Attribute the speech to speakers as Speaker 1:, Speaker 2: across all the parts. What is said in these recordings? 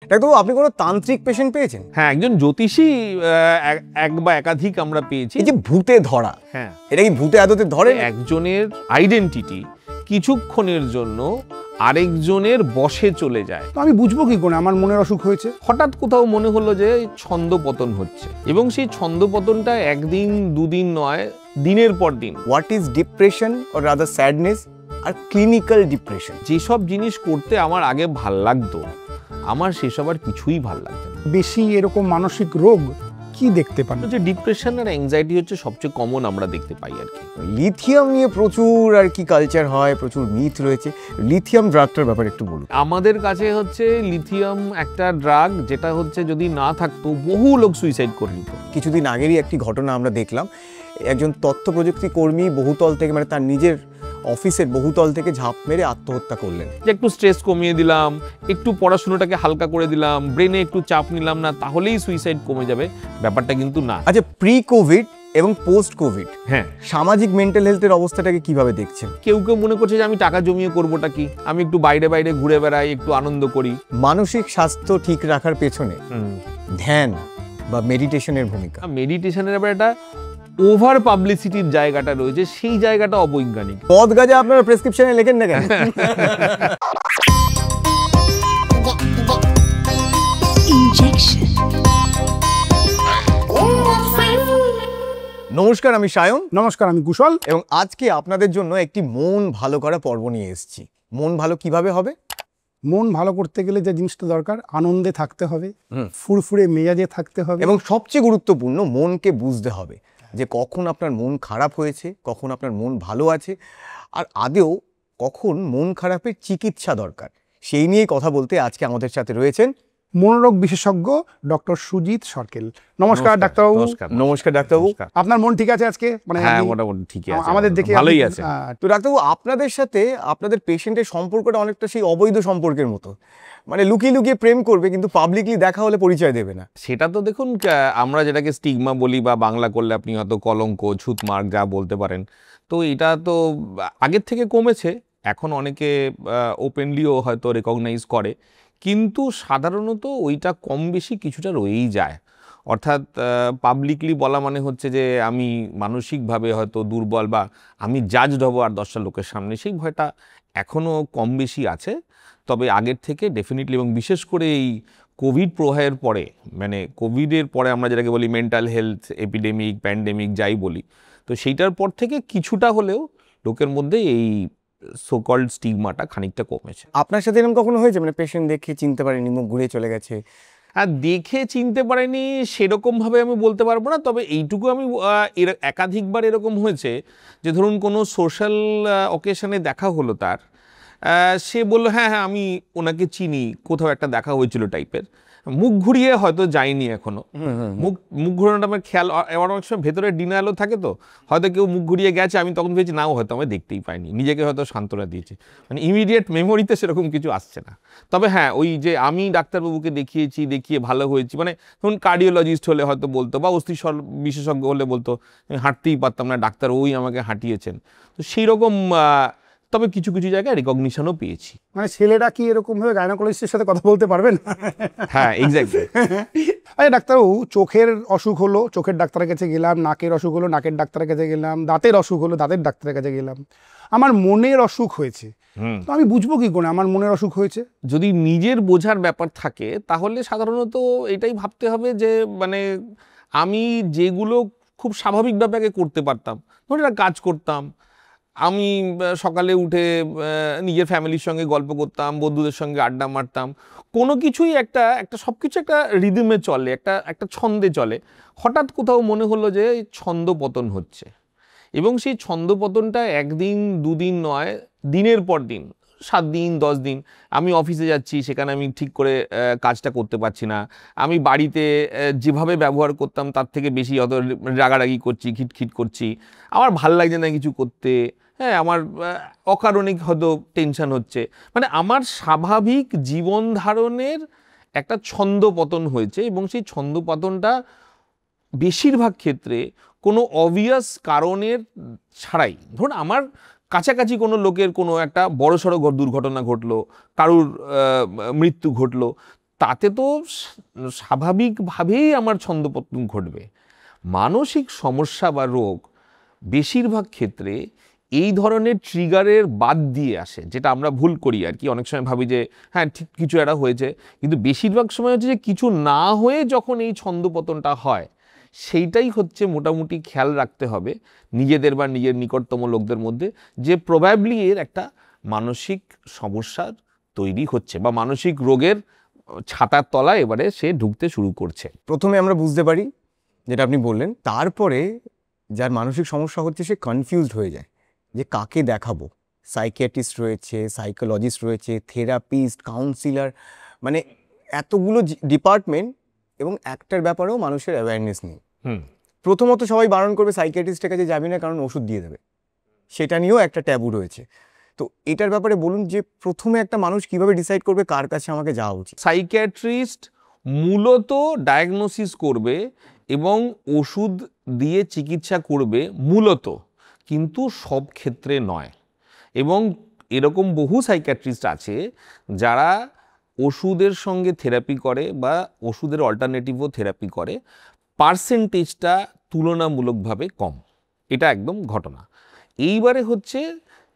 Speaker 1: ডাক্তারবাবু, আপনি কোনো তান্ত্রিক পেশেন্ট পেয়েছেন?
Speaker 2: হ্যাঁ, একজন জ্যোতিষী এক বা একাধিক আমরা পেয়েছি।
Speaker 1: এই যে ভূতে ধরা,
Speaker 2: হ্যাঁ,
Speaker 1: এটা কি ভূতে আদতে ধরে?
Speaker 2: একজনের আইডেন্টিটি কিছুক্ষণের জন্য আরেকজনের বশে চলে যায়।
Speaker 3: তো আমি বুঝবো কি করে আমার মনের অসুখ হয়েছে?
Speaker 2: হঠাৎ কোথাও মনে হলো যে ছন্দপতন হচ্ছে, এবং সেই ছন্দপতনটা একদিন দুদিন নয়, দিনের পর দিন।
Speaker 1: What is depression or rather sadness আর ক্লিনিক্যাল ডিপ্রেশন?
Speaker 2: যেসব জিনিস করতে আমার আগে ভাল লাগতো, আমার সেসব আর কিছুই ভাল লাগতো না।
Speaker 3: বেশি এরকম মানসিক রোগ কি দেখতে পান?
Speaker 2: যে ডিপ্রেশন আর অ্যাংজাইটি হচ্ছে সবচেয়ে কমন আমরা দেখতে পাই আর কি।
Speaker 1: লিথিয়াম নিয়ে প্রচুর আর কি কালচার হয়, প্রচুর মিথ রয়েছে। লিথিয়াম ড্রাগটার ব্যাপারে একটু বলুন।
Speaker 2: আমাদের কাছে হচ্ছে লিথিয়াম একটা ড্রাগ, যেটা হচ্ছে যদি না থাকতো বহু লোক সুইসাইড করে নিত।
Speaker 1: কিছুদিন আগেরই একটি ঘটনা আমরা দেখলাম, একজন তথ্য প্রযুক্তি কর্মী বহুতল থেকে, মানে তার নিজের অফিসের বহুতল থেকে ঝাঁপ মেরে আত্মহত্যা করলেন।
Speaker 2: যে একটু স্ট্রেস কমিয়ে দিলাম, একটু পড়াশোনাটাকে হালকা করে দিলাম, ব্রেনে একটু চাপ নিলাম না, তাহলেই সুইসাইড কমে যাবে, ব্যাপারটা কিন্তু না।
Speaker 1: আচ্ছা, প্রি কোভিড এবং পোস্ট কোভিড
Speaker 2: হ্যাঁ,
Speaker 1: সামাজিক মেন্টাল হেলথের অবস্থাটাকে কিভাবে দেখছেন?
Speaker 2: কেউ কেউ মনে করছে যে আমি টাকা জমিয়ে করবোটা কি, আমি একটু বাইরে বাইরে ঘুরে বেড়াই, একটু আনন্দ করি।
Speaker 1: মানসিক স্বাস্থ্য ঠিক রাখার পেছনে ধ্যান বা মেডিটেশনের ভূমিকা।
Speaker 2: মেডিটেশনের ব্যাপারে একটা ওভার পাবলিসিটির জায়গাটা রয়েছে, সেই জায়গাটা অবৈজ্ঞানিক।
Speaker 1: মদ গাঁজা আপনারা প্রেসক্রিপশনে লেখেন না কেন? নমস্কার, আমি সায়ন।
Speaker 3: নমস্কার, আমি কুশল।
Speaker 1: এবং আজকে আপনাদের জন্য একটি মন ভালো করা পর্ব নিয়ে এসেছি। মন ভালো কিভাবে হবে?
Speaker 3: মন ভালো করতে গেলে যে জিনিসটা দরকার, আনন্দে থাকতে হবে, ফুরফুরে মেজাজে থাকতে হবে,
Speaker 1: এবং সবচেয়ে গুরুত্বপূর্ণ, মনকে বুঝতে হবে যে কখন আপনার মন খারাপ হয়েছে, কখন আপনার মন ভালো আছে, আর আদেও কখন মন খারাপের চিকিৎসা দরকার। সেই নিয়েই কথা বলতে আজকে আমাদের সাথে রয়েছেন
Speaker 3: মনোরোগ বিশেষজ্ঞ ডক্টর সুজিত সরকেল। নমস্কার ডাক্তারবাবু।
Speaker 1: নমস্কার ডাক্তারবাবু।
Speaker 3: আপনার মন ঠিক আছে আজকে? মানে
Speaker 2: হ্যাঁ, মোটামুটি ঠিকই আছে,
Speaker 3: আমাদের দেখে
Speaker 2: ভালোই আছে।
Speaker 1: তো ডাক্তারবাবু, আপনাদের সাথে আপনাদের পেশেন্টের সম্পর্কটা অনেকটা সেই অবৈধ সম্পর্কের মতো, মানে লুকিয়ে লুকিয়ে প্রেম করবে কিন্তু পাবলিকলি দেখা হলে পরিচয় দেবে না।
Speaker 2: সেটা তো দেখুন, আমরা যেটাকে স্টিগমা বলি, বা বাংলা করলে আপনি হয়তো কলঙ্ক, ছুতমার্ক যা বলতে পারেন, তো এটা তো আগের থেকে কমেছে। এখন অনেকে ওপেনলিও হয়তো রেকগনাইজ করে, কিন্তু সাধারণত ওইটা কম বেশি কিছুটা রয়েই যায়। অর্থাৎ পাবলিকলি বলা মানে হচ্ছে যে আমি মানসিকভাবে হয়তো দুর্বল, বা আমি জাজড হব আর 10টা লোকের সামনে, সেই ভয়টা এখনও কম বেশি আছে। তবে আগের থেকে ডেফিনেটলি, এবং বিশেষ করে এই কোভিড প্রবাহের পরে, মানে কোভিডের পরে আমরা যেটাকে বলি মেন্টাল হেলথ এপিডেমিক, প্যান্ডেমিক যাই বলি, তো সেইটার পর থেকে কিছুটা হলেও লোকের মধ্যে এই সোকল্ড স্টিগমাটা খানিকটা কমেছে।
Speaker 1: আপনার সাথে এরকম কখনো হয়েছে, মানে পেশেন্ট দেখে চিনতে পারেনি, মুখ ঘুরে চলে গেছে?
Speaker 2: আর দেখে চিনতে পারেনি সেরকমভাবে আমি বলতে পারবো না, তবে এইটুকু আমি একাধিকবার এরকম হয়েছে যে ধরুন কোনো সোশ্যাল অকেশনে দেখা হলো তার, সে বললো হ্যাঁ হ্যাঁ আমি ওনাকে চিনি, কোথাও একটা দেখা হয়েছিল টাইপের। মুখ ঘুরিয়ে হয়তো যায়নি এখনো, মুখ ঘুরানোটা আমার খেয়াল, এবার অনেক সময় ভেতরে ডিনায়ালও থাকে, তো হয়তো কেউ মুখ ঘুরিয়ে গেছে, আমি তখন ভেবেছি নাও হয়তো আমি দেখতেই পাইনি, নিজেকে হয়তো সান্ত্বনা দিয়েছে, মানে ইমিডিয়েট মেমোরিতে সেরকম কিছু আসছে না। তবে হ্যাঁ, ওই যে আমি ডাক্তারবাবুকে দেখিয়ে ভালো হয়েছি, মানে ধরুন কার্ডিওলজিস্ট হলে হয়তো বলতো, বা অস্থি বিশেষজ্ঞ হলে বলতো আমি হাঁটতেই পারতাম না, ডাক্তার ওই আমাকে হাঁটিয়েছেন। তো সেই রকম, তবে কিছু কিছু জায়গায় রেকগনিশনও পেয়েছি।
Speaker 3: মানে ছেলেরা কি এরকম ভাবে গাইনোকোলজিস্টের সাথে কথা বলতে পারবেন?
Speaker 2: হ্যাঁ, এক্স্যাক্টলি।
Speaker 3: আরে ডাক্তারবাবু, চোখের অসুখ হলো, চোখের ডাক্তারের কাছে গেলাম, নাকের অসুখ হলো, নাকের ডাক্তারের কাছে গেলাম, দাঁতের অসুখ হলো, দাঁতের ডাক্তারের কাছে গেলাম, আমার মনের অসুখ হয়েছে, তো আমি বুঝবো কি করে আমার মনের অসুখ হয়েছে?
Speaker 2: যদি নিজের বোঝার ব্যাপার থাকে, তাহলে সাধারণত এটাই ভাবতে হবে যে মানে আমি যেগুলো খুব স্বাভাবিকভাবে আগে করতে পারতাম, ধরুন একটা কাজ করতাম, আমি সকালে উঠে নিজের ফ্যামিলির সঙ্গে গল্প করতাম, বন্ধুদের সঙ্গে আড্ডা মারতাম, কোনো কিছুই একটা সব কিছু একটা রিদমে চলে, একটা ছন্দে চলে। হঠাৎ কোথাও মনে হলো যে ছন্দপতন হচ্ছে, এবং সেই ছন্দপতনটা একদিন দুদিন নয়, দিনের পর দিন, 7 দিন 10 দিন। আমি অফিসে যাচ্ছি, সেখানে আমি ঠিক করে কাজটা করতে পারছি না, আমি বাড়িতে যেভাবে ব্যবহার করতাম তার থেকে বেশি অত রাগারাগি করছি, খিটখিট করছি, আমার ভাল লাগছে না কিছু করতে, হ্যাঁ, আমার অকারণিক হয়তো টেনশন হচ্ছে, মানে আমার স্বাভাবিক জীবন ধারণের একটা ছন্দপতন হয়েছে। এবং সেই ছন্দপতনটা বেশিরভাগ ক্ষেত্রে কোনো অবভিয়াস কারণের ছাড়াই, ধরুন আমার কাছাকাছি কোনো লোকের কোনো একটা বড়সড় দুর্ঘটনা ঘটলো, কারুর মৃত্যু ঘটলো, তাতে তো স্বাভাবিকভাবেই আমার ছন্দপতন ঘটবে। মানসিক সমস্যা বা রোগ বেশিরভাগ ক্ষেত্রে এই ধরনের ট্রিগারের বাদ দিয়ে আসে, যেটা আমরা ভুল করি আর কি। অনেক সময় ভাবি যে হ্যাঁ ঠিক কিছু একটা হয়েছে, কিন্তু বেশিরভাগ সময় হচ্ছে যে কিছু না হয়ে যখন এই ছন্দপতনটা হয়, সেইটাই হচ্ছে মোটামুটি খেয়াল রাখতে হবে নিজেদের বা নিজের নিকটতম লোকদের মধ্যে, যে প্রবাবলি এর একটা মানসিক সমস্যার তৈরি হচ্ছে বা মানসিক রোগের ছাতার তলা এবারে সে ঢুকতে শুরু করছে।
Speaker 1: প্রথমে আমরা বুঝতে পারি যেটা আপনি বললেন, তারপরে যার মানসিক সমস্যা হচ্ছে সে কনফিউজড হয়ে যায় যে কাকে দেখাবো। সাইকিয়াট্রিস্ট রয়েছে, সাইকোলজিস্ট রয়েছে, থেরাপিস্ট, কাউন্সিলর, মানে এতগুলো ডিপার্টমেন্ট, এবং একটার ব্যাপারেও মানুষের অ্যাওয়ারনেস নেই। প্রথমত সবাই বারণ করবে সাইকিয়াট্রিস্টের কাছে যাবি না, কারণ ওষুধ দিয়ে দেবে, সেটা নিয়েও একটা ট্যাবু রয়েছে। তো এটার ব্যাপারে বলুন যে প্রথমে একটা মানুষ কিভাবে ডিসাইড করবে কার কাছে আমাকে যাওয়া উচিত?
Speaker 2: সাইকিয়াট্রিস্ট মূলত ডায়াগনোসিস করবে এবং ওষুধ দিয়ে চিকিৎসা করবে মূলত, কিন্তু সব ক্ষেত্রে নয়। এবং এরকম বহু সাইকিয়াট্রিস্ট আছে যারা ওষুধের সঙ্গে থেরাপি করে বা ওষুধের অল্টারনেটিভও থেরাপি করে, পার্সেন্টেজটা তুলনামূলকভাবে কম, এটা একদম ঘটনা। এইবারে হচ্ছে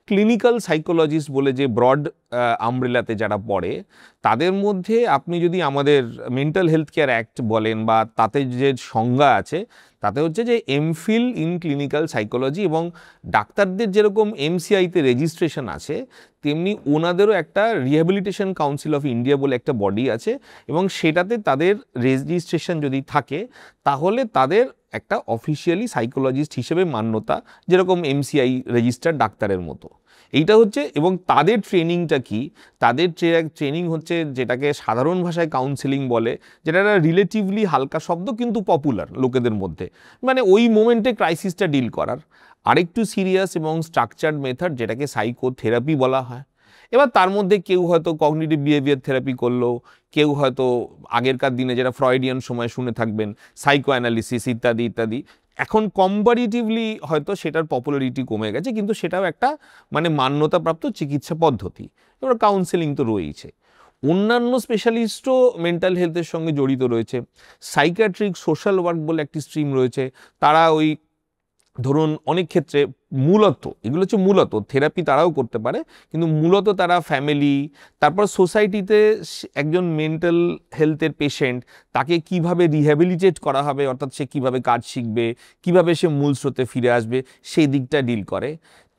Speaker 2: ক্লিনিক্যাল সাইকোলজিস্ট বলে যে ব্রড আমব্রেলাতে যারা পড়ে, তাদের মধ্যে আপনি যদি আমাদের মেন্টাল হেলথ কেয়ার অ্যাক্ট বলেন বা তাতে যে সংজ্ঞা আছে, তাতে হচ্ছে যে এমফিল ইন ক্লিনিক্যাল সাইকোলজি, এবং ডাক্তারদের যেরকম এমসিআইতে রেজিস্ট্রেশন আছে, তেমনি ওনাদেরও একটা রিহ্যাবিলিটেশন কাউন্সিল অফ ইন্ডিয়া বলে একটা বডি আছে, এবং সেটাতে তাদের রেজিস্ট্রেশন যদি থাকে তাহলে তাদের একটা অফিসিয়ালি সাইকোলজিস্ট হিসেবে মান্যতা, যেরকম এমসিআই রেজিস্টার্ড ডাক্তারের মতো। এইটা হচ্ছে, এবং তাদের ট্রেনিংটা কি, তাদের ট্রেনিং হচ্ছে যেটাকে সাধারণ ভাষায় কাউন্সেলিং বলে, যেটা একটা রিলেটিভলি হালকা শব্দ কিন্তু পপুলার লোকেদের মধ্যে, মানে ওই মোমেন্টে ক্রাইসিসটা ডিল করার। আরেকটু সিরিয়াস এবং স্ট্রাকচার্ড মেথড যেটাকে সাইকোথেরাপি বলা হয়। এবার তার মধ্যে কেউ হয়তো কগনিটিভ বিহেভিয়ার থেরাপি করলো, কেউ হয়তো আগেরকার দিনে যেটা ফ্রয়েডিয়ান সময় শুনে থাকবেন সাইকো অ্যানালিসিস ইত্যাদি ইত্যাদি। এখন কম্পারিটিভলি হয়তো সেটার পপুলারিটি কমে গেছে, কিন্তু সেটাও একটা মানে মান্যতাপ্রাপ্ত চিকিৎসা পদ্ধতি। এবার কাউন্সেলিং তো রয়েছে, অন্যান্য স্পেশালিস্টও মেন্টাল হেলথের সঙ্গে জড়িত রয়েছে। সাইকিয়াট্রিক সোশ্যাল ওয়ার্ক বলে একটি স্ট্রিম রয়েছে, তারা ওই ধরুন অনেক ক্ষেত্রে মূলত এগুলো হচ্ছে মূলত থেরাপি তারাও করতে পারে, কিন্তু মূলত তারা ফ্যামিলি, তারপর সোসাইটিতে একজন মেন্টাল হেলথের পেশেন্ট তাকে কিভাবে রিহ্যাবিলিটেট করা হবে, অর্থাৎ সে কিভাবে কাজ শিখবে, কিভাবে সে মূল স্রোতে ফিরে আসবে, সেই দিকটা ডিল করে।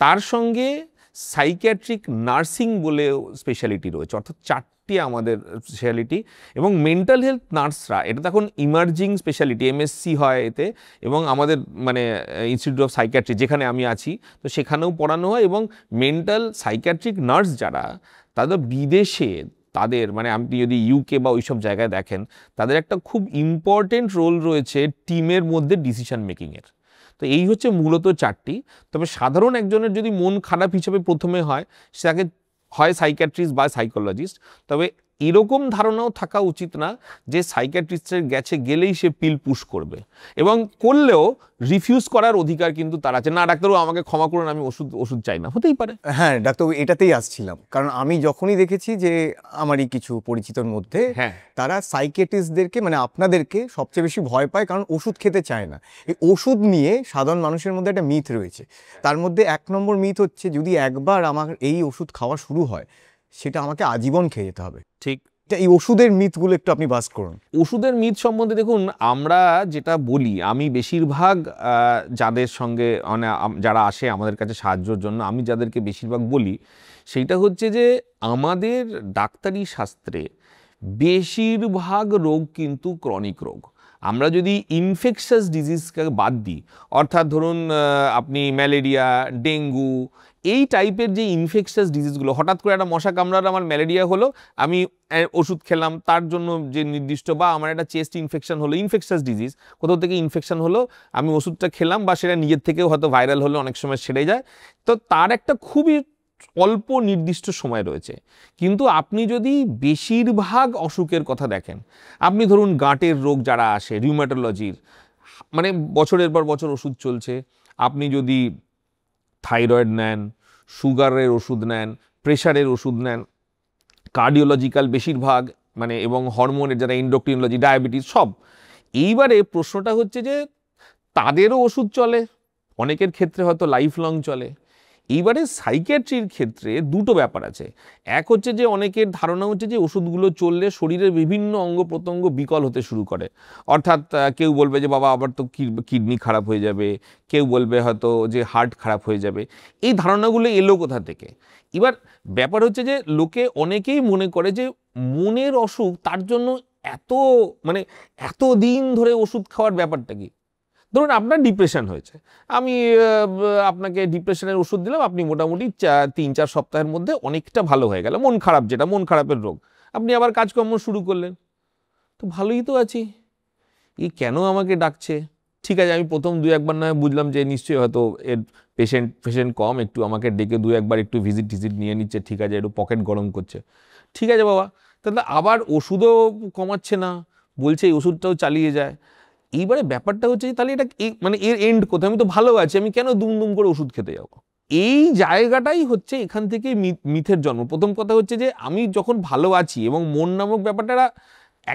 Speaker 2: তার সঙ্গে সাইকিয়াট্রিক নার্সিং বলেও স্পেশালিটি রয়েছে, অর্থাৎ চারটি আমাদের স্পেশালিটি। এবং মেন্টাল হেলথ নার্সরা, এটা তখন ইমার্জিং স্পেশালিটি, এমএসসি হয় এতে, এবং আমাদের মানে ইনস্টিটিউট অফ সাইকিয়াট্রি যেখানে আমি আছি, তো সেখানেও পড়ানো হয়। এবং মেন্টাল সাইকিয়াট্রিক নার্স যারা, তাদের বিদেশে তাদের মানে আপনি যদি ইউকে বা ওইসব জায়গায় দেখেন, তাদের একটা খুব ইম্পর্টেন্ট রোল রয়েছে টিমের মধ্যে ডিসিশন মেকিংয়ের। তো এই হচ্ছে মূলত চারটি। তবে সাধারণ একজনের যদি মন খারাপ হিসেবে প্রথমে হয়, সেটাকে হয় সাইকিয়াট্রিস্ট বা সাইকোলজিস্ট। তবে এরকম ধারণাও থাকা উচিত না যে সাইকিয়াট্রিস্টের গেলেই সে পিল পুশ করবে, এবং করলেও রিফিউজ করার অধিকার কিন্তু তার আছে। না ডাক্তারবাবু আমাকে ক্ষমা করুন, আমি ওষুধ চাই না, হতেই পারে।
Speaker 1: হ্যাঁ ডাক্তারবাবু, এটাতেই আসছিলাম, কারণ আমি যখনই দেখেছি যে আমারই কিছু পরিচিতর মধ্যে
Speaker 2: হ্যাঁ,
Speaker 1: তারা সাইকিয়াট্রিস্টদেরকে মানে আপনাদেরকে সবচেয়ে বেশি ভয় পায়, কারণ ওষুধ খেতে চায় না। এই ওষুধ নিয়ে সাধারণ মানুষের মধ্যে একটা মিথ রয়েছে। তার মধ্যে 1 নম্বর মিথ হচ্ছে, যদি একবার আমার এই ওষুধ খাওয়া শুরু হয়, সেটা আমাকে আজীবন খেয়ে যেতে হবে।
Speaker 2: ঠিক।
Speaker 1: এই ওষুধের মিথগুলো একটু আপনি বাস করুন।
Speaker 2: ওষুধের মিথ সম্বন্ধে দেখুন, আমরা যেটা বলি, আমি বেশিরভাগ যাদের সঙ্গে মানে যারা আসে আমাদের কাছে সাহায্যের জন্য, আমি যাদেরকে বেশিরভাগ বলি, সেইটা হচ্ছে যে আমাদের ডাক্তারি শাস্ত্রে বেশিরভাগ রোগ কিন্তু ক্রনিক রোগ। আমরা যদি ইনফেকশাস ডিজিজকে বাদ দিই, অর্থাৎ ধরুন আপনি ম্যালেরিয়া, ডেঙ্গু, এই টাইপের যে ইনফেকশাস ডিজিজগুলো, হঠাৎ করে একটা মশা কামড়ার আমার ম্যালেরিয়া হলো, আমি ওষুধ খেলাম তার জন্য যে নির্দিষ্ট, বা আমার একটা চেস্ট ইনফেকশন হলো, ইনফেকশাস ডিজিজ, কোথাও থেকে ইনফেকশন হলো, আমি ওষুধটা খেলাম, বা সেটা নিজের থেকেও হয়তো ভাইরাল হলে অনেক সময় সেরে যায়, তো তার একটা খুবই অল্প নির্দিষ্ট সময় রয়েছে। কিন্তু আপনি যদি বেশিরভাগ অসুখের কথা দেখেন, আপনি ধরুন গাঁটের রোগ যারা আসে, রিউম্যাটোলজির, মানে বছরের পর বছর ওষুধ চলছে। আপনি যদি থাইরয়েড নেন, সুগারের ওষুধ নেন, প্রেশারের ওষুধ নেন, কার্ডিওলজিক্যাল বেশিরভাগ মানে এবং হরমোনের যারা এন্ডোক্রিনোলজি, ডায়াবেটিস সব। এইবারে প্রশ্নটা হচ্ছে যে তাদেরও ওষুধ চলে, অনেকের ক্ষেত্রে হয়তো লাইফ লং চলে। এইবারে সাইকিয়াট্রির ক্ষেত্রে দুটো ব্যাপার আছে। এক হচ্ছে যে অনেকের ধারণা হচ্ছে যে ওষুধগুলো চললে শরীরের বিভিন্ন অঙ্গ প্রত্যঙ্গ বিকল হতে শুরু করে, অর্থাৎ কেউ বলবে যে বাবা আবার তো কিডনি খারাপ হয়ে যাবে, কেউ বলবে হয়তো যে হার্ট খারাপ হয়ে যাবে। এই ধারণাগুলো এলো কোথা থেকে? এবার ব্যাপার হচ্ছে যে লোকে অনেকেই মনে করে যে মনের অসুখ তার জন্য এত মানে এত দিন ধরে ওষুধ খাওয়ার ব্যাপারটা কি? ধরুন আপনার ডিপ্রেশন হয়েছে, আমি আপনাকে ডিপ্রেশনের ওষুধ দিলাম, আপনি মোটামুটি 3-4 সপ্তাহের মধ্যে অনেকটা ভালো হয়ে গেল। মন খারাপ, যেটা মন খারাপের রোগ, আপনি আবার কাজকর্ম শুরু করলেন, তো ভালোই তো আছি, এই কেন আমাকে ডাকছে? ঠিক আছে, আমি প্রথম 2-1 নয় বুঝলাম যে নিশ্চয়ই হয়তো এর পেশেন্ট কম, একটু আমাকে ডেকে 2-1 একটু ভিজিট নিয়ে নিচ্ছে, ঠিক আছে, একটু পকেট গরম করছে, ঠিক আছে বাবা। তাহলে আবার ওষুধও কমাচ্ছে না, বলছে এই ওষুধটাও চালিয়ে যায়। এইবারে ব্যাপারটা হচ্ছে তাহলে এটা মানে এর এন্ড কোথায়? আমি তো ভালো আছি, আমি কেন দুম করে ওষুধ খেতে যাব? এই জায়গাটাই হচ্ছে এখান থেকে মিথের জন্ম। প্রথম কথা হচ্ছে যে আমি যখন ভালো আছি, এবং মন নামক ব্যাপারটা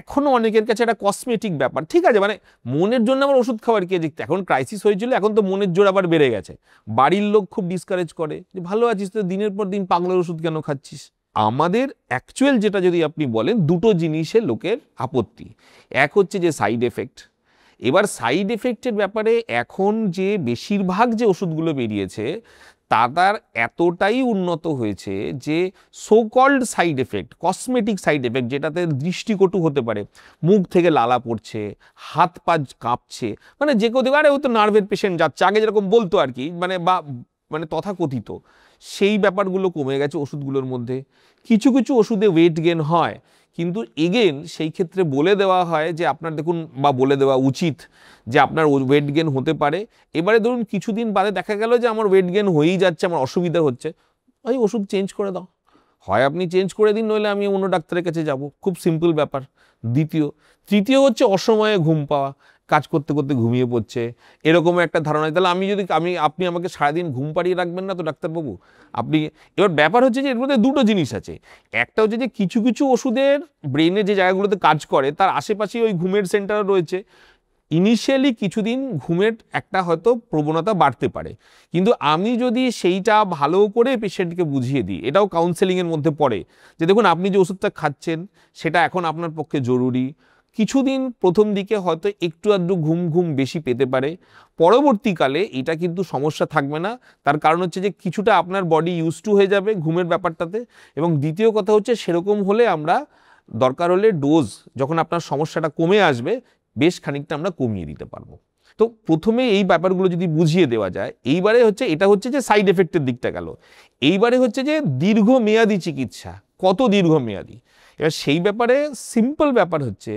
Speaker 2: এখনো অনেকের কাছে একটা কসমেটিক ব্যাপার, ঠিক আছে, মানে মনের জন্য আমার ওষুধ খাওয়ার কি দেখতে, এখন ক্রাইসিস হয়েছিল, এখন তো মনের জোর আবার বেড়ে গেছে, বাড়ির লোক খুব ডিসকারেজ করে যে ভালো আছিস তো দিনের পর দিন পাগলের ওষুধ কেন খাচ্ছিস? আমাদের অ্যাকচুয়াল যেটা যদি আপনি বলেন, দুটো জিনিসে লোকের আপত্তি। এক হচ্ছে যে সাইড এফেক্ট। এবার সাইড এফেক্টের ব্যাপারে এখন যে বেশিরভাগ যে ওষুধগুলো বেরিয়েছে তার এতটাই উন্নত হয়েছে যে so called side effect, cosmetic side effect, যেটাতে দৃষ্টিকটু হতে পারে, মুখ থেকে লালা পড়ছে, হাত পা কাঁপছে, মানে যে কেউ দেখবে আরে ও তো নার্ভের পেশেন্ট যাচ্ছে, আগে যেরকম বলতো আর কি, মানে তথাকথিত, সেই ব্যাপারগুলো কমে গেছে ওষুধগুলোর মধ্যে। কিছু কিছু ওষুধে ওয়েট গেন হয়, কিন্তু এগেন সেই ক্ষেত্রে বলে দেওয়া হয় যে আপনার দেখুন, বা বলে দেওয়া উচিত যে আপনার ওয়েট গেন হতে পারে। এবারে ধরুন কিছুদিন বাদে দেখা গেল যে আমার ওয়েট গেন হয়েই যাচ্ছে, আমার অসুবিধা হচ্ছে, ওই ওষুধ চেঞ্জ করে দাও, হয় আপনি চেঞ্জ করে দিন, নইলে আমি অন্য ডাক্তারের কাছে যাব, খুব সিম্পল ব্যাপার। তৃতীয় হচ্ছে অসময়ে ঘুম পাওয়া, কাজ করতে করতে ঘুমিয়ে পড়ছে, এরকম একটা ধারণা। তাহলে আপনি আমাকে সারাদিন ঘুম পাড়িয়ে রাখবেন না তো ডাক্তারবাবু? এবার ব্যাপার হচ্ছে যে এর মধ্যে দুটো জিনিস আছে। একটা হচ্ছে যে কিছু কিছু ওষুধের ব্রেনে যে জায়গাগুলোতে কাজ করে তার আশেপাশে ওই ঘুমের সেন্টার রয়েছে, ইনিশিয়ালি কিছুদিন ঘুমের একটা হয়তো প্রবণতা বাড়তে পারে, কিন্তু আমি যদি সেইটা ভালো করে পেশেন্টকে বুঝিয়ে দিই, এটাও কাউন্সেলিংয়ের মধ্যে পড়ে, যে দেখুন আপনি যে ওষুধটা খাচ্ছেন সেটা এখন আপনার পক্ষে জরুরি, কিছুদিন প্রথম দিকে হয়তো একটু আধটু ঘুম বেশি পেতে পারে, পরবর্তীকালে এটা কিন্তু সমস্যা থাকবে না। তার কারণ হচ্ছে যে কিছুটা আপনার বডি ইউজ টু হয়ে যাবে ঘুমের ব্যাপারটাতে। এবং দ্বিতীয় কথা হচ্ছে সেরকম হলে আমরা দরকার হলে ডোজ, যখন আপনার সমস্যাটা কমে আসবে, বেশ খানিকটা আমরা কমিয়ে দিতে পারবো। তো প্রথমে এই ব্যাপারগুলো যদি বুঝিয়ে দেওয়া যায়, এইবারে হচ্ছে এটা হচ্ছে যে সাইড এফেক্টের দিকটা গেল। এইবারে হচ্ছে যে দীর্ঘমেয়াদী চিকিৎসা, কত দীর্ঘমেয়াদী। এবার সেই ব্যাপারে সিম্পল ব্যাপার হচ্ছে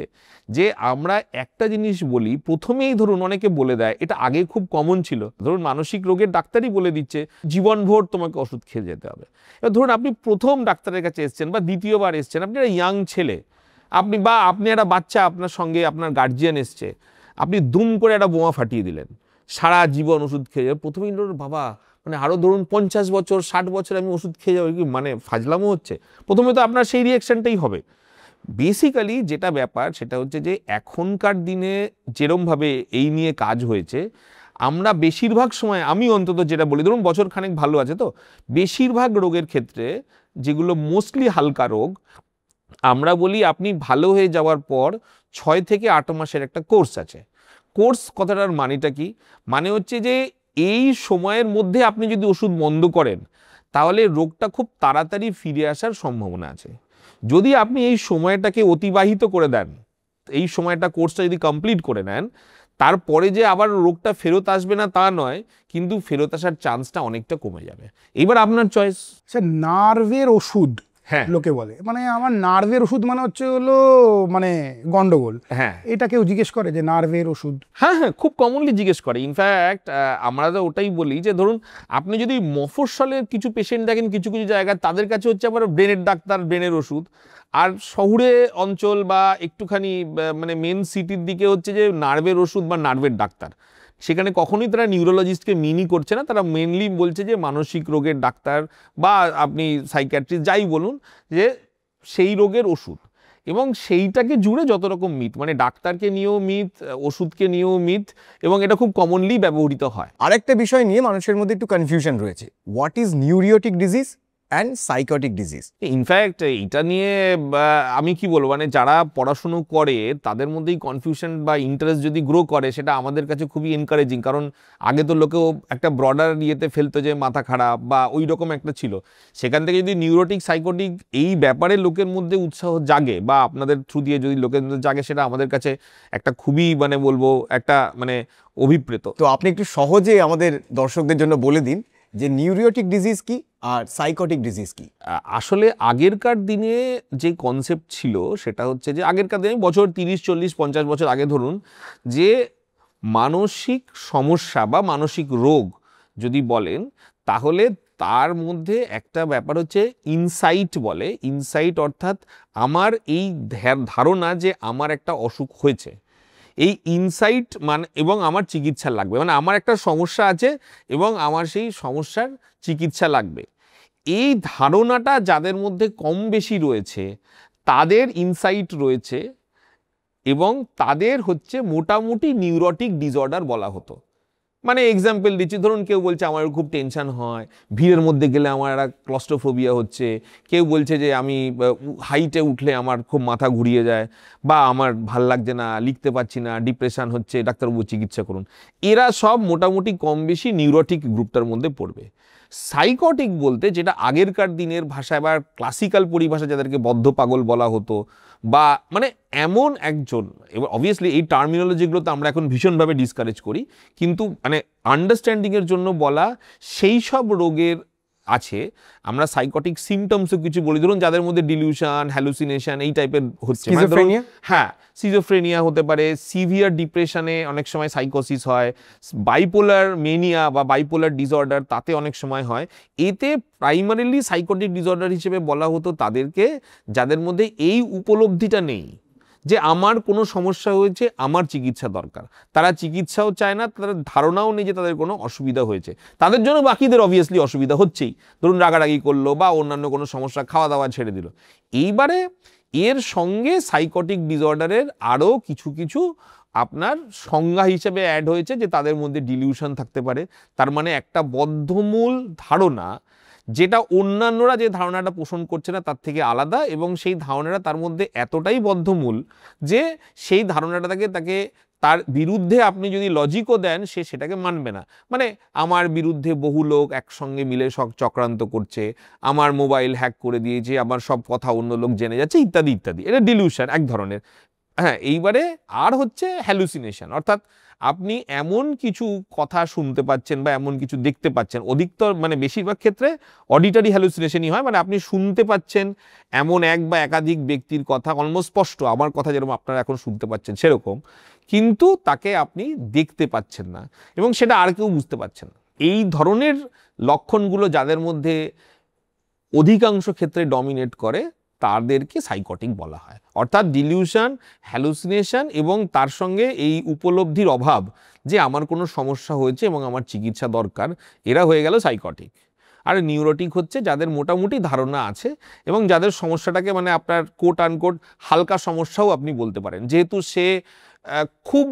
Speaker 2: যে আমরা একটা জিনিস বলি, প্রথমেই ধরুন অনেকে বলে দেয়, এটা আগে খুব কমন ছিল, ধরুন মানসিক রোগের ডাক্তারই বলে দিচ্ছে জীবনভর তোমাকে ওষুধ খেয়ে যেতে হবে। এবার ধরুন আপনি প্রথম ডাক্তারের কাছে এসছেন বা দ্বিতীয়বার এসছেন, আপনি একটা ইয়াং ছেলে, আপনি একটা বাচ্চা, আপনার সঙ্গে আপনার গার্জিয়ান এসছে, আপনি দুম করে একটা বোমা ফাটিয়ে দিলেন, সারা জীবন ওষুধ খেয়ে যাবে। প্রথমেই বাবা, মানে আরও ধরুন 50 বছর 60 বছর আমি ওষুধ খেয়ে যাবো, কি মানে ফাজলামো হচ্ছে? প্রথমে তো আপনার সেই রিয়াকশনটাই হবে। বেসিক্যালি যেটা ব্যাপার সেটা হচ্ছে যে এখনকার দিনে যেরমভাবে এই নিয়ে কাজ হয়েছে, আমরা বেশিরভাগ সময়, আমি অন্তত যেটা বলি, ধরুন বছর খানেক ভালো আছে তো, বেশিরভাগ রোগের ক্ষেত্রে যেগুলো মোস্টলি হালকা রোগ, আমরা বলি আপনি ভালো হয়ে যাওয়ার পর 6 থেকে 8 মাসের একটা কোর্স আছে। কোর্স কথাটার মানেটা কি? মানে হচ্ছে যে এই সময়ের মধ্যে আপনি যদি ওষুধ বন্ধ করেন তাহলে রোগটা খুব তাড়াতাড়ি ফিরে আসার সম্ভাবনা আছে। যদি আপনি এই সময়টাকে অতিবাহিত করে দেন, এই সময়টা কোর্সটা যদি কমপ্লিট করে নেন, তারপরে যে আবার রোগটা ফেরত আসবে না তা নয়, কিন্তু ফেরত আসার চান্সটা অনেকটা কমে যাবে। এবার আপনার চয়েস।
Speaker 3: সে নার্ভের ওষুধ,
Speaker 2: হ্যাঁ,
Speaker 3: লোকে বলে, মানে আমার নার্ভের ওষুধ মানে হচ্ছে হলো মানে গন্ডগোল।
Speaker 2: হ্যাঁ,
Speaker 3: এটা কেউ জিজ্ঞেস করে যে নার্ভের ওষুধ?
Speaker 2: হ্যাঁ, খুব কমনলি জিজ্ঞেস করে। ইনফ্যাক্ট আমরা তো ওটাই বলি যে ধরুন আপনি যদি মফস্বলের কিছু পেশেন্ট দেখেন কিছু কিছু জায়গায়, তাদের কাছে হচ্ছে আবার ব্রেনের ডাক্তার, ব্রেনের ওষুধ। আর শহুরে অঞ্চল বা একটুখানি মানে মেন সিটির দিকে হচ্ছে যে নার্ভের ওষুধ বা নার্ভের ডাক্তার। সেখানে কখনোই তারা নিউরোলজিস্টকে মিনই করছে না, তারা মেনলি বলছে যে মানসিক রোগের ডাক্তার বা আপনি সাইকিয়াট্রিস্ট যাই বলুন, যে সেই রোগের ওষুধ। এবং সেইটাকে জুড়ে যত রকম মিথ, মানে ডাক্তারকে নিয়েও মিথ, ওষুধকে নিয়েও মিথ, এবং এটা খুব কমনলি ব্যবহৃত হয়।
Speaker 1: আরেকটা বিষয় নিয়ে মানুষের মধ্যে একটু কনফিউশন রয়েছে, what is neurotic disease and psychotic disease.
Speaker 2: In fact এটা নিয়ে আমি কি বলবো, মানে যারা পড়াশুনো করে তাদের মধ্যেই কনফিউশন বা ইন্টারেস্ট যদি গ্রো করে, সেটা আমাদের কাছে খুবই এনকারেজিং। কারণ আগে তো লোকেও একটা ব্রডার ইয়েতে ফেলতো যে মাথা খারাপ বা ওই রকম একটা ছিল, সেখান থেকে যদি নিউরোটিক সাইকোটিক এই ব্যাপারে লোকের মধ্যে উৎসাহ জাগে বা আপনাদের থ্রু দিয়ে যদি লোকের মধ্যে জাগে, সেটা আমাদের কাছে একটা খুবই মানে বলবো একটা মানে অভিপ্রেত।
Speaker 1: তো আপনি একটু সহজে আমাদের দর্শকদের জন্য বলে দিন যে নিউরিওটিক ডিজিজ কি আর সাইকোটিক ডিজিজ কি।
Speaker 2: আসলে আগেরকার দিনে যে কনসেপ্ট ছিল সেটা হচ্ছে যে আগেরকার দিনে বছর 30, 40, 50 বছর আগে ধরুন, যে মানসিক সমস্যা বা মানসিক রোগ যদি বলেন, তাহলে তার মধ্যে একটা ব্যাপার হচ্ছে ইনসাইট বলে। ইনসাইট অর্থাৎ আমার এই ধারণা যে আমার একটা অসুখ হয়েছে, এই ইনসাইট মানে এবং আমার চিকিৎসা লাগবে, মানে আমার একটা সমস্যা আছে এবং আমার সেই সমস্যার চিকিৎসা লাগবে। এই ধারণাটা যাদের মধ্যে কম বেশি রয়েছে তাদের ইনসাইট রয়েছে, এবং তাদের হচ্ছে মোটামুটি নিউরোটিক ডিসঅর্ডার বলা হতো। মানে এক্সাম্পল দিচ্ছি, ধরুন কেউ বলছে আমার খুব টেনশন হয়, ভিড়ের মধ্যে গেলে আমার একটা ক্লস্ট্রোফোবিয়া হচ্ছে, কেউ বলছে যে আমি হাইটে উঠলে আমার খুব মাথা ঘুরিয়ে যায়, বা আমার ভাল লাগছে না, লিখতে পারছি না, ডিপ্রেশন হচ্ছে, ডাক্তারবাবু চিকিৎসা করুন। এরা সব মোটামুটি কম বেশি নিউরোটিক গ্রুপটার মধ্যে পড়বে। সাইকোটিক বলতে যেটা আগেরকার দিনের ভাষায় বা ক্লাসিক্যাল পরিভাষা যাদেরকে বদ্ধ পাগল বলা হতো, বা মানে এমন একজন, এবার অবভিয়াসলি এই টার্মিনোলজিগুলো তো আমরা এখন ভীষণভাবে ডিসকারেজ করি, কিন্তু মানে আন্ডারস্ট্যান্ডিংয়ের জন্য বলা, সেই সব রোগের আছে আমরা সাইকোটিক সিমটমসও কিছু বলি। ধরুন যাদের মধ্যে ডিলিউশন, হ্যালুসিনেশন এই টাইপের হচ্ছে, হ্যাঁ সিজোফ্রেনিয়া হতে পারে, সিভিয়ার ডিপ্রেশনে অনেক সময় সাইকোসিস হয়, বাইপোলার মেনিয়া বা বাইপোলার ডিসঅর্ডার তাতে অনেক সময় হয়। এতে প্রাইমারিলি সাইকোটিক ডিসঅর্ডার হিসেবে বলা হতো তাদেরকে যাদের মধ্যে এই উপলব্ধিটা নেই যে আমার কোনো সমস্যা হয়েছে, আমার চিকিৎসা দরকার। তারা চিকিৎসাও চায় না, তাদের ধারণাও নেই যে তাদের কোনো অসুবিধা হয়েছে। তাদের জন্য বাকিদের অবভিয়াসলি অসুবিধা হচ্ছেই, ধরুন রাগারাগি করলো বা অন্যান্য কোনো সমস্যা, খাওয়া দাওয়া ছেড়ে দিল। এইবারে এর সঙ্গে সাইকোটিক ডিসঅর্ডারের আরও কিছু কিছু আপনার সংজ্ঞা হিসেবে অ্যাড হয়েছে, যে তাদের মধ্যে ডিলিউশন থাকতে পারে। তার মানে একটা বদ্ধমূল ধারণা, যেটা অন্যান্যরা যে ধারণাটা পোষণ করছে না তার থেকে আলাদা, এবং সেই ধারণাটা তার মধ্যে এতটাই বদ্ধমূল যে সেই ধারণাটা তাকে তার বিরুদ্ধে আপনি যদি লজিকও দেন, সে সেটাকে মানবে না। মানে আমার বিরুদ্ধে বহু লোক একসঙ্গে মিলে সব চক্রান্ত করছে, আমার মোবাইল হ্যাক করে দিয়েছে, আমার সব কথা অন্য লোক জেনে যাচ্ছে, ইত্যাদি ইত্যাদি। এটা ডিলিউশন এক ধরনের। হ্যাঁ, এইবারে আর হচ্ছে হ্যালুসিনেশন, অর্থাৎ আপনি এমন কিছু কথা শুনতে পাচ্ছেন বা এমন কিছু দেখতে পাচ্ছেন, অধিকতর মানে বেশিরভাগ ক্ষেত্রে অডিটরি হ্যালুসিনেশনই হয়, মানে আপনি শুনতে পাচ্ছেন এমন এক বা একাধিক ব্যক্তির কথা অলমোস্ট স্পষ্ট, আমার কথা যেরকম আপনারা এখন শুনতে পাচ্ছেন সেরকম, কিন্তু তাকে আপনি দেখতে পাচ্ছেন না এবং সেটা আর কেউ বুঝতে পারছেন না। এই ধরনের লক্ষণগুলো যাদের মধ্যে অধিকাংশ ক্ষেত্রে ডমিনেট করে তাদেরকে সাইকোটিক বলা হয়। অর্থাৎ ডিলিউশন, হ্যালুসিনেশন এবং তার সঙ্গে এই উপলব্ধির অভাব যে আমার কোনো সমস্যা হয়েছে এবং আমার চিকিৎসা দরকার, এরা হয়ে গেল সাইকোটিক। আর নিউরোটিক হচ্ছে যাদের মোটামুটি ধারণা আছে এবং যাদের সমস্যাটাকে মানে আপনার কোট আনকোট হালকা সমস্যাও আপনি বলতে পারেন, যেহেতু সে খুব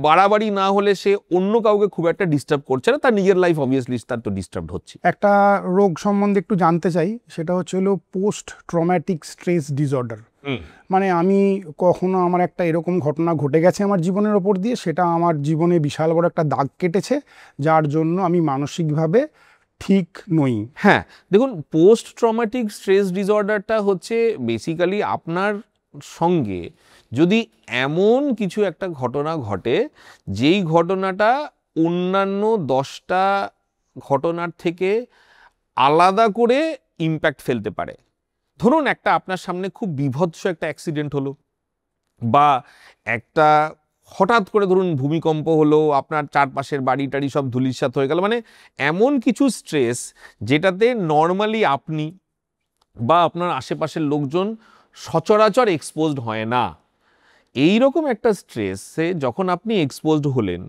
Speaker 2: বাড়াবাড়ি না হলে সে অন্য কাউকে খুব একটা ডিস্টার্ব করছে না, তার নিজের লাইফ অবভিয়াসলি তার তো ডিস্টার্ব হচ্ছে।
Speaker 3: একটা রোগ সম্বন্ধে একটু জানতে চাই, সেটা হচ্ছে হলো পোস্ট ট্রমেটিক স্ট্রেস ডিসঅর্ডার। মানে আমি কখনো আমার একটা এরকম ঘটনা ঘটে গেছে আমার জীবনের ওপর দিয়ে, সেটা আমার জীবনে বিশাল বড় একটা দাগ কেটেছে, যার জন্য আমি মানসিকভাবে ঠিক নই।
Speaker 2: হ্যাঁ, দেখুন পোস্ট ট্রমেটিক স্ট্রেস ডিসঅর্ডারটা হচ্ছে বেসিক্যালি আপনার সঙ্গে যদি এমন কিছু একটা ঘটনা ঘটে, যেই ঘটনাটা অন্যান্য 10টা ঘটনার থেকে আলাদা করে ইম্প্যাক্ট ফেলতে পারে। ধরুন একটা আপনার সামনে খুব বীভৎস একটা অ্যাক্সিডেন্ট হলো, বা একটা হঠাৎ করে ধরুন ভূমিকম্প হলো, আপনার চারপাশের বাড়ি টাড়ি সব ধূলিসাৎ হয়ে গেল, মানে এমন কিছু স্ট্রেস যেটাতে নর্মালি আপনি বা আপনার আশেপাশের লোকজন সচরাচর এক্সপোজড হয় না। এই রকম একটা স্ট্রেসে যখন আপনি এক্সপোজড হলেন,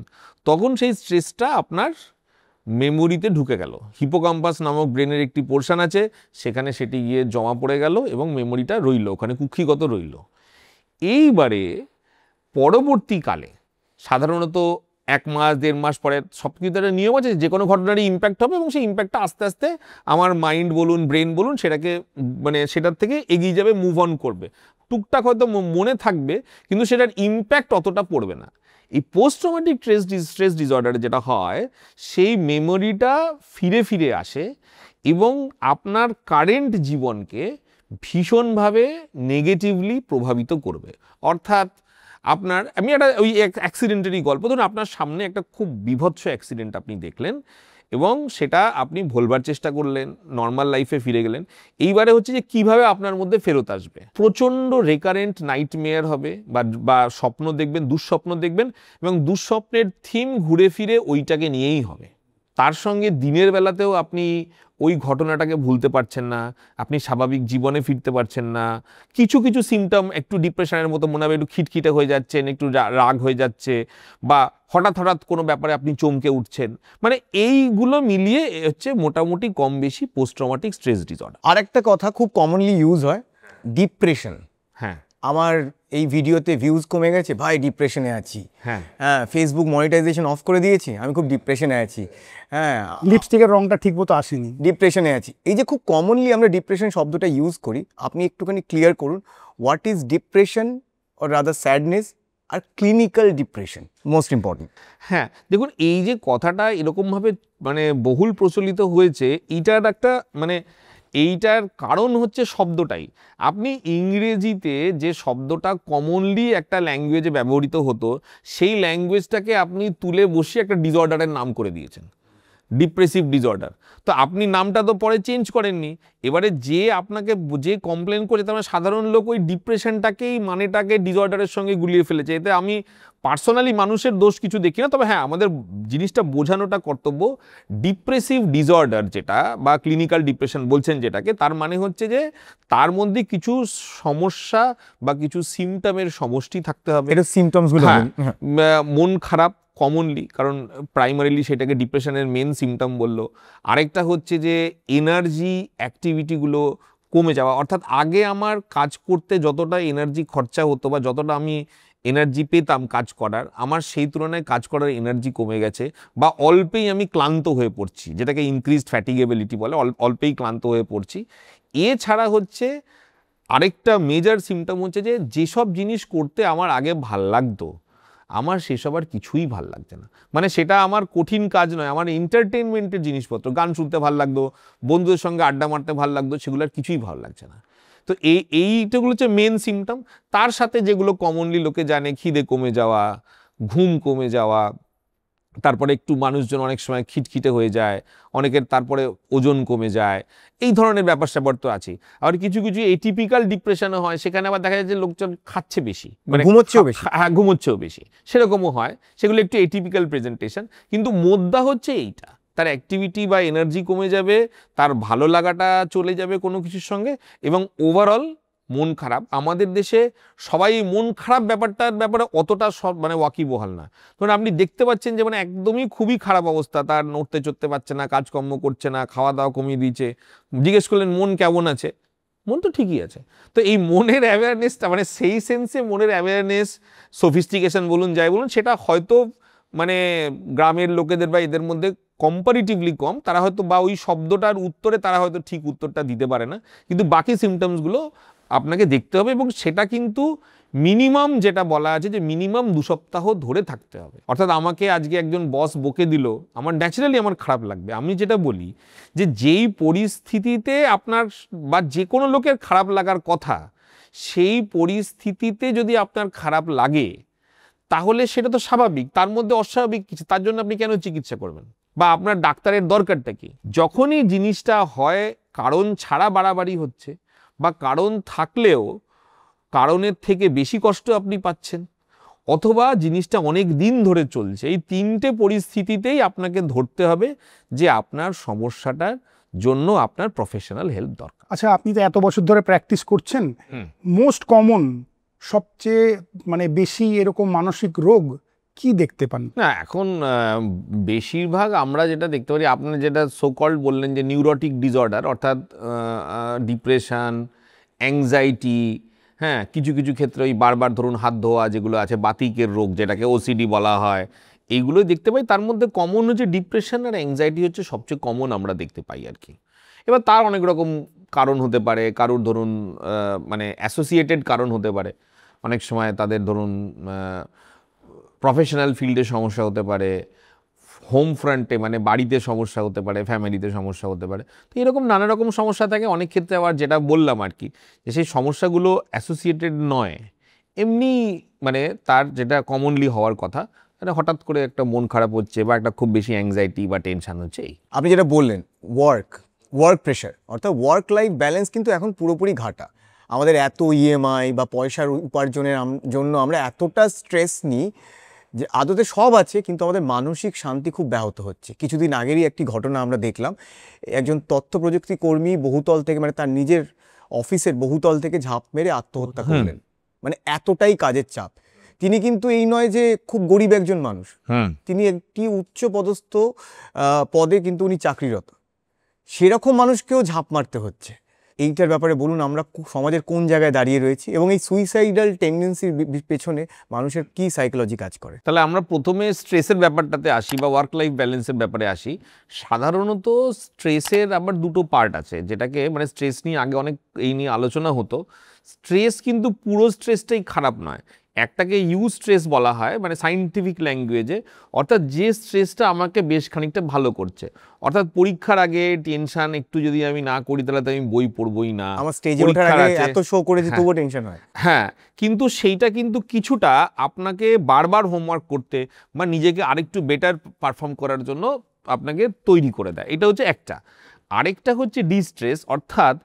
Speaker 2: তখন সেই স্ট্রেসটা আপনার মেমোরিতে ঢুকে গেল। হিপোক্যাম্পাস নামক ব্রেনের একটি পোর্শন আছে, সেখানে সেটি গিয়ে জমা পড়ে গেল এবং মেমোরিটা রইল, ওখানে কুক্ষিগত রইল। এইবারে পরবর্তীকালে সাধারণত 1 মাস 1.5 মাস পরে সব কিছু একটা নিয়ম আছে, যে কোনো ঘটনারই ইম্প্যাক্ট হবে এবং সেই ইম্প্যাক্টটা আস্তে আস্তে আমার মাইন্ড বলুন ব্রেন বলুন সেটাকে মানে সেটার থেকে এগিয়ে যাবে, মুভ অন করবে, টুকটাক হয়তো মনে থাকবে কিন্তু সেটার ইম্প্যাক্ট অতটা পড়বে না। এই পোস্ট ট্রমাটিক স্ট্রেস ডিসঅর্ডারে যেটা হয়, সেই মেমোরিটা ফিরে ফিরে আসে এবং আপনার কারেন্ট জীবনকে ভীষণভাবে নেগেটিভলি প্রভাবিত করবে। অর্থাৎ আপনার, আমি একটা ওই অ্যাক্সিডেন্টেরই গল্প ধরুন, আপনার সামনে একটা খুব বীভৎস অ্যাক্সিডেন্ট আপনি দেখলেন এবং সেটা আপনি ভোলবার চেষ্টা করলেন, নর্মাল লাইফে ফিরে গেলেন। এইবারে হচ্ছে যে কিভাবে আপনার মধ্যে ফেরত আসবে। প্রচণ্ড রেকারেন্ট নাইটমেয়ার হবে বা স্বপ্ন দেখবেন, দুঃস্বপ্ন দেখবেন এবং দুঃস্বপ্নের থিম ঘুরে ফিরে ওইটাকে নিয়েই হবে। তার সঙ্গে দিনের বেলাতেও আপনি ওই ঘটনাটাকে ভুলতে পারছেন না, আপনি স্বাভাবিক জীবনে ফিরতে পারছেন না। কিছু কিছু সিমটম একটু ডিপ্রেশনের মতো মনে হবে, একটু খিটখিটে হয়ে যাচ্ছেন, একটু রাগ হয়ে যাচ্ছে বা হঠাৎ হঠাৎ কোনো ব্যাপারে আপনি চমকে উঠছেন। মানে এইগুলো মিলিয়ে হচ্ছে মোটামুটি কম বেশি পোস্ট ট্রমাটিক স্ট্রেস ডিসঅর্ডার।
Speaker 1: আরেকটা কথা খুব কমনলি ইউজ হয়, ডিপ্রেশন।
Speaker 2: হ্যাঁ,
Speaker 1: আমার এই ভিডিওতে ভিউজ কমে গেছে, ভাই ডিপ্রেশনে আছি।
Speaker 2: হ্যাঁ,
Speaker 1: ফেসবুক মনিটাইজেশন অফ করে দিয়েছি, আমি খুব ডিপ্রেশনে আছি। হ্যাঁ,
Speaker 3: লিপস্টিকের রংটা ঠিক মতো আসেনি,
Speaker 1: ডিপ্রেশনে আছি। এই যে খুব কমনলি আমরা ডিপ্রেশন শব্দটা ইউজ করি, আপনি একটুখানি ক্লিয়ার করুন what is depression or rather sadness আর ক্লিনিক্যাল ডিপ্রেশন, মোস্ট ইম্পর্টেন্ট।
Speaker 2: হ্যাঁ, দেখুন এই যে কথাটা এরকমভাবে মানে বহুল প্রচলিত হয়েছে, এইটার একটা মানে এইটার কারণ হচ্ছে শব্দটাই। আপনি ইংরেজিতে যে শব্দটা কমনলি একটা ল্যাঙ্গুয়েজে ব্যবহৃত হতো, সেই ল্যাঙ্গুয়েজটাকে আপনি তুলে বসিয়ে একটা ডিসঅর্ডারের নাম করে দিয়েছেন, ডিপ্রেসিভ ডিসঅর্ডার। তো আপনি নামটা তো পরে চেঞ্জ করেননি। এবারে যে আপনাকে যে কমপ্লেন করে, তার মানে সাধারণ লোক ওই ডিপ্রেশনটাকেই মানেটাকে ডিসঅর্ডারের সঙ্গে গুলিয়ে ফেলেছে। এতে আমি পার্সোনালি মানুষের দোষ কিছু দেখি না, তবে হ্যাঁ আমাদের জিনিসটা বোঝানোটা কর্তব্য। ডিপ্রেসিভ ডিসঅর্ডার যেটা বা ক্লিনিক্যাল ডিপ্রেশন বলছেন যেটাকে, তার মানে হচ্ছে যে তার মধ্যে কিছু সমস্যা বা কিছু সিমটমের সমষ্টি থাকতে হবে।
Speaker 1: এটা সিমটমসগুলো।
Speaker 2: মন খারাপ কমনলি, কারণ প্রাইমারিলি সেটাকে ডিপ্রেশনের মেন সিমটম বললো। আরেকটা হচ্ছে যে এনার্জি অ্যাক্টিভিটিগুলো কমে যাওয়া, অর্থাৎ আগে আমার কাজ করতে যতটা এনার্জি খরচা হতো বা যতটা আমি এনার্জি পেতাম কাজ করার, আমার সেই তুলনায় কাজ করার এনার্জি কমে গেছে বা অল্পেই আমি ক্লান্ত হয়ে পড়ছি, যেটাকে ইনক্রিজড ফ্যাটিগেবিলিটি বলে, অল্পেই ক্লান্ত হয়ে পড়ছি। এছাড়া হচ্ছে আরেকটা মেজর সিমটম হচ্ছে যে যেসব জিনিস করতে আমার আগে ভাল লাগতো, আমার সেসব আর কিছুই ভাল লাগছে না। মানে সেটা আমার কঠিন কাজ নয়, আমার এন্টারটেনমেন্টের জিনিসপত্র, গান শুনতে ভাল লাগতো, বন্ধুদের সঙ্গে আড্ডা মারতে ভাল লাগতো, সেগুলো আর কিছুই ভালো লাগছে না। তো এইটাগুলো হচ্ছে মেন সিমটম। তার সাথে যেগুলো কমনলি লোকে জানে, খিদে কমে যাওয়া, ঘুম কমে যাওয়া, তারপরে একটু মানুষজন অনেক সময় খিটখিটে হয়ে যায়, অনেকের তারপরে ওজন কমে যায়, এই ধরনের ব্যাপার স্যাপার তো আছে। আবার কিছু কিছু এটিপিক্যাল ডিপ্রেশনও হয়, সেখানে আবার দেখা যায় যে লোকজন খাচ্ছে বেশি, মানে
Speaker 1: ঘুমোচ্ছেও বেশি।
Speaker 2: হ্যাঁ, ঘুমোচ্ছেও বেশি, সেরকমও হয়। সেগুলো একটু এটিপিক্যাল প্রেজেন্টেশন, কিন্তু মোদ্দা হচ্ছে এইটা, তার অ্যাক্টিভিটি বা এনার্জি কমে যাবে, তার ভালো লাগাটা চলে যাবে কোনো কিছুর সঙ্গে, এবং ওভারঅল মন খারাপ। আমাদের দেশে সবাই মন খারাপ ব্যাপারটার ব্যাপারে অতটা সব মানে ওয়াকিবহাল না। ধরুন আপনি দেখতে পাচ্ছেন যে মানে একদমই খুবই খারাপ অবস্থা, তার নড়তে চড়তে পারছে না, কাজকর্ম করছে না, খাওয়া দাওয়া কমিয়ে দিয়েছে, জিজ্ঞেস করলেন মন কেমন আছে, মন তো ঠিকই আছে। তো এই মনের অ্যাওয়ারনেসটা, মানে সেই সেন্সে মনের অ্যাওয়ারনেস, সোফিস্টিকেশন বলুন যাই বলুন, সেটা হয়তো মানে গ্রামের লোকেদের বা এদের মধ্যে কম্পারিটিভলি কম। তারা হয়তো বা ওই শব্দটার উত্তরে তারা হয়তো ঠিক উত্তরটা দিতে পারে না, কিন্তু বাকি সিমটমসগুলো আপনাকে দেখতে হবে, এবং সেটা কিন্তু মিনিমাম যেটা বলা আছে যে মিনিমাম 2 সপ্তাহ ধরে থাকতে হবে। অর্থাৎ আমাকে আজকে একজন বস বকে দিল, আমার ন্যাচারালি আমার খারাপ লাগবে। আমি যেটা বলি যে যেই পরিস্থিতিতে আপনার বা যে কোনো লোকের খারাপ লাগার কথা, সেই পরিস্থিতিতে যদি আপনার খারাপ লাগে তাহলে সেটা তো স্বাভাবিক, তার মধ্যে অস্বাভাবিক কিছু, তার জন্য আপনি কেন চিকিৎসা করবেন বা আপনার ডাক্তারের দরকারটা কি? যখনই জিনিসটা হয় কারণ ছাড়া বাড়াবাড়ি হচ্ছে বা কারণ থাকলেও কারণের থেকে বেশি কষ্ট আপনি পাচ্ছেন, অথবা জিনিসটা অনেক দিন ধরে চলছে, এই 3টে পরিস্থিতিতেই আপনাকে ধরতে হবে যে আপনার সমস্যাটার জন্য আপনার প্রফেশনাল হেল্প দরকার।
Speaker 3: আচ্ছা, আপনি তো এত বছর ধরে প্র্যাকটিস করছেন, মোস্ট কমন সবচেয়ে মানে বেশি এরকম মানসিক রোগ কি দেখতে পান?
Speaker 2: না, এখন বেশিরভাগ আমরা যেটা দেখতে পারি, আপনি যেটা সো কল্ড বললেন যে নিউরোটিক ডিসঅর্ডার, অর্থাৎ ডিপ্রেশন, অ্যাংজাইটি, হ্যাঁ, কিছু কিছু ক্ষেত্রে ওই বারবার ধরুন হাত ধোয়া যেগুলো আছে, বাতিকের রোগ যেটাকে ওসিডি বলা হয়, এইগুলোই দেখতে পাই। তার মধ্যে কমন হচ্ছে ডিপ্রেশন আর অ্যাংজাইটি হচ্ছে সবচেয়ে কমন আমরা দেখতে পাই আর কি। এবার তার অনেক রকম কারণ হতে পারে, কারোর ধরুন মানে অ্যাসোসিয়েটেড কারণ হতে পারে, অনেক সময় তাদের ধরুন প্রফেশনাল ফিল্ডে সমস্যা হতে পারে, হোম ফ্রন্টে মানে বাড়িতে সমস্যা হতে পারে, ফ্যামিলিতে সমস্যা হতে পারে। তো এরকম নানা রকম সমস্যা থাকে। অনেক ক্ষেত্রে আবার যেটা বললাম আর কি, যে সেই সমস্যাগুলো অ্যাসোসিয়েটেড নয়, এমনি মানে তার যেটা কমনলি হওয়ার কথা, মানে হঠাৎ করে একটা মন খারাপ হচ্ছে বা একটা খুব বেশি অ্যাংজাইটি বা টেনশন হচ্ছে।
Speaker 1: আপনি যেটা বললেন ওয়ার্ক প্রেশার, অর্থাৎ ওয়ার্ক লাইফ ব্যালেন্স কিন্তু এখন পুরোপুরি ঘাটা। আমাদের এত ইএমআই বা পয়সার উপার্জনের জন্য আমরা এতটা স্ট্রেস নিই যে আদতে সব আছে, কিন্তু আমাদের মানসিক শান্তি খুব ব্যাহত হচ্ছে। কিছুদিন আগেরই একটি ঘটনা আমরা দেখলাম, একজন তথ্য প্রযুক্তি কর্মী বহুতল থেকে, মানে তার নিজের অফিসের বহুতল থেকে ঝাঁপ মেরে আত্মহত্যা করলেন। মানে এতটাই কাজের চাপ। তিনি কিন্তু এই নয় যে খুব গরিব একজন মানুষ, তিনি একটি উচ্চ পদস্থ পদে কিন্তু উনি চাকরিরত। সেরকম মানুষকেও ঝাঁপ মারতে হচ্ছে। এইটার ব্যাপারে বলুন, আমরা সমাজের কোন জায়গায় দাঁড়িয়ে রয়েছি এবং এই সুইসাইডাল টেন্ডেন্সির পেছনে মানুষের কি সাইকোলজি কাজ করে?
Speaker 2: তাহলে আমরা প্রথমে স্ট্রেসের ব্যাপারটাতে আসি বা ওয়ার্ক লাইফ ব্যালেন্সের ব্যাপারে আসি। সাধারণত স্ট্রেসের আবার দুটো পার্ট আছে, যেটাকে মানে স্ট্রেস নিয়ে আগে অনেক এই নিয়ে আলোচনা হতো। স্ট্রেস কিন্তু পুরো স্ট্রেসটাই খারাপ নয়, একটাকে স্ট্রেস বলা হয় মানে সায়েন্টিফিক ল্যাঙ্গুয়েজে, অর্থাৎ যে স্ট্রেসটা আমাকে বেশ খানিকটা ভালো করছে। অর্থাৎ পরীক্ষার আগে টেনশন একটু যদি আমি না করি তাহলে তো আমি বই পড়বই না,
Speaker 1: আমার স্টেজে ওঠার আগে এত শো করেছি তবুও টেনশন হয়।
Speaker 2: হ্যাঁ, কিন্তু সেইটা কিন্তু কিছুটা আপনাকে বারবার হোমওয়ার্ক করতে বা নিজেকে আরেকটু বেটার পারফর্ম করার জন্য আপনাকে তৈরি করে দেয়। এটা হচ্ছে একটা। আরেকটা হচ্ছে ডিস্ট্রেস, অর্থাৎ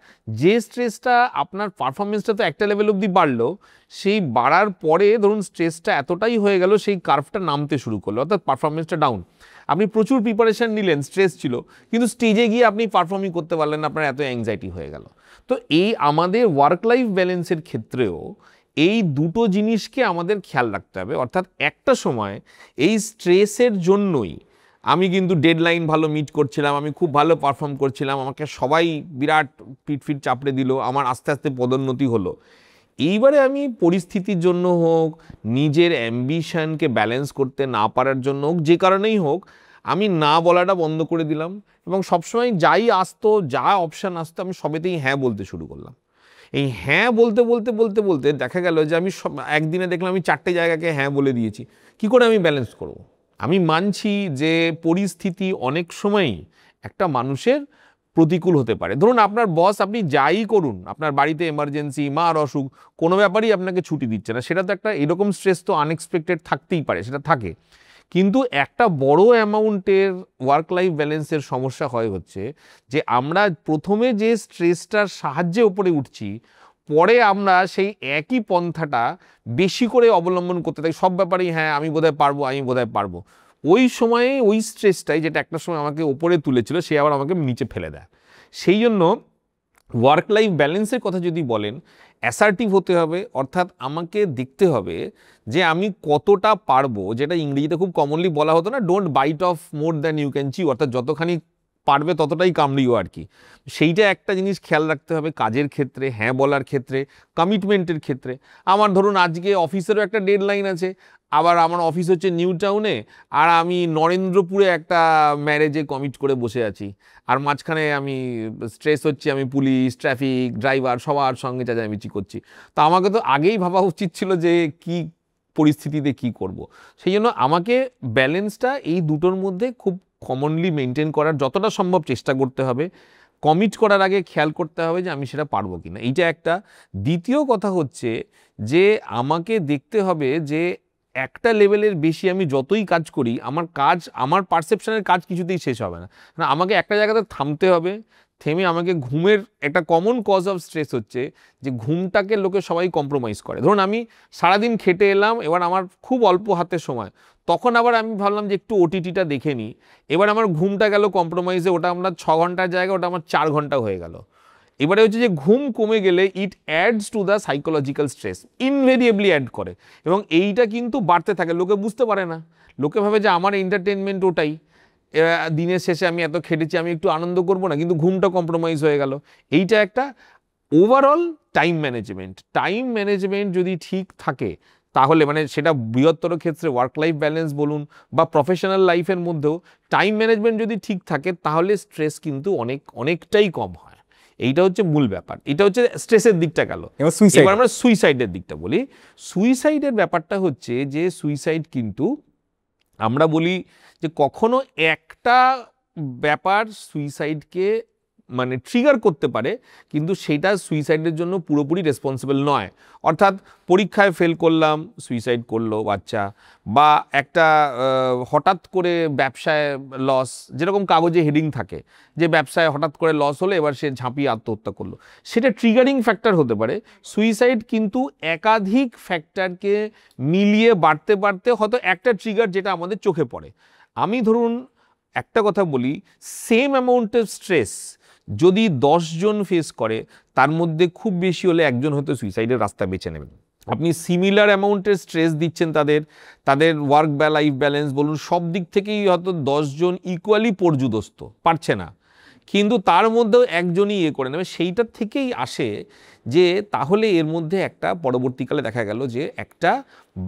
Speaker 2: যে স্ট্রেসটা আপনার পারফরমেন্সটা তো একটা লেভেল অবধি বাড়লো, সেই বাড়ার পরে ধরুন স্ট্রেসটা এতটাই হয়ে গেল সেই কার্ভটা নামতে শুরু করলো, অর্থাৎ পারফরমেন্সটা ডাউন। আপনি প্রচুর প্রিপারেশন নিলেন, স্ট্রেস ছিল, কিন্তু স্টেজে গিয়ে আপনি পারফর্মই করতে পারলেন না, আপনার এত অ্যাংজাইটি হয়ে গেল। তো এই আমাদের ওয়ার্ক লাইফ ব্যালেন্সের ক্ষেত্রেও এই দুটো জিনিসকে আমাদের খেয়াল রাখতে হবে। অর্থাৎ একটা সময় এই স্ট্রেসের জন্যই আমি কিন্তু ডেডলাইন ভালো মিট করছিলাম, আমি খুব ভালো পারফর্ম করছিলাম, আমাকে সবাই বিরাট পিটফিট চাপড়ে দিল, আমার আস্তে আস্তে পদোন্নতি হলো। এইবারে আমি পরিস্থিতির জন্য হোক, নিজের অ্যাম্বিশনকে ব্যালেন্স করতে না পারার জন্য হোক, যে কারণেই হোক, আমি না বলাটা বন্ধ করে দিলাম এবং সবসময় যাই আসতো, যা অপশান আসতো, আমি সবেতেই হ্যাঁ বলতে শুরু করলাম। এই হ্যাঁ বলতে বলতে বলতে বলতে দেখা গেল যে আমি একদিনে দেখলাম আমি 4টে জায়গাকে হ্যাঁ বলে দিয়েছি। কি করে আমি ব্যালেন্স করব? আমি মানছি যে পরিস্থিতি অনেক সময়ই একটা মানুষের প্রতিকূল হতে পারে। ধরুন আপনার বস, আপনি যাই করুন, আপনার বাড়িতে এমার্জেন্সি, মার অসুখ, কোনো ব্যাপারই আপনাকে ছুটি দিচ্ছে না, সেটা তো একটা এরকম স্ট্রেস তো আনএক্সপেক্টেড থাকতেই পারে, সেটা থাকে। কিন্তু একটা বড় অ্যামাউন্টের ওয়ার্ক লাইফ ব্যালেন্সের সমস্যা হচ্ছে যে আমরা প্রথমে যে স্ট্রেসটার সাহায্যে ওপরে উঠছি, পরে আমরা সেই একই পন্থাটা বেশি করে অবলম্বন করতে থাকি সব ব্যাপারেই। হ্যাঁ, আমি বোধহয় পারবো। ওই সময়ে ওই স্ট্রেসটাই, যেটা একটা সময় আমাকে ওপরে তুলেছিল, সে আবার আমাকে নিচে ফেলে দেয়। সেই জন্য ওয়ার্ক লাইফ ব্যালেন্সের কথা যদি বলেন, অ্যাসার্টিভ হতে হবে। অর্থাৎ আমাকে দেখতে হবে যে আমি কতটা পারবো, যেটা ইংরেজিতে খুব কমনলি বলা হতো না, don't bite off more than you can chew, অর্থাৎ যতখানি পারবে ততটাই কামড়িও আর কি। সেইটা একটা জিনিস খেয়াল রাখতে হবে কাজের ক্ষেত্রে, হ্যাঁ বলার ক্ষেত্রে, কমিটমেন্টের ক্ষেত্রে। আমার ধরুন আজকে অফিসেরও একটা ডেডলাইন আছে, আবার আমার অফিস হচ্ছে নিউ টাউনে, আর আমি নরেন্দ্রপুরে একটা ম্যারেজে কমিট করে বসে আছি, আর মাঝখানে আমি স্ট্রেস হচ্ছে, আমি পুলিশ, ট্রাফিক, ড্রাইভার সবার সঙ্গে চেঁচামেচি করছি। তো আমাকে তো আগেই ভাবা উচিত ছিল যে কি পরিস্থিতিতে কি করব। সেই জন্য আমাকে ব্যালেন্সটা এই দুটোর মধ্যে খুব কমনলি মেনটেন করার যতটা সম্ভব চেষ্টা করতে হবে। কমিট করার আগে খেয়াল করতে হবে যে আমি সেটা পারবো কিনা, এইটা একটা। দ্বিতীয় কথা হচ্ছে যে আমাকে দেখতে হবে যে একটা লেভেলের বেশি আমি যতই কাজ করি, আমার পারসেপশনের কাজ কিছুতেই শেষ হবে না। আমাকে একটা জায়গাতে থামতে হবে। থেমে আমাকে ঘুমের একটা কমন কজ অফ স্ট্রেস হচ্ছে যে ঘুমটাকে লোকে সবাই কম্প্রোমাইজ করে। ধরুন আমি সারাদিন খেটে এলাম, এবার আমার খুব অল্প হাতে সময়, তখন আবার আমি ভাবলাম যে একটু ওটিটিটা দেখে নিই, এবার আমার ঘুমটা গেল কম্প্রোমাইজে, ওটা আমরা 6 ঘন্টার জায়গায় ওটা আমার 4 ঘন্টা হয়ে গেল। এবারে হচ্ছে যে ঘুম কমে গেলে it adds to the psychological stress, invariably add করে, এবং এইটা কিন্তু বাড়তে থাকে। লোকে বুঝতে পারে না, লোকে ভাবে যে আমার এন্টারটেনমেন্ট ওটাই, দিনের শেষে আমি এত খেটেছি, আমি একটু আনন্দ করবো না, কিন্তু ঘুমটা কম্প্রোমাইজ হয়ে গেল। এইটা একটা। ওভারঅল টাইম ম্যানেজমেন্ট যদি ঠিক থাকে তাহলে মানে সেটা বৃহত্তর ক্ষেত্রে ওয়ার্ক লাইফ ব্যালেন্স বলুন বা প্রফেশনাল লাইফের মধ্যেও টাইম ম্যানেজমেন্ট যদি ঠিক থাকে তাহলে স্ট্রেস কিন্তু অনেকটাই কম হয়। এইটা হচ্ছে মূল ব্যাপার। এটা হচ্ছে স্ট্রেসের দিকটা গেল। এবার আমরা সুইসাইডের দিকটা বলি। সুইসাইডের ব্যাপারটা হচ্ছে যে সুইসাইড কিন্তু আমরা বলি যে কখনো একটা ব্যাপার সুইসাইডকে মানে ট্রিগার করতে পারে, কিন্তু সেটা সুইসাইডের জন্য পুরোপুরি রেসপন্সিবল নয়। অর্থাৎ পরীক্ষায় ফেল করলাম, সুইসাইড করলো বাচ্চা, বা একটা হঠাৎ করে ব্যবসায় লস, যেরকম কাগজে হেডিং থাকে যে ব্যবসায় হঠাৎ করে লস হলো এবার সে ঝাঁপিয়ে আত্মহত্যা করলো, সেটা ট্রিগারিং ফ্যাক্টর হতে পারে। সুইসাইড কিন্তু একাধিক ফ্যাক্টরকে মিলিয়ে বাড়তে বাড়তে হয়তো একটা ট্রিগার যেটা আমাদের চোখে পড়ে। আমি ধরুন একটা কথা বলি, সেম অ্যামাউন্টের স্ট্রেস যদি 10 জন ফেস করে তার মধ্যে খুব বেশি হলে একজন হয়তো সুইসাইডের রাস্তা বেছে নেবেন। আপনি সিমিলার অ্যামাউন্টের স্ট্রেস দিচ্ছেন তাদের ওয়ার্ক বা লাইফ ব্যালেন্স বলুন সব দিক থেকেই হয়তো 10 জন ইকুয়ালি পর্যুদস্ত, পারছে না, কিন্তু তার মধ্যেও একজনই করে নেবে। সেইটার থেকেই আসে যে তাহলে এর মধ্যে একটা পরবর্তীকালে দেখা গেল যে একটা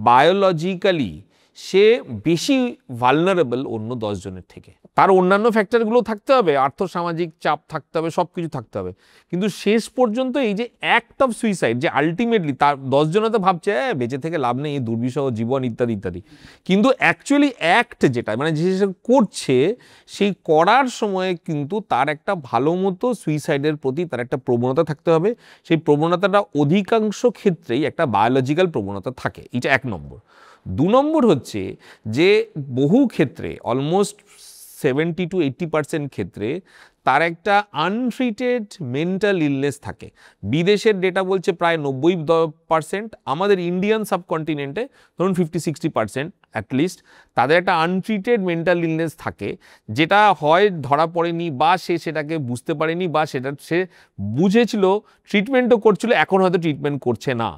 Speaker 2: বায়োলজিক্যালি সে বেশি ভালনারেবল অন্য 10 জনের থেকে। তার অন্যান্য ফ্যাক্টরগুলো থাকতে হবে, আর্থসামাজিক চাপ থাকতে হবে, সব কিছু থাকতে হবে, কিন্তু শেষ পর্যন্ত এই যে অ্যাক্ট অফ সুইসাইড, যে আলটিমেটলি তার 10 জনে তো ভাবছে বেঁচে থেকে লাভ নেই, দুর্বিষহ জীবন ইত্যাদি ইত্যাদি, কিন্তু অ্যাকচুয়ালি অ্যাক্ট যেটা মানে যে করছে সেই করার সময়ে কিন্তু তার একটা ভালো মতো সুইসাইডের প্রতি তার একটা প্রবণতা থাকতে হবে। সেই প্রবণতাটা অধিকাংশ ক্ষেত্রেই একটা বায়োলজিক্যাল প্রবণতা থাকে। এটা 1 নম্বর। 2 নম্বর হচ্ছে যে বহু ক্ষেত্রে অলমোস্ট 70 to 80% ক্ষেত্রে তার একটা আনট্রিটেড মেন্টাল ইলনেস থাকে। বিদেশের ডেটা বলছে প্রায় 90%, আমাদের ইন্ডিয়ান সাবকন্টিনেন্টে ধরুন 50-60% অ্যাটলিস্ট তাদের একটা আনট্রিটেড মেন্টাল ইলনেস থাকে, যেটা হয় ধরা পড়েনি বা সে সেটাকে বুঝতে পারেনি বা সেটা সে বুঝেছিল, ট্রিটমেন্টও করছিল, এখন হয়তো ট্রিটমেন্ট করছে না।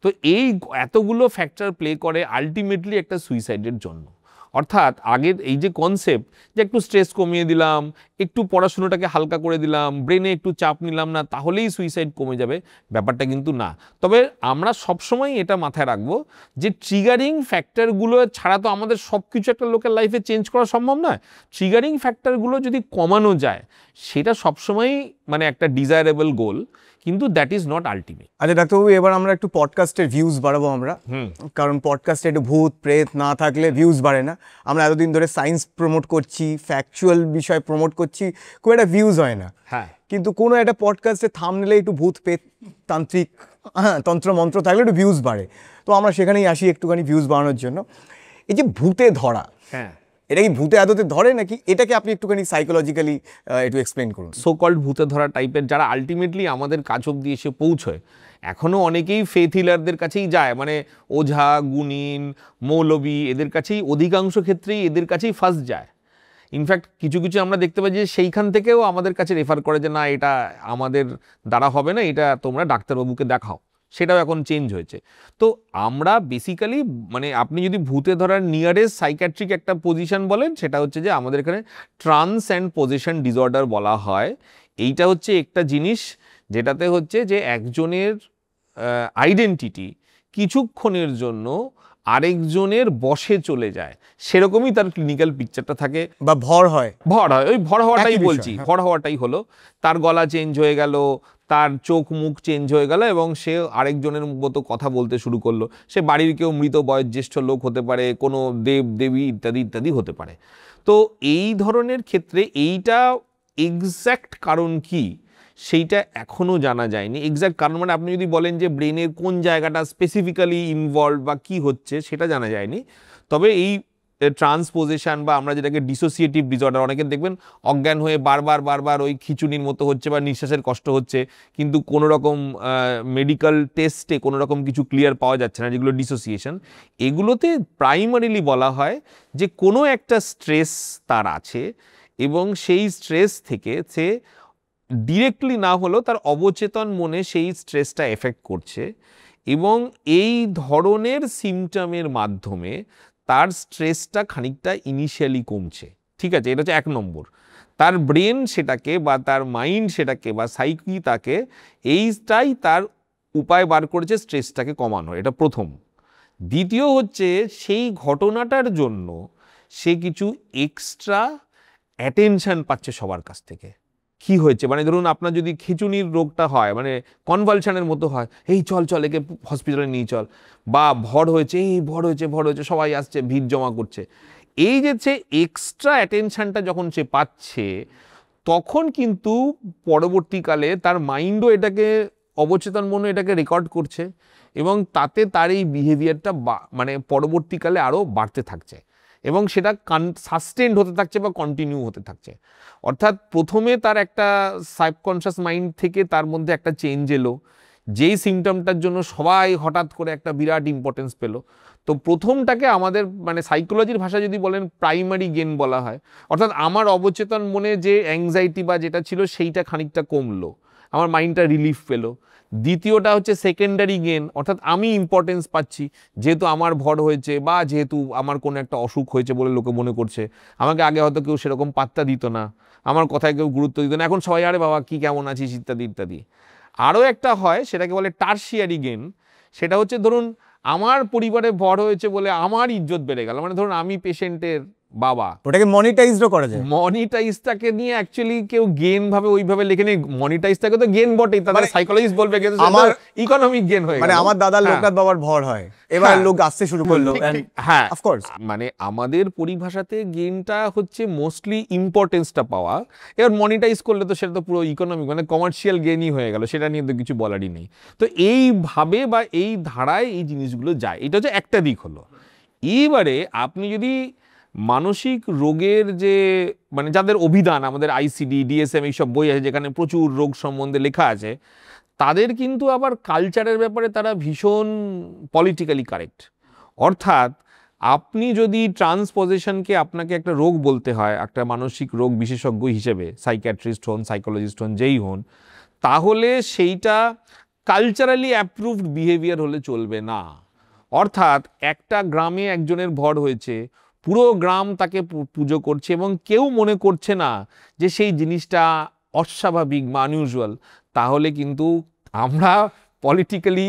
Speaker 2: তো এই এতগুলো ফ্যাক্টর প্লে করে আলটিমেটলি একটা সুইসাইডের জন্য। অর্থাৎ আগের এই যে কনসেপ্ট যে একটু স্ট্রেস কমিয়ে দিলাম, একটু পড়াশুনোটাকে হালকা করে দিলাম, ব্রেনে একটু চাপ নিলাম না, তাহলেই সুইসাইড কমে যাবে, ব্যাপারটা কিন্তু না। তবে আমরা সবসময় এটা মাথায় রাখবো যে ট্রিগারিং ফ্যাক্টরগুলো ছাড়া তো আমাদের সব কিছু একটা লোকের লাইফে চেঞ্জ করা সম্ভব নয়। ট্রিগারিং ফ্যাক্টরগুলো যদি কমানো যায় সেটা সবসময়ই মানে একটা ডিজায়ারেবল গোল, কিন্তু দ্যাট ইজ নট আলটিমেট।
Speaker 1: আচ্ছা ডাক্তারবাবু, এবার আমরা একটু পডকাস্টের ভিউজ বাড়াবো আমরা, কারণ পডকাস্টে একটু ভূত প্রেত না থাকলে ভিউজ বাড়ে না। আমরা এতদিন ধরে সায়েন্স প্রমোট করছি, ফ্যাকচুয়াল বিষয় প্রমোট করছি, খুব একটা ভিউজ হয় না।
Speaker 2: হ্যাঁ,
Speaker 1: কিন্তু কোনো একটা পডকাস্টে থামনেলে একটু ভূত প্রেত তান্ত্রিক তন্ত্রমন্ত্র থাকলে একটু ভিউজ বাড়ে। তো আমরা সেখানেই আসি একটুখানি ভিউজ বাড়ানোর জন্য। এই যে ভূতে ধরা,
Speaker 2: হ্যাঁ,
Speaker 1: এটা কি ভূতে আদতে ধরে নাকি এটাকে আপনি একটুখানি সাইকোলজিক্যালি একটু এক্সপ্লেন করুন।
Speaker 2: সো কল্ড ভূতে ধরা টাইপের যারা আলটিমেটলি আমাদের কাছ অব্দি এসে পৌঁছয়, এখনও অনেকেই ফেথ হিলারদের কাছেই যায়, মানে ওঝা, গুণিন, মৌলবী, এদের কাছেই অধিকাংশ ক্ষেত্রেই এদের কাছেই ফার্স্ট যায়। ইনফ্যাক্ট কিছু কিছু আমরা দেখতে পাই যে সেইখান থেকেও আমাদের কাছে রেফার করে যে না এটা আমাদের দ্বারা হবে না, এটা তোমরা ডাক্তারবাবুকে দেখাও। সেটাও এখন চেঞ্জ হয়েছে। তো আমরা বেসিক্যালি মানে আপনি যদি ভূতে ধরার নিয়ারেস্ট সাইকিয়াট্রিক একটা পজিশন বলেন, সেটা হচ্ছে যে আমাদের এখানে ট্রান্স অ্যান্ড পজিশন ডিসঅর্ডার বলা হয়। এইটা হচ্ছে একটা জিনিস যেটাতে হচ্ছে যে একজনের আইডেন্টিটি কিছুক্ষণের জন্য আরেকজনের বশে চলে যায়, সেরকমই তার ক্লিনিক্যাল পিকচারটা থাকে।
Speaker 1: বা ভর হয়,
Speaker 2: ওই ভর হওয়াটাই
Speaker 1: একই বিষয়,
Speaker 2: বলছি,
Speaker 1: হ্যাঁ।
Speaker 2: ভর হওয়াটাই হলো তার গলা চেঞ্জ হয়ে গেল, তার চোখ মুখ চেঞ্জ হয়ে গেল এবং সে আরেকজনের মতো কথা বলতে শুরু করলো। সে বাড়ির কেউ মৃত বয়োজ্যেষ্ঠ লোক হতে পারে, কোনো দেব দেবী ইত্যাদি ইত্যাদি হতে পারে। তো এই ধরনের ক্ষেত্রে এইটা এক্স্যাক্ট কারণ কি সেইটা এখনও জানা যায়নি। এক্স্যাক্ট কারণ মানে আপনি যদি বলেন যে ব্রেনের কোন জায়গাটা স্পেসিফিক্যালি ইনভলভ বা কি হচ্ছে সেটা জানা যায়নি। তবে এই ট্রান্সপোজিশন বা আমরা যেটাকে ডিসোসিয়েটিভ ডিসঅর্ডার, অনেকে দেখবেন অজ্ঞান হয়ে বারবার ওই খিচুনির মতো হচ্ছে বা নিঃশ্বাসের কষ্ট হচ্ছে, কিন্তু কোনো রকম মেডিকেল টেস্টে কোনো রকম কিছু ক্লিয়ার পাওয়া যাচ্ছে না, যেগুলো ডিসোসিয়েশন। এগুলোতে প্রাইমারিলি বলা হয় যে কোনো একটা স্ট্রেস তার আছে এবং সেই স্ট্রেস থেকে সে ডিরেক্টলি না হলেও তার অবচেতন মনে সেই স্ট্রেসটা এফেক্ট করছে এবং এই ধরনের সিমটমের মাধ্যমে তার স্ট্রেসটা খানিকটা ইনিশিয়ালি কমছে। ঠিক আছে, এটা হচ্ছে 1 নম্বর। তার ব্রেন সেটাকে বা তার মাইন্ড সেটাকে বা সাইকি তাকে এইটাই তার উপায় বার করেছে স্ট্রেসটাকে কমানো, এটা প্রথম। দ্বিতীয় হচ্ছে সেই ঘটনাটার জন্য সে কিছু এক্সট্রা অ্যাটেনশন পাচ্ছে সবার কাছ থেকে। কি হয়েছে, মানে ধরুন আপনার যদি খিঁচুনির রোগটা হয়, মানে কনভালশনের মতো হয়, এই চল চল একে হসপিটালে নিয়ে চল, বা ভর হয়েছে, এই ভর হয়েছে, সবাই আসছে, ভিড় জমা করছে, এই যে সে এক্সট্রা অ্যাটেনশনটা যখন সে পাচ্ছে, তখন কিন্তু পরবর্তীকালে তার মাইন্ডও এটাকে, অবচেতন মনে এটাকে রেকর্ড করছে, এবং তাতে তার এই বিহেভিয়ারটা মানে পরবর্তীকালে আরও বাড়তে থাকছে, এবং সেটা সাস্টেন্ড হতে থাকছে বা কন্টিনিউ হতে থাকছে। অর্থাৎ প্রথমে তার একটা সাবকনশিয়াস মাইন্ড থেকে তার মধ্যে একটা চেঞ্জ এলো, যেই সিমটমটার জন্য সবাই হঠাৎ করে একটা বিরাট ইম্পর্টেন্স পেল। তো প্রথমটাকে আমাদের মানে সাইকোলজির ভাষা যদি বলেন প্রাইমারি গেন বলা হয়, অর্থাৎ আমার অবচেতন মনে যে অ্যাংজাইটি বা যেটা ছিল সেইটা খানিকটা কমলো, আমার মাইন্ডটা রিলিফ পেলো। দ্বিতীয়টা হচ্ছে সেকেন্ডারি গেন, অর্থাৎ আমি ইম্পর্টেন্স পাচ্ছি, যেহেতু আমার ভর হয়েছে বা যেহেতু আমার কোনো একটা অসুখ হয়েছে বলে লোকে মনে করছে, আমাকে আগে হয়তো কেউ সেরকম পাত্তা দিত না, আমার কথায় কেউ গুরুত্ব দিত না, এখন সবাই আরে বাবা কি কেমন আছিস ইত্যাদি ইত্যাদি। আরও একটা হয় সেটাকে বলে টারশিয়ারি গেন, সেটা হচ্ছে ধরুন আমার পরিবারে ভর হয়েছে বলে আমার ইজ্জত বেড়ে গেল, মানে ধরুন আমি পেশেন্টের বাবা,
Speaker 1: ওটাকে মনিটাইজও করা যায়।
Speaker 2: মনিটাইজটাকে নিয়ে অ্যাকচুয়ালি কেউ গেন ভাবে ওইভাবে লেখে নেই, মনিটাইজটাকে তো গেন বটেই, তাদের সাইকোলজিস্ট বলবে কিন্তু আমার ইকোনমিক গেন হয়ে গেল।
Speaker 1: মানে আমার দাদার লোকনাথ বাবার ভর হয়, এবার লোক আসতে শুরু করলো।
Speaker 2: হ্যাঁ
Speaker 1: অফকোর্স,
Speaker 2: মানে আমাদের পরিভাষাতে গেনটা হচ্ছে মোস্টলি ইম্পর্টেন্সটা পাওয়া, এবার মনিটাইজ করলে তো সেটা তো পুরো ইকোনমিক মানে কমার্শিয়াল গেনই হয়ে গেল, সেটা নিয়ে তো কিছু বলারই নেই। তো এইভাবে বা এই ধারায় এই জিনিসগুলো যায়, এটা হচ্ছে একটা দিক হলো। এবারে আপনি যদি মানসিক রোগের যে মানে যাদের অভিধান, আমাদের আইসিডি ডিএসএম এইসব বই আছে যেখানে প্রচুর রোগ সম্বন্ধে লেখা আছে, তাদের কিন্তু আবার কালচারের ব্যাপারে তারা ভীষণ পলিটিক্যালি কারেক্ট। অর্থাৎ আপনি যদি ট্রান্সপোজিশনকে আপনাকে একটা রোগ বলতে হয়, একটা মানসিক রোগ বিশেষজ্ঞ হিসেবে, সাইকিয়াট্রিস্ট হন সাইকোলজিস্ট হন যেই হন, তাহলে সেইটা কালচারালি অ্যাপ্রুভড বিহেভিয়ার হলে চলবে না। অর্থাৎ একটা গ্রামে একজনের ভর হয়েছে, পুরো গ্রাম তাকে পুজো করছে এবং কেউ মনে করছে না যে সেই জিনিসটা অস্বাভাবিক বা আনইউজুয়াল, তাহলে কিন্তু আমরা পলিটিক্যালি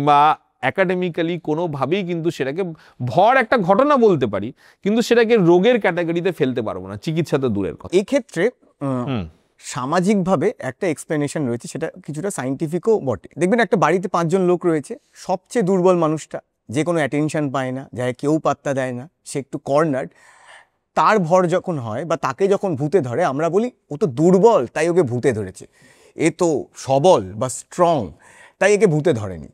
Speaker 2: বা অ্যাকাডেমিক্যালি কোনোভাবেই কিন্তু সেটাকে ভর একটা ঘটনা বলতে পারি, কিন্তু সেটাকে রোগের ক্যাটাগরিতে ফেলতে পারবো না, চিকিৎসা তো দূরের কথা।
Speaker 1: এক্ষেত্রে সামাজিকভাবে একটা এক্সপ্লেনেশন রয়েছে, সেটা কিছুটা সাইন্টিফিকও বটে। দেখবেন একটা বাড়িতে 5 জন লোক রয়েছে, সবচেয়ে দুর্বল মানুষটা, যে কোনো অ্যাটেনশন পায় না, যাকে কেউ পাত্তা দেয় না, সে একটু কর্নার্ড, তার ভর যখন হয় বা তাকে যখন ভূতে ধরে, আমরা বলি ও তো দুর্বল তাই ওকে ভূতে ধরেছে, এ তো সবল বা স্ট্রং তাই একে ভূতে ধরেনি।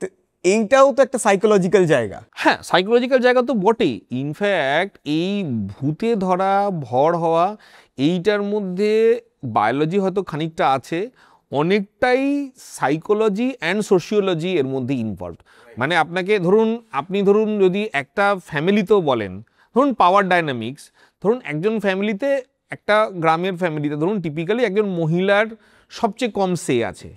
Speaker 1: তো এইটাও তো একটা সাইকোলজিক্যাল জায়গা।
Speaker 2: হ্যাঁ, সাইকোলজিক্যাল জায়গা তো বটেই। ইনফ্যাক্ট এই ভূতে ধরা, ভর হওয়া, এইটার মধ্যে বায়োলজি হয়তো খানিকটা আছে, অনেকটাই সাইকোলজি অ্যান্ড সোশিওলজি এর মধ্যে ইনভলভড। মানে আপনাকে ধরুন, আপনি ধরুন যদি একটা ফ্যামিলিতেও বলেন, ধরুন পাওয়ার ডাইনামিক্স, ধরুন একজন ফ্যামিলিতে, একটা গ্রামের ফ্যামিলিতে ধরুন টিপিক্যালি একজন মহিলার সবচেয়ে কম সে আছে,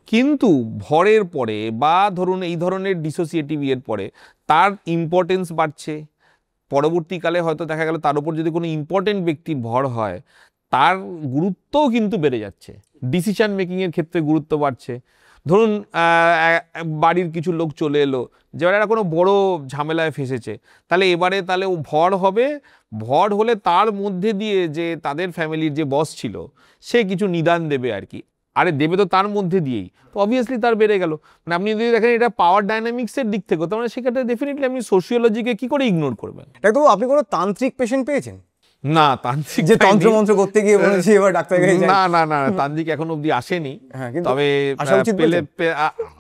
Speaker 2: কিন্তু ভরের পরে বা ধরুন এই ধরনের ডিসোসিয়েটিভ এর পরে তার ইম্পর্টেন্স বাড়ছে। পরবর্তীকালে হয়তো দেখা গেল তার উপর যদি কোনো ইম্পর্টেন্ট ব্যক্তির ভর হয়, তার গুরুত্বও কিন্তু বেড়ে যাচ্ছে, ডিসিশন মেকিংয়ের ক্ষেত্রে গুরুত্ব বাড়ছে। ধরুন বাড়ির কিছু লোক চলে এলো, যেবার এরা কোনো বড় ঝামেলায় ফেসেছে, তাহলে এবারে তাহলে ও ভর হবে, ভর হলে তার মধ্যে দিয়ে যে তাদের ফ্যামিলির যে বস ছিল সে কিছু নিদান দেবে আর কি, আরে দেবে তো তার মধ্যে দিয়েই, তো অবভিয়াসলি তার বেড়ে গেল। মানে আপনি যদি দেখেন এটা পাওয়ার ডাইনামিক্সের দিক থেকে, তার মানে সেক্ষেত্রে ডেফিনেটলি আপনি সোশিওলজিকে কি করে ইগনোর করবেন।
Speaker 1: ডাক্তার, আপনি কোনো তান্ত্রিক পেশেন্ট পেয়েছেন?
Speaker 2: না, তান্ত্রিক
Speaker 1: যে তন্ত্র মন্ত্র করতে গিয়ে বলেছি এবার ডাক্তার কাছে যাই।
Speaker 2: না না না, তান্ত্রিক এখন অবধি আসেনি, তবে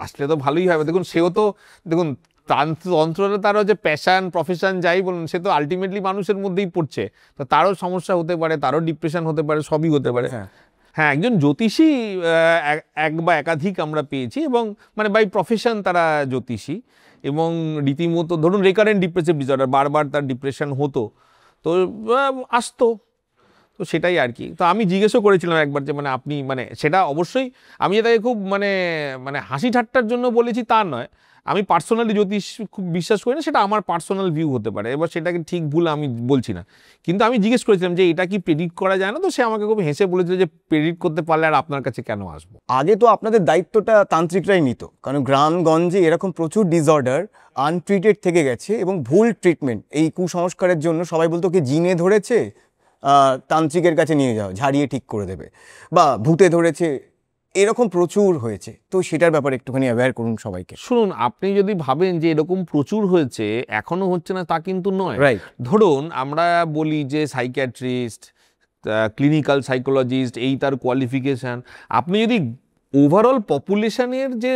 Speaker 2: আসলে তো ভালোই হবে। দেখুন সেও তো, দেখুন তন্ত্রটা তারও যে প্যাশন প্রফেশন যাই বলুন, সে তো আলটিমেটলি মানুষের মধ্যেই পড়ছে, তো তারও সমস্যা হতে পারে, তারও ডিপ্রেশন হতে পারে, সবই হতে পারে। হ্যাঁ, একজন জ্যোতিষী এক বা একাধিক আমরা পেয়েছি, এবং মানে বাই প্রফেশন তারা জ্যোতিষী, এবং রীতিমতো ধরুন রেকারেন্ট ডিপ্রেসিভ ডিসঅর্ডার, বারবার তার ডিপ্রেশন হতো, তো আসতো, তো সেটাই আর কি। তো আমি জিজ্ঞেসও করেছিলাম একবার যে মানে আপনি, মানে সেটা অবশ্যই আমি যে তাকে খুব মানে হাসি ঠাট্টার জন্য বলেছি তা নয়, আমি পার্সোনালি জ্যোতিষ খুব বিশ্বাস করি না, সেটা আমার পার্সোনাল ভিউ হতে পারে, এবার সেটাকে ঠিক ভুল আমি বলছি না। কিন্তু আমি জিজ্ঞেস করেছিলাম যে এটা কি প্রেডিক্ট করা যায় না, তো সে আমাকে খুব হেসে বলেছিল যে প্রেডিক্ট করতে পারলে আর আপনার কাছে কেন আসবো।
Speaker 1: আগে তো আপনাদের দায়িত্বটা তান্ত্রিকরাই নিত, কারণ গ্রামগঞ্জে এরকম প্রচুর ডিসঅর্ডার আনট্রিটেড থেকে গেছে এবং ভুল ট্রিটমেন্ট, এই কুসংস্কারের জন্য সবাই বলতো কি জিনে ধরেছে, তান্ত্রিকের কাছে নিয়ে যাও, ঝাড়িয়ে ঠিক করে দেবে, বা ভূতে ধরেছে, এরকম প্রচুর হয়েছে। তো সেটার ব্যাপারে একটুখানি অ্যাওয়্যার করুন সবাইকে।
Speaker 2: শুনুন, আপনি যদি ভাবেন যে এরকম প্রচুর হয়েছে এখনো হচ্ছে না, তা কিন্তু নয়।
Speaker 1: রাইট।
Speaker 2: ধরুন আমরা বলি যে সাইকিয়াট্রিস্ট, ক্লিনিক্যাল সাইকোলজিস্ট, এই তার কোয়ালিফিকেশান। আপনি যদি ওভারঅল পপুলেশনের যে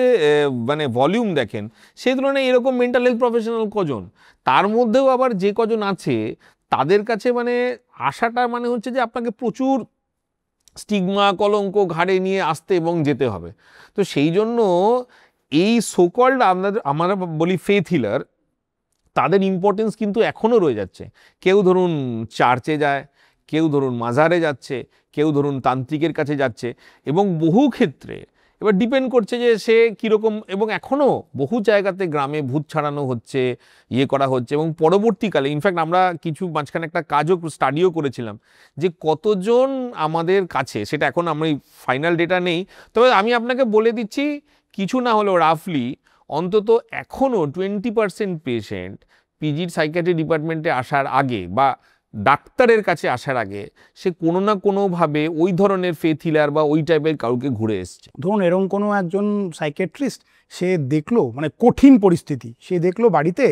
Speaker 2: মানে ভলিউম দেখেন, সেই তুলনায় এরকম মেন্টাল হেলথ প্রফেশনাল কজন, তার মধ্যেও আবার যে কজন আছে তাদের কাছে মানে আশাটা মানে হচ্ছে যে আপনাকে প্রচুর স্টিগমা, কলঙ্ক ঘাড়ে নিয়ে আসতে এবং যেতে হবে। তো সেই জন্য এই সোকল্ড আমরা বলি ফেথ হিলার, তাদের ইম্পর্টেন্স কিন্তু এখনও রয়ে যাচ্ছে। কেউ ধরুন চার্চে যায়, কেউ ধরুন মাজারে যাচ্ছে, কেউ ধরুন তান্ত্রিকের কাছে যাচ্ছে, এবং বহু ক্ষেত্রে এবার ডিপেন্ড করছে যে সে কীরকম। এবং এখনও বহু জায়গাতে গ্রামে ভূত ছাড়ানো হচ্ছে, ইয়ে করা হচ্ছে। এবং পরবর্তীকালে ইনফ্যাক্ট আমরা কিছু মাঝখানে একটা কাজও স্টাডিও করেছিলাম যে কতজন আমাদের কাছে, সেটা এখন আমরা ফাইনাল ডেটা নেই, তবে আমি আপনাকে বলে দিচ্ছি কিছু না হলেও রাফলি অন্তত এখনও 20% পেশেন্ট পিজির সাইকিয়াট্রি ডিপার্টমেন্টে আসার আগে বা ডাক্তারের কাছে আসার আগে সে কোনো না কোনোভাবে ওই ধরনের ফেথ হিলার বা ওই টাইপের কাউকে ঘুরে এসছে।
Speaker 3: ধরুন এরকম কোনো একজন সাইকিয়াট্রিস্ট, সে দেখলো মানে কঠিন পরিস্থিতি, সে দেখলো বাড়িতে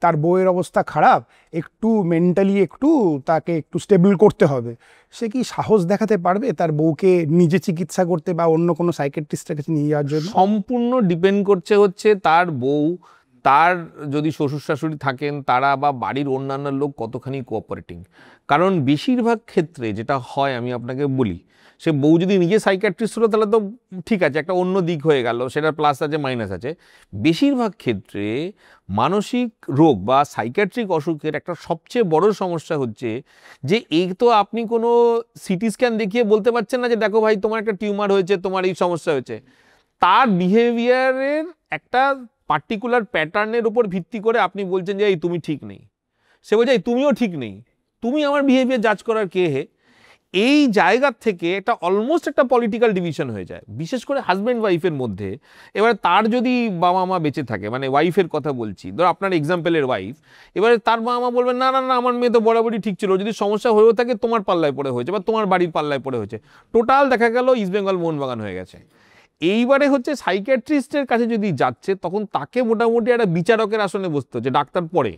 Speaker 3: তার বউয়ের অবস্থা খারাপ, একটু মেন্টালি একটু তাকে একটু স্টেবল করতে হবে, সে কি সাহস দেখাতে পারবে তার বউকে নিজে চিকিৎসা করতে বা অন্য কোনো সাইকিয়াট্রিস্টের কাছে নিয়ে যাওয়ার জন্য?
Speaker 2: সম্পূর্ণ ডিপেন্ড করছে হচ্ছে তার বউ, তার যদি শ্বশুর শাশুড়ি থাকেন তারা, বা বাড়ির অন্যান্য লোক কতখানি কোঅপারেটিং। কারণ বেশিরভাগ ক্ষেত্রে যেটা হয় আমি আপনাকে বলি, সে বউ যদি নিজে সাইকিয়াট্রিস্ট হলো তাহলে তো ঠিক আছে, একটা অন্য দিক হয়ে গেল, সেটার প্লাস আছে মাইনাস আছে। বেশিরভাগ ক্ষেত্রে মানসিক রোগ বা সাইকিয়াট্রিক অসুখের একটা সবচেয়ে বড় সমস্যা হচ্ছে যে এই তো আপনি কোনো সিটি স্ক্যান দেখিয়ে বলতে পারছেন না যে দেখো ভাই তোমার একটা টিউমার হয়েছে, তোমার এই সমস্যা হয়েছে। তার বিহেভিয়ারের একটা পার্টিকুলার প্যাটার্নের উপর ভিত্তি করে আপনি বলছেন যে এই তুমি ঠিক নেই, সে বলছে এই তুমিও ঠিক নেই, তুমি আমার বিহেভিয়ার জাজ করার কে হে। এই জায়গার থেকে একটা অলমোস্ট একটা পলিটিক্যাল ডিভিশন হয়ে যায়, বিশেষ করে হাজব্যান্ড ওয়াইফের মধ্যে। এবার তার যদি বাবা মা বেঁচে থাকে, মানে ওয়াইফের কথা বলছি, ধর আপনার এক্সাম্পলের ওয়াইফ, এবারে তার বাবা মা বলবেন না না না আমার মেয়ে তো বরাবরই ঠিক ছিল, যদি সমস্যা হয়েও থাকে তোমার পাল্লায় পড়ে হয়েছে বা তোমার বাড়ির পাল্লায় পড়ে হয়েছে, টোটাল দেখা গেল ইস্ট বেঙ্গল মোহনবাগান হয়ে গেছে। এইবারে হচ্ছে সাইকিয়াট্রিস্টের কাছে যদি যাচ্ছে তখন তাকে মোটামুটি একটা বিচারকের আসনে বসতে হচ্ছে, ডাক্তার পড়ে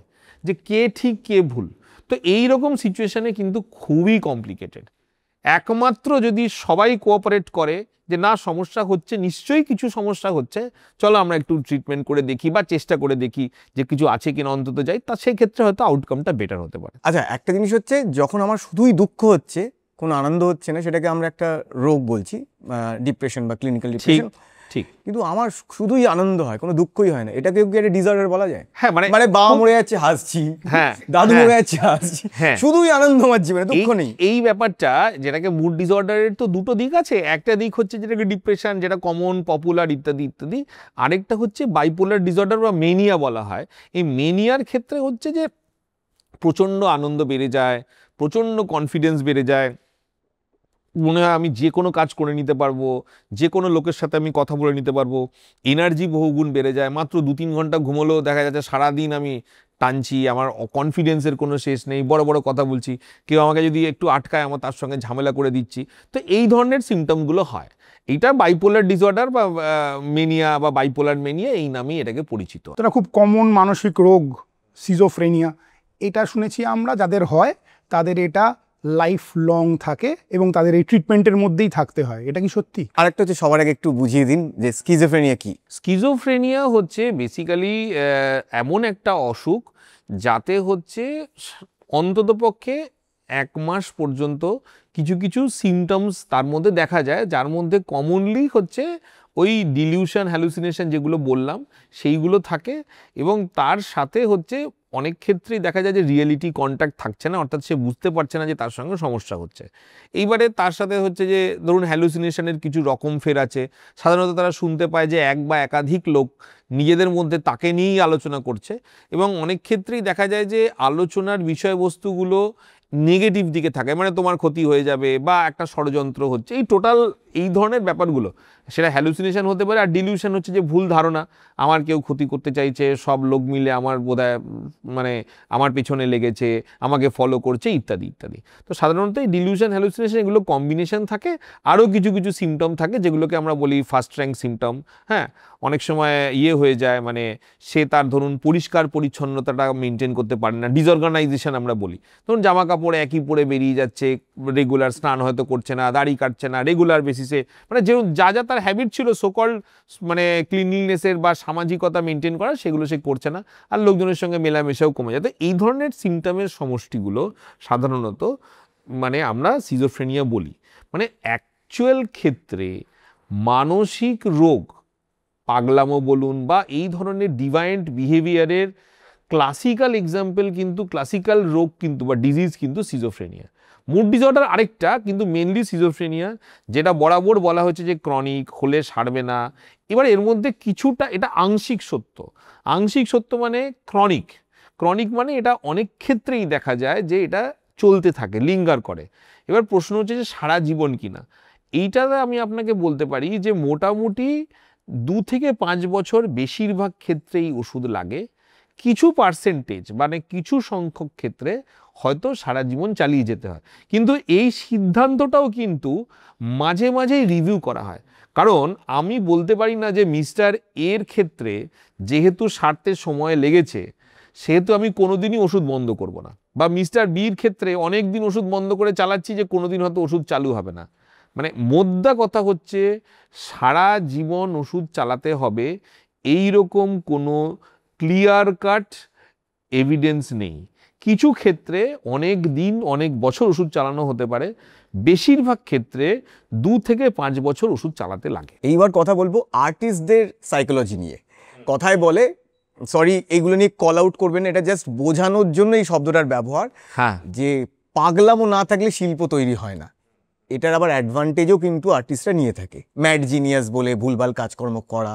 Speaker 2: যে কে ঠিক কে ভুল। তো এই রকম সিচুয়েশনে কিন্তু খুবই কমপ্লিকেটেড। একমাত্র যদি সবাই কোঅপারেট করে যে না সমস্যা হচ্ছে, নিশ্চয়ই কিছু সমস্যা হচ্ছে, চলো আমরা একটু ট্রিটমেন্ট করে দেখি বা চেষ্টা করে দেখি যে কিছু আছে কিনা অন্তত যাই, তা সেই ক্ষেত্রে হয়তো আউটকামটা বেটার হতে পারে।
Speaker 1: আচ্ছা, একটা জিনিস হচ্ছে, যখন আমার শুধুই দুঃখ হচ্ছে, কোনো আনন্দ হচ্ছে না, সেটাকে আমরা একটা রোগ বলছি, ডিপ্রেশন বা ক্লিনিক্যাল ডিপ্রেশন।
Speaker 2: ঠিক।
Speaker 1: কিন্তু আমার শুধুই আনন্দ হয়, কোনো দুঃখই হয় না, এটাকে কি একটা ডিসঅর্ডার বলা যায়?
Speaker 2: হ্যাঁ,
Speaker 1: মানে বাবা মরে যাচ্ছে হাসছি,
Speaker 2: হ্যাঁ,
Speaker 1: দাদু মরে যাচ্ছে হাসছি,
Speaker 2: হ্যাঁ,
Speaker 1: শুধুই আনন্দ আমার জীবনে, দুঃখ নেই।
Speaker 2: এই ব্যাপারটা যেটাকে মুড ডিসঅর্ডারের তো দুটো দিক আছে, একটা দিক হচ্ছে যেটাকে ডিপ্রেশন, যেটা কমন পপুলার ইত্যাদি ইত্যাদি, আরেকটা হচ্ছে বাইপোলার ডিসঅর্ডার বা মেনিয়া বলা হয়। এই মেনিয়ার ক্ষেত্রে হচ্ছে যে প্রচণ্ড আনন্দ বেড়ে যায়, প্রচণ্ড কনফিডেন্স বেড়ে যায়, মনে হয় আমি যে কোনো কাজ করে নিতে পারবো, যে কোনো লোকের সাথে আমি কথা বলে নিতে পারবো, এনার্জি বহুগুণ বেড়ে যায়। মাত্র 2-3 ঘন্টা ঘুমোলেও দেখা যাচ্ছে সারাদিন আমি টানছি, আমার কনফিডেন্সের কোনো শেষ নেই, বড় বড় কথা বলছি, কেউ আমাকে যদি একটু আটকায় আমার তার সঙ্গে ঝামেলা করে দিচ্ছি। তো এই ধরনের সিমটমগুলো হয়। এইটা বাইপোলার ডিসঅর্ডার বা মেনিয়া বা বাইপোলার মেনিয়া এই নামেই এটাকে পরিচিত।
Speaker 3: এটা খুব কমন মানসিক রোগ, সিজোফ্রেনিয়া। এটা শুনেছি আমরা, যাদের হয় তাদের এটা লাইফ লং থাকে এবং তাদের এই ট্রিটমেন্টের মধ্যেই থাকতে হয়। এটা কি সত্যি?
Speaker 1: আরেকটা হচ্ছে, সবার আগে একটু বুঝিয়ে দিন যে স্কিজোফ্রেনিয়া কি।
Speaker 2: স্কিজোফ্রেনিয়া হচ্ছে বেসিক্যালি এমন একটা অসুখ যাতে হচ্ছে অন্ততপক্ষে 1 মাস পর্যন্ত কিছু কিছু সিমটমস তার মধ্যে দেখা যায়, যার মধ্যে কমনলি হচ্ছে ওই ডিলিউশন, হ্যালুসিনেশন যেগুলো বললাম সেইগুলো থাকে, এবং তার সাথে হচ্ছে অনেক ক্ষেত্রেই দেখা যায় যে রিয়েলিটি কন্ট্যাক্ট থাকছে না, অর্থাৎ সে বুঝতে পারছে না যে তার সঙ্গে সমস্যা হচ্ছে। এইবারে তার সাথে হচ্ছে যে ধরুন হ্যালুসিনেশনের কিছু রকম ফের আছে। সাধারণত তারা শুনতে পায় যে এক বা একাধিক লোক নিজেদের মধ্যে তাকে নিয়েই আলোচনা করছে, এবং অনেক ক্ষেত্রেই দেখা যায় যে আলোচনার বিষয়বস্তুগুলো নেগেটিভ দিকে থাকে, মানে তোমার ক্ষতি হয়ে যাবে বা একটা ষড়যন্ত্র হচ্ছে, এই টোটাল এই ধরনের ব্যাপারগুলো, সেটা হ্যালুসিনেশন হতে পারে। আর ডিলিউশন হচ্ছে যে ভুল ধারণা, আমার কেউ ক্ষতি করতে চাইছে, সব লোক মিলে আমার বোধহয় মানে আমার পেছনে লেগেছে, আমাকে ফলো করছে, ইত্যাদি ইত্যাদি। তো সাধারণত এই ডিলিউশন হ্যালুসিনেশন এগুলো কম্বিনেশন থাকে। আরও কিছু কিছু সিমটম থাকে যেগুলোকে আমরা বলি ফার্স্ট র্যাঙ্ক সিমটম। হ্যাঁ, অনেক সময় হয়ে যায়, মানে সে তার ধরুন পরিষ্কার পরিচ্ছন্নতাটা মেনটেন করতে পারে না, ডিসঅর্গানাইজেশন আমরা বলি। ধরুন জামা কাপড় একই পরে বেরিয়ে যাচ্ছে, রেগুলার স্নান হয়তো করছে না, দাড়ি কাটছে না রেগুলার বেসিসে, মানে যে যা যা তার হ্যাবিট ছিল সোকল মানে ক্লিনলিনেসের বা সামাজিকতা মেনটেন করা, সেগুলো সে করছে না, আর লোকজনের সঙ্গে মেলামেশাও কমে যায়। তো এই ধরনের সিমটমের সমষ্টিগুলো সাধারণত মানে আমরা সিজোফ্রেনিয়া বলি। মানে অ্যাকচুয়াল ক্ষেত্রে মানসিক রোগ, পাগলামো বলুন বা এই ধরনের ডিভাইন্ট বিহেভিয়ারের ক্লাসিক্যাল এক্সাম্পল কিন্তু, ক্লাসিক্যাল রোগ কিন্তু বা ডিজিজ কিন্তু সিজোফ্রেনিয়া। মুড ডিসঅর্ডার আরেকটা, কিন্তু মেনলি সিজোফ্রেনিয়া, যেটা বরাবর বলা হচ্ছে যে ক্রনিক হলে সারবে না। এবার এর মধ্যে কিছুটা এটা আংশিক সত্য। আংশিক সত্য মানে ক্রনিক, ক্রনিক মানে এটা অনেক ক্ষেত্রেই দেখা যায় যে এটা চলতে থাকে, লিঙ্গার করে। এবার প্রশ্ন হচ্ছে যে সারা জীবন কিনা। এইটাতে আমি আপনাকে বলতে পারি যে মোটামুটি 2 থেকে 5 বছর বেশিরভাগ ক্ষেত্রেই ওষুধ লাগে। কিছু পার্সেন্টেজ মানে কিছু সংখ্যক ক্ষেত্রে হয়তো সারা জীবন চালিয়ে যেতে হয়, কিন্তু এই সিদ্ধান্তটাও কিন্তু মাঝে মাঝেই রিভিউ করা হয়। কারণ আমি বলতে পারি না যে মিস্টার এর ক্ষেত্রে যেহেতু সারতে সময় লেগেছে সেহেতু আমি কোনোদিনই ওষুধ বন্ধ করব না, বা মিস্টার বির ক্ষেত্রে অনেক দিন ওষুধ বন্ধ করে চালাচ্ছি যে কোনোদিন হয়তো ওষুধ চালু হবে না। মানে মোদ্দা কথা হচ্ছে সারা জীবন ওষুধ চালাতে হবে এই রকম কোনো ক্লিয়ার কাট এভিডেন্স নেই। কিছু ক্ষেত্রে অনেক দিন অনেক বছর ওষুধ চালানো হতে পারে, বেশিরভাগ ক্ষেত্রে 2 থেকে 5 বছর ওষুধ চালাতে লাগে।
Speaker 1: এইবার কথা বলবো আর্টিস্টদের সাইকোলজি নিয়ে। কথায় বলে, সরি এইগুলো নিয়ে কল আউট করবেন, এটা জাস্ট বোঝানোর জন্য এই শব্দটার ব্যবহার,
Speaker 2: হ্যাঁ,
Speaker 1: যে পাগলামো না থাকলে শিল্প তৈরি হয় না। এটার আবার অ্যাডভান্টেজও কিন্তু আর্টিস্টরা নিয়ে থাকে, ম্যাড জিনিয়াস বলে ভুলভাল কাজকর্ম করা,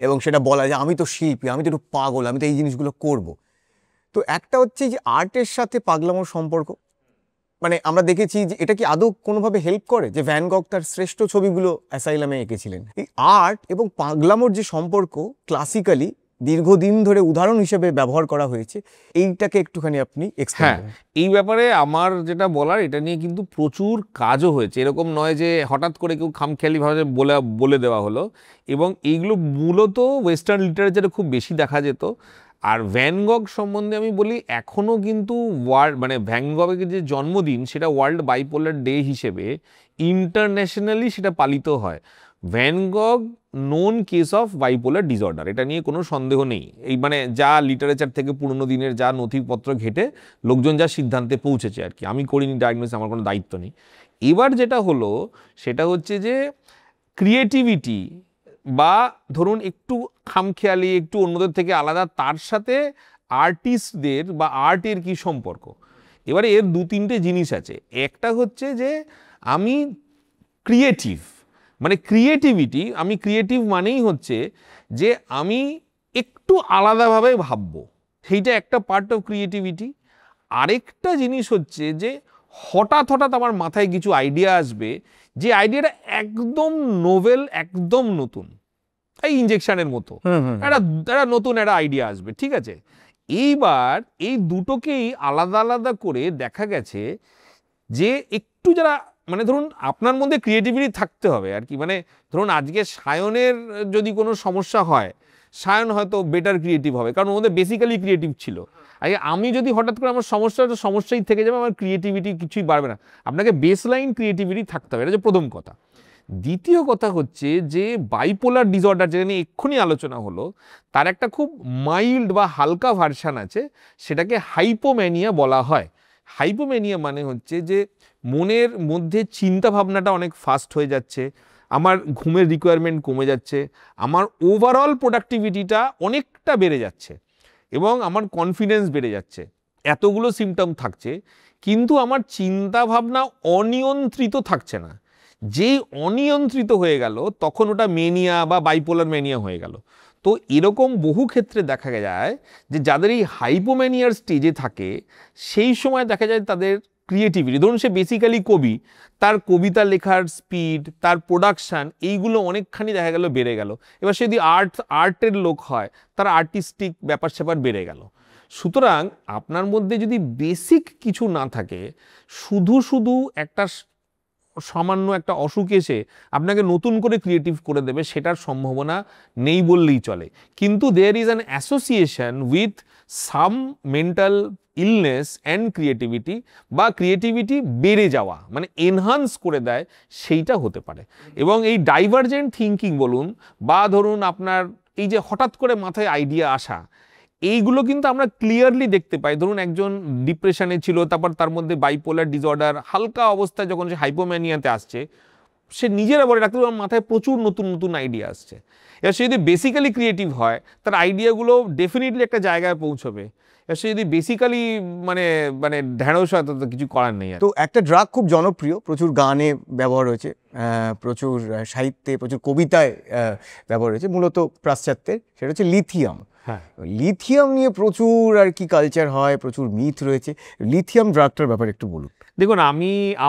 Speaker 1: এবং সেটা বলা যে আমি তো শিল্পী, আমি তো একটু পাগল, আমি তো এই জিনিসগুলো করব। তো একটা হচ্ছে যে আর্টের সাথে পাগলামোর সম্পর্ক, মানে আমরা দেখেছি যে এটা কি আদৌ কোনোভাবে হেল্প করে, যে ভ্যান গগ তার শ্রেষ্ঠ ছবিগুলো অ্যাসাইলামে এঁকেছিলেন। এই আর্ট এবং পাগলামোর যে সম্পর্ক ক্লাসিক্যালি দীর্ঘদিন ধরে উদাহরণ হিসেবে ব্যবহার করা হয়েছে, এইটাকে একটুখানি আপনি এক্সপ্লেইন
Speaker 2: হ্যাঁ,
Speaker 1: করুন।
Speaker 2: এই ব্যাপারে আমার যেটা বলার, এটা নিয়ে কিন্তু প্রচুর কাজও হয়েছে। এরকম নয় যে হঠাৎ করে কেউ খামখেয়ালিভাবে বলে দেওয়া হলো, এবং এইগুলো মূলত ওয়েস্টার্ন লিটারেচারে খুব বেশি দেখা যেত। আর ভ্যান গগ সম্বন্ধে আমি বলি, এখনও কিন্তু মানে ভ্যান গগের যে জন্মদিন সেটা ওয়ার্ল্ড বাইপোলার ডে হিসেবে ইন্টারন্যাশনালি সেটা পালিত হয়। Van গগ known case of bipolar disorder, এটা নিয়ে কোনো সন্দেহ নেই। এই মানে যা লিটারেচার থেকে পুরনো দিনের যা নথিপত্র ঘেটে লোকজন যা সিদ্ধান্তে পৌঁছেছে আর কি, আমি করিনি ডায়াগনোসিস, আমার কোনো দায়িত্ব নেই। এবার যেটা হলো সেটা হচ্ছে যে ক্রিয়েটিভিটি বা ধরুন একটু খামখেয়ালি, একটু অন্যদের থেকে আলাদা, তার সাথে আর্টিস্টদের বা আর্টের কি সম্পর্ক। এবারে এর 2-3টে জিনিস আছে। একটা হচ্ছে যে আমি ক্রিয়েটিভ, মানে ক্রিয়েটিভিটি, আমি ক্রিয়েটিভ মানেই হচ্ছে যে আমি একটু আলাদাভাবে ভাববো, সেইটা একটা পার্ট অফ ক্রিয়েটিভিটি। আরেকটা জিনিস হচ্ছে যে হঠাৎ হঠাৎ আমার মাথায় কিছু আইডিয়া আসবে, যে আইডিয়াটা একদম নোভেল, একদম নতুন, এই ইনজেকশনের মতো একটা নতুন একটা আইডিয়া আসবে, ঠিক আছে। এইবার এই দুটোকেই আলাদা আলাদা করে দেখা গেছে যে একটু যারা, মানে ধরুন আপনার মধ্যে ক্রিয়েটিভিটি থাকতে হবে আর কি। মানে ধরুন আজকে সায়নের যদি কোনো সমস্যা হয়, সায়ন হয়তো বেটার ক্রিয়েটিভ হবে, কারণ ওর মধ্যে বেসিক্যালি ক্রিয়েটিভ ছিল। আগে আমি যদি হঠাৎ করে আমার সমস্যাই থেকে যাবে, আমার ক্রিয়েটিভিটি কিছুই বাড়বে না। আপনাকে বেসলাইন ক্রিয়েটিভিটি থাকতে হবে, এটা হচ্ছে প্রথম কথা। দ্বিতীয় কথা হচ্ছে যে বাইপোলার ডিসঅর্ডার যেটা নিয়ে এক্ষুনি আলোচনা হলো, তার একটা খুব মাইল্ড বা হালকা ভার্সান আছে, সেটাকে হাইপোম্যানিয়া বলা হয়। হাইপোম্যানিয়া মানে হচ্ছে যে মনের মধ্যে চিন্তা ভাবনাটা অনেক ফাস্ট হয়ে যাচ্ছে, আমার ঘুমের রিকোয়ারমেন্ট কমে যাচ্ছে, আমার ওভারঅল প্রোডাক্টিভিটিটা অনেকটা বেড়ে যাচ্ছে। এবং আমার কনফিডেন্স বেড়ে যাচ্ছে, এতগুলো সিমটম থাকছে, কিন্তু আমার চিন্তা ভাবনা অনিয়ন্ত্রিত থাকছে না। যেই অনিয়ন্ত্রিত হয়ে গেল তখন ওটা মেনিয়া বা বাইপোলার মেনিয়া হয়ে গেল। তো এরকম বহু ক্ষেত্রে দেখা যায় যে যাদের এই হাইপোম্যানিয়ার স্টেজে থাকে সেই সময় দেখা যায় তাদের ক্রিয়েটিভিটি, ধরুন সে বেসিক্যালি কবি, তার কবিতা লেখার স্পিড, তার প্রোডাকশান, এইগুলো অনেকখানি দেখা গেল বেড়ে গেল। এবার সে যদি আর্টের লোক হয়, তার আর্টিস্টিক ব্যাপার স্যাপার বেড়ে গেল। সুতরাং আপনার মধ্যে যদি বেসিক কিছু না থাকে, শুধু শুধু একটা সামান্য একটা অসুখ এসে আপনাকে নতুন করে ক্রিয়েটিভ করে দেবে, সেটার সম্ভাবনা নেই বললেই চলে। কিন্তু there is an association with some mental illness and creativity, বা ক্রিয়েটিভিটি বেড়ে যাওয়া মানে এনহান্স করে দেয়, সেইটা হতে পারে। এবং এই ডাইভার্জেন্ট থিঙ্কিং বলুন, বা ধরুন আপনার এই যে হঠাৎ করে মাথায় আইডিয়া আসা, এইগুলো কিন্তু আমরা ক্লিয়ারলি দেখতে পাই। ধরুন একজন ডিপ্রেশনে ছিল, তারপর তার মধ্যে বাইপোলার ডিসঅর্ডার, হালকা অবস্থায় যখন সে হাইপোম্যানিয়াতে আসছে, সে নিজেরা বলে ডাক্তার আমার মাথায় প্রচুর নতুন নতুন আইডিয়া আসছে। এবার সে যদি বেসিক্যালি ক্রিয়েটিভ হয়, তার আইডিয়াগুলো ডেফিনেটলি একটা জায়গায় পৌঁছবে। এবার সে যদি বেসিক্যালি মানে মানে ঢ্যাঁড়স হয়, তো কিছু করার নেই।
Speaker 1: তো একটা ড্রাগ খুব জনপ্রিয়, প্রচুর গানে ব্যবহার হয়েছে, প্রচুর সাহিত্যে, প্রচুর কবিতায় ব্যবহার হয়েছে, মূলত পাশ্চাত্যের, সেটা হচ্ছে লিথিয়াম।
Speaker 2: হ্যাঁ,
Speaker 1: লিথিয়াম নিয়ে প্রচুর আর কি কালচার হয়, প্রচুর মিথ রয়েছে। লিথিয়াম ড্রাগটার ব্যাপারে একটু বলুন।
Speaker 2: দেখুন,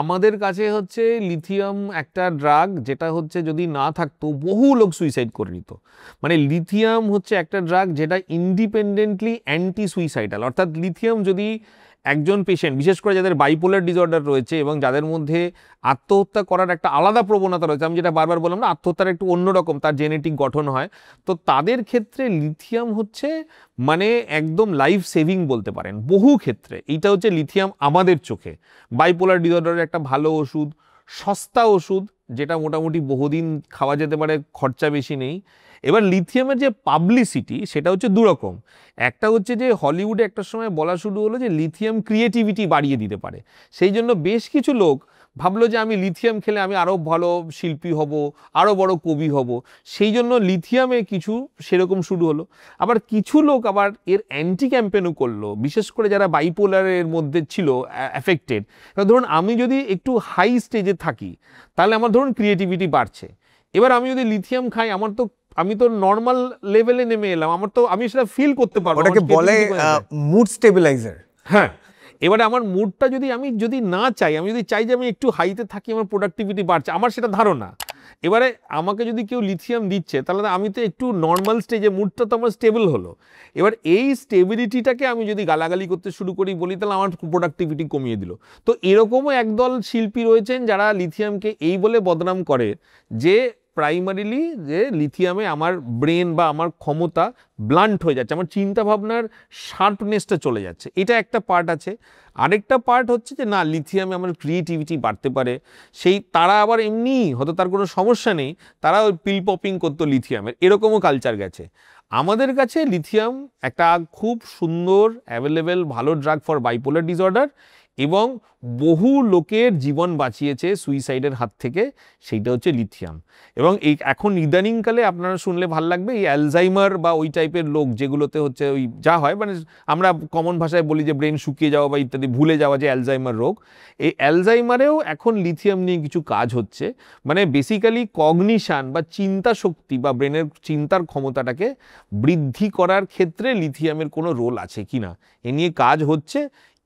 Speaker 2: আমাদের কাছে হচ্ছে লিথিয়াম একটা ড্রাগ, যেটা হচ্ছে যদি না থাকতো বহু লোক সুইসাইড করে নিত। মানে লিথিয়াম হচ্ছে একটা ড্রাগ যেটা ইন্ডিপেন্ডেন্টলি অ্যান্টি সুইসাইডাল। অর্থাৎ লিথিয়াম যদি একজন পেশেন্ট, বিশেষ করে যাদের বাইপোলার ডিসঅর্ডার রয়েছে এবং যাদের মধ্যে আত্মহত্যা করার একটা আলাদা প্রবণতা রয়েছে, আমি যেটা বারবার বললাম না, আত্মহত্যার একটু অন্যরকম তার জেনেটিক গঠন হয়, তো তাদের ক্ষেত্রে লিথিয়াম হচ্ছে মানে একদম লাইফ সেভিং বলতে পারেন বহু ক্ষেত্রে। এইটা হচ্ছে লিথিয়াম আমাদের চোখে বাইপোলার ডিসঅর্ডারের একটা ভালো ওষুধ, সস্তা ওষুধ, যেটা মোটামুটি বহুদিন খাওয়া যেতে পারে, খরচা বেশি নেই। এবার লিথিয়ামের যে পাবলিসিটি, সেটা হচ্ছে দুরকম। একটা হচ্ছে যে হলিউডে একটা সময় বলা শুরু হলো যে লিথিয়াম ক্রিয়েটিভিটি বাড়িয়ে দিতে পারে, সেই জন্য বেশ কিছু লোক ভাবলো যে আমি লিথিয়াম খেলে আমি আরও ভালো শিল্পী হব, আরও বড় কবি হব, সেই জন্য লিথিয়ামে কিছু সেরকম শুরু হলো। আবার কিছু লোক আবার এর অ্যান্টি ক্যাম্পেনও করলো, বিশেষ করে যারা বাইপোলারের মধ্যে ছিল অ্যাফেক্টেড। ধরুন আমি যদি একটু হাই স্টেজে থাকি, তাহলে আমার ধরুন ক্রিয়েটিভিটি বাড়ছে। এবার আমি যদি লিথিয়াম খাই, আমি তো নর্মাল লেভেলে নেমে এলাম, আমি সেটা ফিল করতে পারবো।
Speaker 1: ওটাকে বলে মুড স্টেবিলাইজার।
Speaker 2: হ্যাঁ, এবারে আমার মুডটা আমি যদি না চাই, আমি যদি চাই যে আমি একটু হাইতে থাকি, আমার প্রোডাক্টিভিটি বাড়ছে, আমার সেটা ধারণা। এবারে আমাকে যদি কেউ লিথিয়াম দিচ্ছে, তাহলে আমি তো একটু নর্মাল স্টেজে, মুডটা তো আমার স্টেবল হলো। এবার এই স্টেবিলিটিটাকে আমি যদি গালাগালি করতে শুরু করি, বলি, তাহলে আমার প্রোডাক্টিভিটি কমিয়ে দিল। তো এরকমও একদল শিল্পী রয়েছেন যারা লিথিয়ামকে এই বলে বদনাম করে যে প্রাইমারিলি যে লিথিয়ামে আমার ব্রেন বা আমার ক্ষমতা ব্লান্ট হয়ে যাচ্ছে, আমার চিন্তা ভাবনার শার্পনেসটা চলে যাচ্ছে, এটা একটা পার্ট আছে। আরেকটা পার্ট হচ্ছে যে না, লিথিয়ামে আমার ক্রিয়েটিভিটি বাড়তে পারে। তারা আবার এমনি হয়তো তার কোনো সমস্যা নেই, তারা ওই পিল পপিং করতো লিথিয়ামের, এরকমও কালচার গেছে। আমাদের কাছে লিথিয়াম একটা খুব সুন্দর অ্যাভেলেবেল ভালো ড্রাগ ফর বাইপোলার ডিসঅর্ডার, এবং বহু লোকের জীবন বাঁচিয়েছে সুইসাইডের হাত থেকে, সেইটা হচ্ছে লিথিয়াম। এবং এখন ইদানিংকালে আপনারা শুনলে ভাল লাগবে, এই অ্যালজাইমার বা ওই টাইপের লোক, যেগুলোতে হচ্ছে ওই যা হয়, মানে আমরা কমন ভাষায় বলি যে ব্রেন শুকিয়ে যাওয়া বা ইত্যাদি, ভুলে যাওয়া, যে অ্যালজাইমার রোগ, এই অ্যালজাইমারেও এখন লিথিয়াম নিয়ে কিছু কাজ হচ্ছে। মানে বেসিক্যালি কগনিশন বা চিন্তা শক্তি বা ব্রেনের চিন্তার ক্ষমতাটাকে বৃদ্ধি করার ক্ষেত্রে লিথিয়ামের কোনো রোল আছে কিনা, এ নিয়ে কাজ হচ্ছে।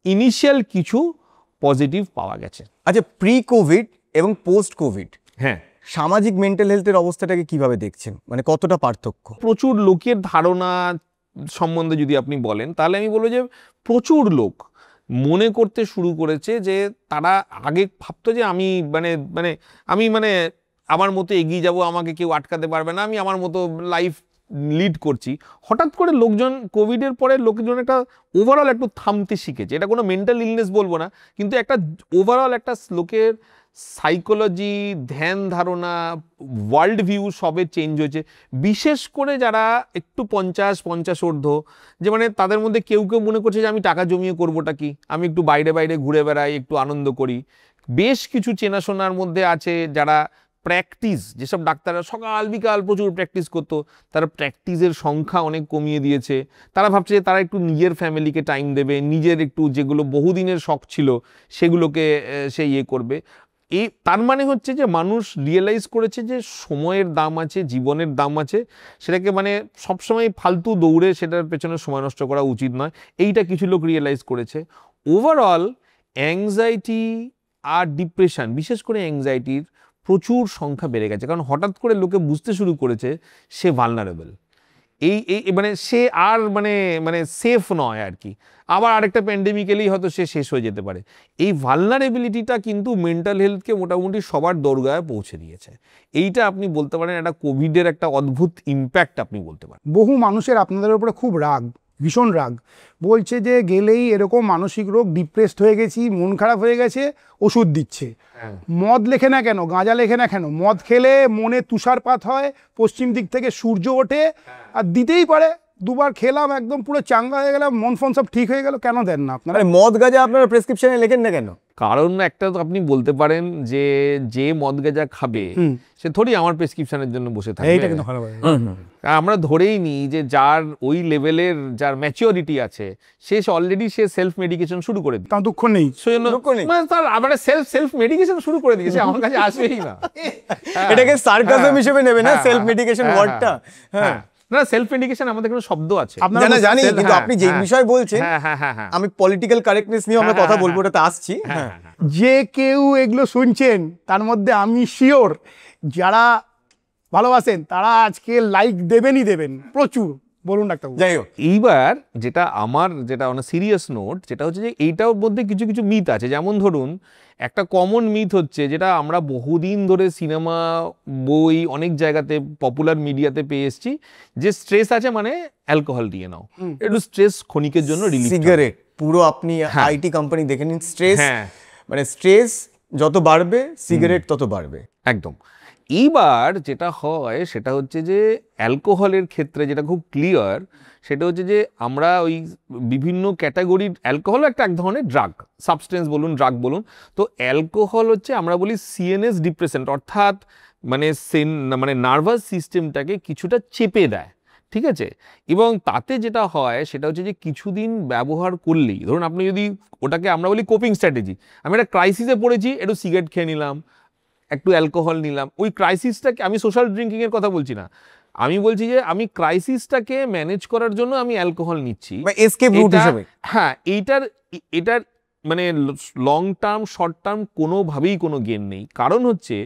Speaker 2: ইনিশিয়াল কিছু পজিটিভ পাওয়া গেছে।
Speaker 1: আচ্ছা, প্রি কোভিড এবং পোস্ট কোভিড,
Speaker 2: হ্যাঁ,
Speaker 1: সামাজিক মেন্টাল হেলথের অবস্থাটাকে কিভাবে দেখছেন, মানে কতটা পার্থক্য?
Speaker 2: প্রচুর লোকের ধারণা সম্বন্ধে যদি আপনি বলেন, তাহলে আমি বলবো যে প্রচুর লোক মনে করতে শুরু করেছে যে তারা আগে ভাবতো যে আমি আমার মতো এগিয়ে যাব, আমাকে কেউ আটকাতে পারবে না, আমি আমার মতো লাইফ লিড করছি। হঠাৎ করে লোকজন কোভিডের পরে লোকজন একটা ওভারঅল একটু থামতে শিখেছে। এটা কোনো মেন্টাল ইলনেস বলবো না, কিন্তু একটা ওভারঅল একটা লোকের সাইকোলজি, ধ্যান ধারণা, ওয়ার্ল্ড ভিউ সবে চেঞ্জ হয়েছে। বিশেষ করে যারা একটু 50 ঊর্ধ্ব, যে মানে তাদের মধ্যে কেউ কেউ মনে করছে যে আমি টাকা জমিয়ে করবোটা কি, আমি একটু বাইরে বাইরে ঘুরে বেড়াই, একটু আনন্দ করি। বেশ কিছু চেনাশোনার মধ্যে আছে যারা প্র্যাকটিস, যেসব ডাক্তাররা সকাল বিকাল প্রচুর প্র্যাকটিস করতো, তারা প্র্যাকটিসের সংখ্যা অনেক কমিয়ে দিয়েছে। তারা ভাবছে যে তারা একটু নিজের ফ্যামিলিকে টাইম দেবে, নিজের একটু যেগুলো বহুদিনের শখ ছিল সেগুলোকে সে করবে। এই তার মানে হচ্ছে যে মানুষ রিয়েলাইজ করেছে যে সময়ের দাম আছে, জীবনের দাম আছে, সেটাকে মানে সবসময় ফালতু দৌড়ে সেটার পেছনে সময় নষ্ট করা উচিত নয়। এইটা কিছু লোক রিয়েলাইজ করেছে। ওভারঅল অ্যাংজাইটি আর ডিপ্রেশন, বিশেষ করে অ্যাংজাইটির প্রচুর সংখ্যা বেড়ে গেছে, কারণ হঠাৎ করে লোকে বুঝতে শুরু করেছে সে ভালনারেবল, এই মানে সে আর মানে সেফ নয় আর কি। আবার আরেকটা প্যান্ডেমিক এলেই হয়তো সে শেষ হয়ে যেতে পারে। এই ভালনারেবিলিটিটা কিন্তু মেন্টাল হেলথকে মোটামুটি সবার দোরগোড়ায় পৌঁছে দিয়েছে। এইটা আপনি বলতে পারেন একটা কোভিডের একটা অদ্ভুত ইম্প্যাক্ট আপনি বলতে পারেন।
Speaker 3: বহু মানুষের আপনাদের উপরে খুব রাগ, ভীষণ রাগ, বলছে যে গেলেই এরকম মানসিক রোগ, ডিপ্রেসড হয়ে গেছি, মন খারাপ হয়ে গেছে, ওষুধ দিচ্ছে। মদ লেখে না কেন, গাঁজা লেখে না কেন? মদ খেলে মনে তুষারপাত হয়, পশ্চিম দিক থেকে সূর্য ওঠে, আর দিতেই পারে। দুবার খেলাম, একদম পুরো চাঙ্গা হয়ে গেলাম, মন ফোন সব ঠিক হয়ে গেল। কেন দেন না আপনারা?
Speaker 1: মদ গাঁজা আপনারা প্রেসক্রিপশনে লেখেন না কেন?
Speaker 2: কারণ একটা তো আপনি বলতে পারেন যে যে মদ গাঁজা খাবে সে থোড়ি আমার প্রেসক্রিপশনের জন্য বসে থাকবে।
Speaker 3: এইটা কিন্তু ভালো বলে।
Speaker 2: আমরা ধরেই নিই যে যার ওই লেভেলের, যার ম্যাচিওরিটি আছে, সে অলরেডি সে সেলফ মেডিকেশন শুরু করে দিচ্ছে।
Speaker 3: তার দুঃখ নেই,
Speaker 1: দুঃখ নেই।
Speaker 2: মানে তার আবার সেলফ মেডিকেশন শুরু করে দিয়েছে, আমার কাছে আসবেই না।
Speaker 1: এটাকে সার্কাজম হিসেবে নেবে না সেলফ মেডিকেশন ওয়ার্ডটা? হ্যাঁ,
Speaker 2: না, সেলফ মেডিকেশন আমাদের কোনো শব্দ আছে,
Speaker 1: আপনারা জানি, কিন্তু আপনি যে বিষয় বলছেন, আমি পলিটিক্যাল কারেক্টনেস নিয়ে আমরা কথা বলবো, ওটাতে আসছি।
Speaker 3: যে কেউ এগুলো শুনছেন তার মধ্যে আমি শিওর যারা ভালোবাসেন তারা আজকে লাইক দেবেনই দেবেন প্রচুর। বলুন ডাক্তারবাবু।
Speaker 1: যাই হোক,
Speaker 2: এইবার যেটা আমার যেটা অন সিরিয়াস নোট, যেটা হচ্ছে যে এইটার মধ্যে কিছু কিছু মিথ আছে। যেমন ধরুন, একটা কমন মিথ হচ্ছে যেটা আমরা বহুদিন ধরে সিনেমা, বই, অনেক জায়গাতে পপুলার মিডিয়াতে পেয়ে এসেছি, যে স্ট্রেস আছে মানে অ্যালকোহল দিয়ে নাও, একটু স্ট্রেস ক্ষণিকের জন্য রিলিফ।
Speaker 1: সিগারেট, পুরো আপনি আইটি কোম্পানি দেখে নিন, স্ট্রেস মানে স্ট্রেস যত বাড়বে সিগারেট তত বাড়বে।
Speaker 2: একদম। এইবার যেটা হয় সেটা হচ্ছে যে অ্যালকোহলের ক্ষেত্রে যেটা খুব ক্লিয়ার, সেটা হচ্ছে যে আমরা ওই বিভিন্ন ক্যাটাগরির, অ্যালকোহল একটা এক ধরনের ড্রাগ, সাবস্টেন্স বলুন, ড্রাগ বলুন। তো অ্যালকোহল হচ্ছে আমরা বলি সিএনএস ডিপ্রেসেন্ট, অর্থাৎ মানে নার্ভাস সিস্টেমটাকে কিছুটা চেপে দেয়, ঠিক আছে? এবং তাতে যেটা হয় সেটা হচ্ছে যে কিছুদিন ব্যবহার করলেই, ধরুন আপনি যদি ওটাকে আমরা বলি কোপিং স্ট্র্যাটেজি, আমি একটা ক্রাইসিসে পড়েছি, একটু সিগারেট খেয়ে নিলাম, একটু অ্যালকোহল নিলাম, ওই ক্রাইসিসটাকে, আমি সোশ্যাল ড্রিঙ্কিংয়ের কথা বলছি না, আমি বলছি যে আমি ক্রাইসিসটাকে ম্যানেজ করার জন্য আমি অ্যালকোহল নিচ্ছি,
Speaker 1: এসকেপ রুট হিসেবে।
Speaker 2: হ্যাঁ, এটার মানে লং টার্ম, শর্ট টার্ম কোনোভাবেই কোনো গেন নেই। কারণ হচ্ছে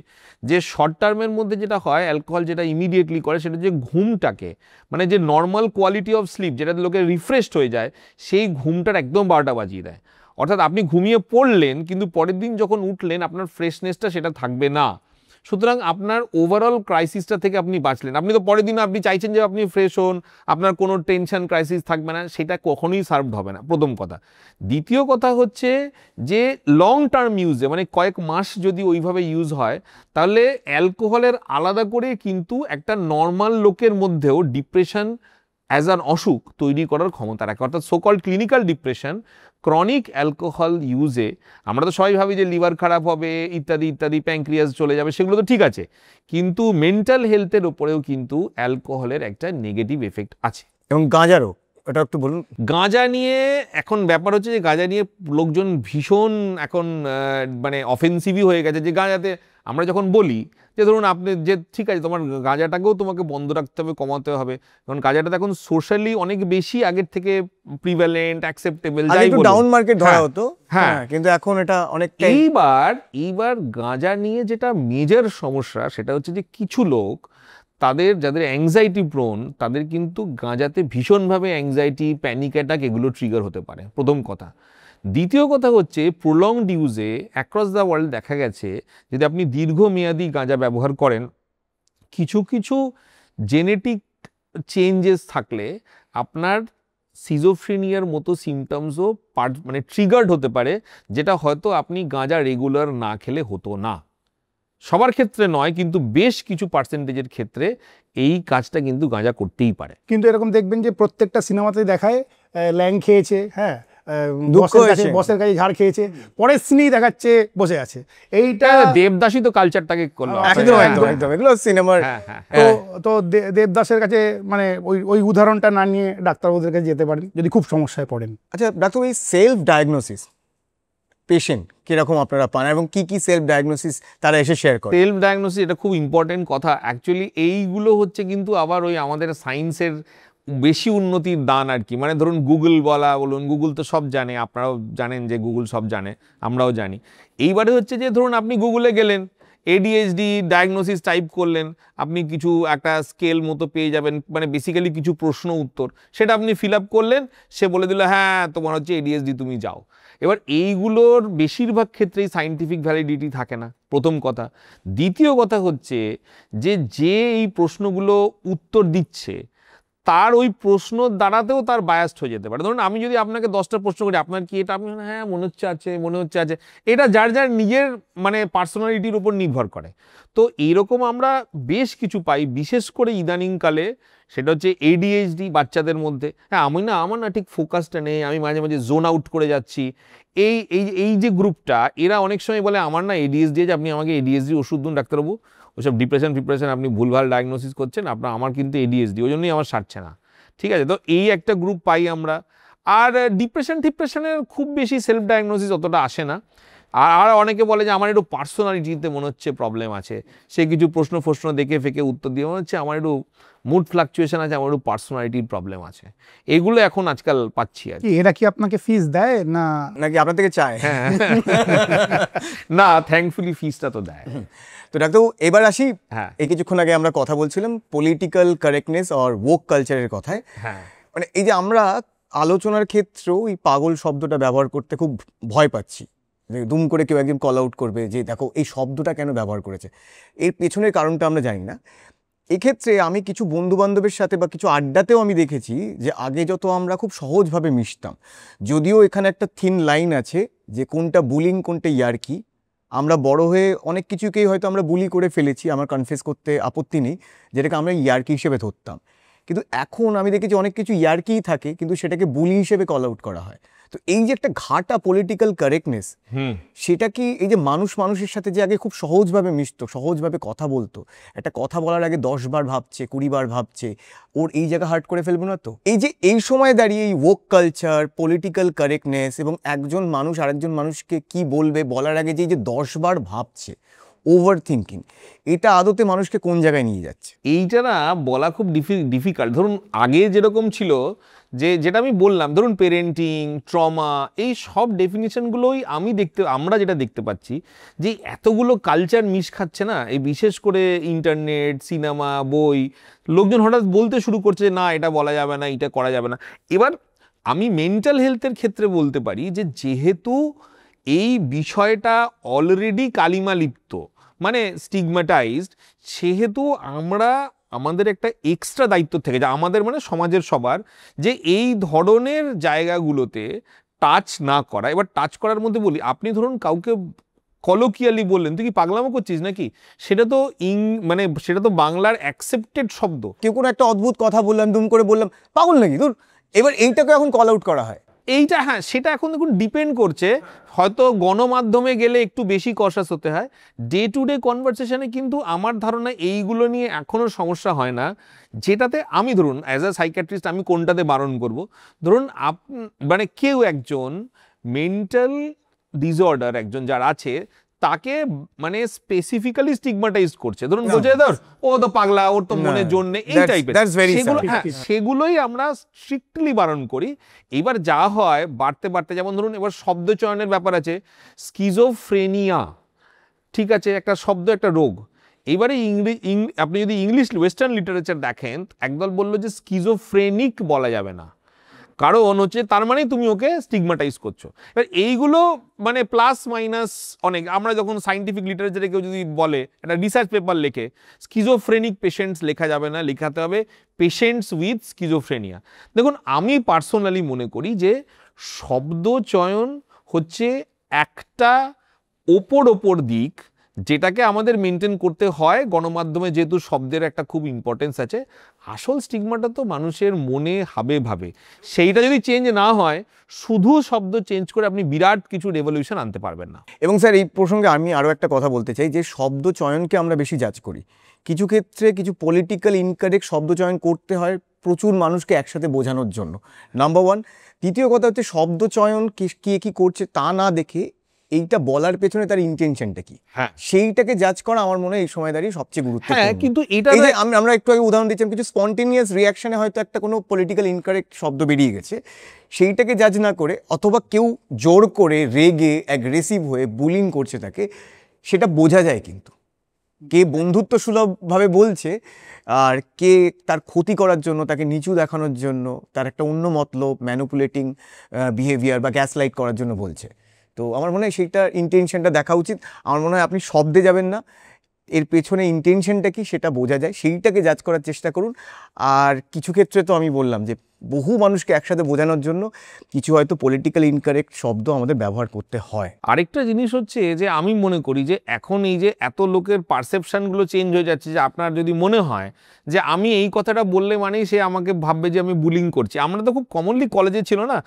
Speaker 2: যে শর্ট টার্মের মধ্যে যেটা হয়, অ্যালকোহল যেটা ইমিডিয়েটলি করে সেটা যে ঘুমটাকে, মানে যে নর্মাল কোয়ালিটি অফ স্লিপ, যেটাতে লোকে রিফ্রেশড হয়ে যায়, সেই ঘুমটার একদম 12টা বাজিয়ে দেয়। অর্থাৎ আপনি ঘুমিয়ে পড়লেন কিন্তু পরের দিন যখন উঠলেন আপনার ফ্রেশনেসটা সেটা থাকবে না। সুতরাং আপনার ওভারঅল ক্রাইসিসটা থেকে আপনি বাঁচলেন। আপনি তো পরের দিন আপনি চাইছেন যে আপনি ফ্রেশ হন, আপনার কোনো টেনশন ক্রাইসিস থাকবে না, সেটা কখনোই সার্ভড হবে না, প্রথম কথা। দ্বিতীয় কথা হচ্ছে যে লং টার্ম ইউজে, মানে কয়েক মাস যদি ওইভাবে ইউজ হয়, তাহলে অ্যালকোহলের আলাদা করে কিন্তু একটা নর্মাল লোকের মধ্যেও ডিপ্রেশন অ্যাজ অ্যান অসুখ তৈরি করার ক্ষমতা রাখে। অর্থাৎ so called clinical depression chronic alcohol ইউজে, আমরা তো সবাই ভাবি যে লিভার খারাপ হবে ইত্যাদি ইত্যাদি, প্যানক্রিয়াস চলে যাবে, সেগুলো তো ঠিক আছে, কিন্তু মেন্টাল হেলথের ওপরেও কিন্তু অ্যালকোহলের একটা নেগেটিভ এফেক্ট আছে।
Speaker 1: এবং গাঁজারও, এটা একটু বলুন।
Speaker 2: গাঁজা নিয়ে এখন ব্যাপার হচ্ছে যে গাঁজা নিয়ে লোকজন ভীষণ এখন মানে অফেন্সিভই হয়ে গেছে। যে গাঁজাতে আমরা যখন বলি যে ধরুন আপনি যে ঠিক আছে তোমার গাঁজাটাকেও তোমাকে বন্ধ রাখতে হবে, কমাতে হবে, কারণ গাঁজাটা এখন সোশ্যালি অনেক বেশি আগের থেকে প্রিভ্যালেন্ট, অ্যাকসেপ্টেবল, যাই বলুন,
Speaker 1: ডাউন মার্কেট ধরা হতো,
Speaker 2: হ্যাঁ,
Speaker 1: কিন্তু এখন এটা অনেক।
Speaker 2: এইবার গাঁজা নিয়ে যেটা মেজর সমস্যা সেটা হচ্ছে যে কিছু লোক যাদের অ্যাংজাইটি প্রোন, তাদের কিন্তু গাঁজাতে ভীষণভাবে অ্যাংজাইটি, প্যানিক অ্যাটাক এগুলো ট্রিগার হতে পারে, প্রথম কথা। দ্বিতীয় কথা হচ্ছে প্রলংড ইউজে অ্যাক্রস দ্য ওয়ার্ল্ড দেখা গেছে যদি আপনি দীর্ঘমেয়াদী গাঁজা ব্যবহার করেন, কিছু কিছু জেনেটিক চেঞ্জেস থাকলে আপনার সিজোফ্রেনিয়ার মতো সিমটমসও মানে ট্রিগার্ড হতে পারে, যেটা হয়তো আপনি গাঁজা রেগুলার না খেলে হতো না। সবার ক্ষেত্রে নয়, কিন্তু বেশ কিছু পার্সেন্টেজের ক্ষেত্রে এই কাজটা কিন্তু গাঁজা করতেই পারে।
Speaker 3: কিন্তু এরকম দেখবেন যে প্রত্যেকটা সিনেমাতে দেখায় ল্যাং খেয়েছে, হ্যাঁ,
Speaker 1: দুঃখ হয়েছে।
Speaker 3: বসের কাছে ঝাড় খেয়েছে, পরের সিনেই দেখাচ্ছে বসে আছে। এইটা
Speaker 2: দেবদাসী তো কালচারটাকে করলো।
Speaker 1: একদম
Speaker 2: হ্যাঁ,
Speaker 1: একদম একদম এগুলো সিনেমার
Speaker 2: হ্যাঁ, হ্যাঁ।
Speaker 3: তো তো দেবদাসের কাছে মানে ওই উদাহরণটা না নিয়ে ডাক্তারবাবুদের কাছে যেতে পারেন যদি খুব সমস্যায় পড়েন।
Speaker 1: আচ্ছা ডাক্তার, এই সেলফ ডায়াগনোসিস পেশেন্ট কিরকম আপনারা পান এবং কি কি সেলফ ডায়াগনোসিস তারা এসে শেয়ার করে?
Speaker 2: সেলফ ডায়াগনোসিস এটা খুব ইম্পর্টেন্ট কথা। অ্যাকচুয়ালি এইগুলো হচ্ছে কিন্তু আবার ওই আমাদের সায়েন্সের বেশি উন্নতির দান আর কি। মানে ধরুন গুগল বলুন, গুগল তো সব জানে, আপনারাও জানেন যে গুগল সব জানে, আমরাও জানি। এইবারে হচ্ছে যে ধরুন আপনি গুগলে গেলেন, ADHD ডায়াগনোসিস টাইপ করলেন, আপনি কিছু একটা স্কেল মতো পেয়ে যাবেন, মানে বেসিক্যালি কিছু প্রশ্ন উত্তর, সেটা আপনি ফিল আপ করলেন, সে বলে দিল হ্যাঁ তোমার হচ্ছে ADHD, তুমি যাও। এবার এইগুলোর বেশিরভাগ ক্ষেত্রেই সায়েন্টিফিক ভ্যালিডিটি থাকে না, প্রথম কথা। দ্বিতীয় কথা হচ্ছে যে এই প্রশ্নগুলো উত্তর দিচ্ছে তার ওই প্রশ্ন দ্বারাতেও তার বায়াসড হয়ে যেতে পারে। ধরুন আমি যদি আপনাকে 10টা প্রশ্ন করি, আপনার কি এটা, আপনি হ্যাঁ মনে হচ্ছে আছে, এটা যার যার নিজের মানে পার্সোনালিটির উপর নির্ভর করে। তো এইরকম আমরা বেশ কিছু পাই, বিশেষ করে ইদানিংকালে, সেটা হচ্ছে ADHD বাচ্চাদের মধ্যে। হ্যাঁ আমার না ঠিক ফোকাসটা নেই, আমি মাঝে মাঝে জোন আউট করে যাচ্ছি। এই যে গ্রুপটা, এরা অনেক সময় বলে আমার না ADHD আছে, আপনি আমাকে ADHD ওষুধ দিন ডাক্তারবাবু, ওইসব ডিপ্রেশন আপনি ভুলভাল ডায়াগনোসিস করছেন, আমার কিন্তু ADHD, ওই জন্যই আমার সারছে না। ঠিক আছে, তো এই একটা গ্রুপ পাই আমরা। আর ডিপ্রেশনের খুব বেশি সেলফ ডায়াগনোসিস অতটা আসে না। আর অনেকে বলে যে আমার একটু পার্সোনালিটিতে মনে হচ্ছে প্রবলেম আছে, সে কিছু প্রশ্ন দেখে ফেকে উত্তর দিয়ে মনে হচ্ছে আমার একটু মুড ফ্লাকচুয়েশন আছে, আমার একটু পার্সোনালিটির প্রবলেম আছে। এগুলো এখন আজকাল পাচ্ছি আর কি।
Speaker 3: এরা কি আপনাকে ফিস দেয় না
Speaker 1: নাকি আপনার থেকে চায়?
Speaker 2: না, থ্যাঙ্কফুলি ফিসটা তো দেয়।
Speaker 1: তো ডাক্তার এবার আসি,
Speaker 2: হ্যাঁ
Speaker 1: এই কিছুক্ষণ আগে আমরা কথা বলছিলাম পলিটিক্যাল কারেক্টনেস আর woke কালচারের কথায়।
Speaker 2: হ্যাঁ
Speaker 1: মানে এই যে আমরা আলোচনার ক্ষেত্রেও এই পাগল শব্দটা ব্যবহার করতে খুব ভয় পাচ্ছি, যে দুম করে কেউ একদিন কল আউট করবে যে দেখো এই শব্দটা কেন ব্যবহার করেছে, এর পেছনের কারণটা আমরা জানি না। এক্ষেত্রে আমি কিছু বন্ধু বান্ধবের সাথে বা কিছু আড্ডাতেও আমি দেখেছি যে আগে যত আমরা খুব সহজভাবে মিশতাম, যদিও এখানে একটা থিন লাইন আছে যে কোনটা বুলিং কোনটা ইয়ার্কি। আমরা বড় হয়ে অনেক কিছুকেই হয়তো আমরা বুলি করে ফেলেছি, আমার কনফেস করতে আপত্তি নেই, যেটাকে আমরা ইয়ার্কি হিসেবে ধরতাম। কিন্তু এখন আমি দেখেছি অনেক কিছু ইয়ার্কিই থাকে কিন্তু সেটাকে বুলি হিসেবে কল আউট করা হয়। তো এই যে একটা ঘাটা পলিটিক্যাল কারেক্টনেস, সেটা কি এই যে মানুষের সাথে যে আগে খুব সহজভাবে মিশতো, সহজভাবে কথা বলতো, একটা কথা বলার আগে 10 বার ভাবছে, 20 বার ভাবছে, ওর এই জায়গা হার্ট করে ফেলবে না তো? এই যে এই সময় দাঁড়িয়ে এই woke কালচার, পলিটিক্যাল কারেক্টনেস এবং একজন মানুষ আরেকজন মানুষকে কি বলবে বলার আগে যে এই যে 10 বার ভাবছে, ওভার থিঙ্কিং, এটা আদতে মানুষকে কোন জায়গায় নিয়ে যাচ্ছে?
Speaker 2: এইটা না বলা খুব ডিফিকাল্ট। ধরুন আগে যেরকম ছিল, যেটা আমি বললাম, ধরুন পেরেন্টিং, ট্রমা, এই সব ডেফিনিশনগুলোই আমরা যেটা দেখতে পাচ্ছি যে এতগুলো কালচার মিশ খাচ্ছে না, এই বিশেষ করে ইন্টারনেট, সিনেমা, বই, লোকজন হঠাৎ বলতে শুরু করছে না এটা বলা যাবে না, এটা করা যাবে না। এবার আমি মেন্টাল হেলথের ক্ষেত্রে বলতে পারি যে যেহেতু এই বিষয়টা অলরেডি কালিমা লিপ্ত, মানে স্টিগমাটাইজড, সেহেতু আমাদের একটা এক্সট্রা দায়িত্ব থেকে যায় আমাদের, মানে সমাজের সবার, যে এই ধরনের জায়গাগুলোতে টাচ না করা। এবার টাচ করার মধ্যে বলি, আপনি ধরুন কাউকে কলোকিয়ালি বললেন তুই কি পাগলামো করছিস নাকি, সেটা তো সেটা তো বাংলার অ্যাকসেপ্টেড শব্দ।
Speaker 1: কেউ কোনো একটা অদ্ভুত কথা বললাম, দুম করে বললাম পাগল নাকি তোর, এবার এইটাকে এখন কল আউট করা হয়।
Speaker 2: এইটা হ্যাঁ, সেটা এখন দেখুন ডিপেন্ড করছে, হয়তো গণমাধ্যমে গেলে একটু বেশি কশাস হতে হয়। ডে টু ডে কনভারসেশনে কিন্তু আমার ধারণা এইগুলো নিয়ে এখনও সমস্যা হয় না। যেটাতে আমি ধরুন অ্যাজ আ সাইকিয়াট্রিস্ট আমি কোনটাতে বারণ করব, ধরুন মানে কেউ একজন মেন্টাল ডিসঅর্ডার একজন যার আছে, তাকে মানে স্পেসিফিক্যালি স্টিগমাটাইজ করছে, ধরুন বলছে ধর ও তো পাগলা, ওর তো মনে জোর নেই, এই টাইপের, সেগুলোই আমরা স্ট্রিক্টলি বারণ করি। এবার যা হয় বাড়তে বাড়তে, যেমন ধরুন এবার শব্দ চয়নের ব্যাপার আছে, স্কিজোফ্রেনিয়া, ঠিক আছে, একটা শব্দ, একটা রোগ। এইবারে আপনি যদি ইংলিশ ওয়েস্টার্ন লিটারেচার দেখেন, একদল বললো যে স্কিজোফ্রেনিক বলা যাবে না, কারণ হচ্ছে তার মানে তুমি ওকে স্টিগমাটাইজ করছো। এবার এইগুলো মানে প্লাস মাইনাস অনেক, আমরা যখন সাইন্টিফিক লিটারেচারে কেউ যদি বলে একটা রিসার্চ পেপার লেখে, স্কিজোফ্রেনিক পেশেন্টস লেখা যাবে না, লেখাতে হবে পেশেন্টস উইথ স্কিজোফ্রেনিয়া। দেখুন আমি পার্সোনালি মনে করি যে শব্দ চয়ন হচ্ছে একটা ওপর দিক, যেটাকে আমাদের মেনটেন করতে হয় গণমাধ্যমে, যেহেতু শব্দের একটা খুব ইম্পর্টেন্স আছে। আসল স্টিগমাটা তো মানুষের মনে হাবে ভাবে, সেইটা যদি চেঞ্জ না হয়, শুধু শব্দ চেঞ্জ করে আপনি বিরাট কিছু রেভলিউশন আনতে পারবেন না।
Speaker 1: এবং স্যার এই প্রসঙ্গে আমি আরও একটা কথা বলতে চাই যে শব্দ চয়নকে আমরা বেশি জাজ করি। কিছু ক্ষেত্রে কিছু পলিটিক্যাল ইনকারেক্ট শব্দ চয়ন করতে হয় প্রচুর মানুষকে একসাথে বোঝানোর জন্য, নাম্বার ওয়ান। দ্বিতীয় কথা হচ্ছে শব্দ চয়ন কে কি করছে তা না দেখে এইটা বলার পেছনে তার ইন্টেনশনটা কি,
Speaker 2: হ্যাঁ,
Speaker 1: সেইটাকে জাজ করা আমার মনে হয় এই সময় দাঁড়িয়ে সবচেয়ে
Speaker 2: হ্যাঁ,
Speaker 1: গুরুত্বপূর্ণ।
Speaker 2: কিন্তু এটা
Speaker 1: এই যে আমরা একটু আগে উদাহরণ দিচ্ছিলাম, কিছু স্পন্টেনিয়াস রিয়াকশনে হয়তো একটা কোনো পলিটিক্যাল ইনকারেক্ট শব্দ বেরিয়ে গেছে, সেইটাকে জাজ না করে, অথবা কেউ জোর করে রেগে অ্যাগ্রেসিভ হয়ে বুলিং করছে তাকে, সেটা বোঝা যায় কিন্তু কে বন্ধুত্ব সুলভভাবে বলছে আর কে তার ক্ষতি করার জন্য, তাকে নিচু দেখানোর জন্য, তার একটা অন্য মতলব ম্যানিপুলেটিং বিহেভিয়ার বা গ্যাস লাইট করার জন্য বলছে। তো আমার মনে হয় সেইটা ইন্টেনশনটা দেখা উচিত। আমার মনে হয় আপনি শব্দে যাবেন না, এর পেছনে ইন্টেনশনটা কি সেটা বোঝা যায়, সেইটাকে জাজ করার চেষ্টা করুন। আর কিছু ক্ষেত্রে তো আমি বললাম যে বহু মানুষকে একসাথে বোঝানোর জন্য কিছু হয়তো পলিটিক্যাল ইনকারেক্ট শব্দ আমাদের ব্যবহার করতে হয়।
Speaker 2: আরেকটা জিনিস হচ্ছে যে আমি মনে করি যে এখন এই যে এত লোকের পারসেপশনগুলো চেঞ্জ হয়ে যাচ্ছে, যে আপনার যদি মনে হয় যে আমি এই কথাটা বললে মানেই সে আমাকে ভাববে যে আমি বুলিং করছি। আমরা তো খুব কমনলি কলেজে ছিল না,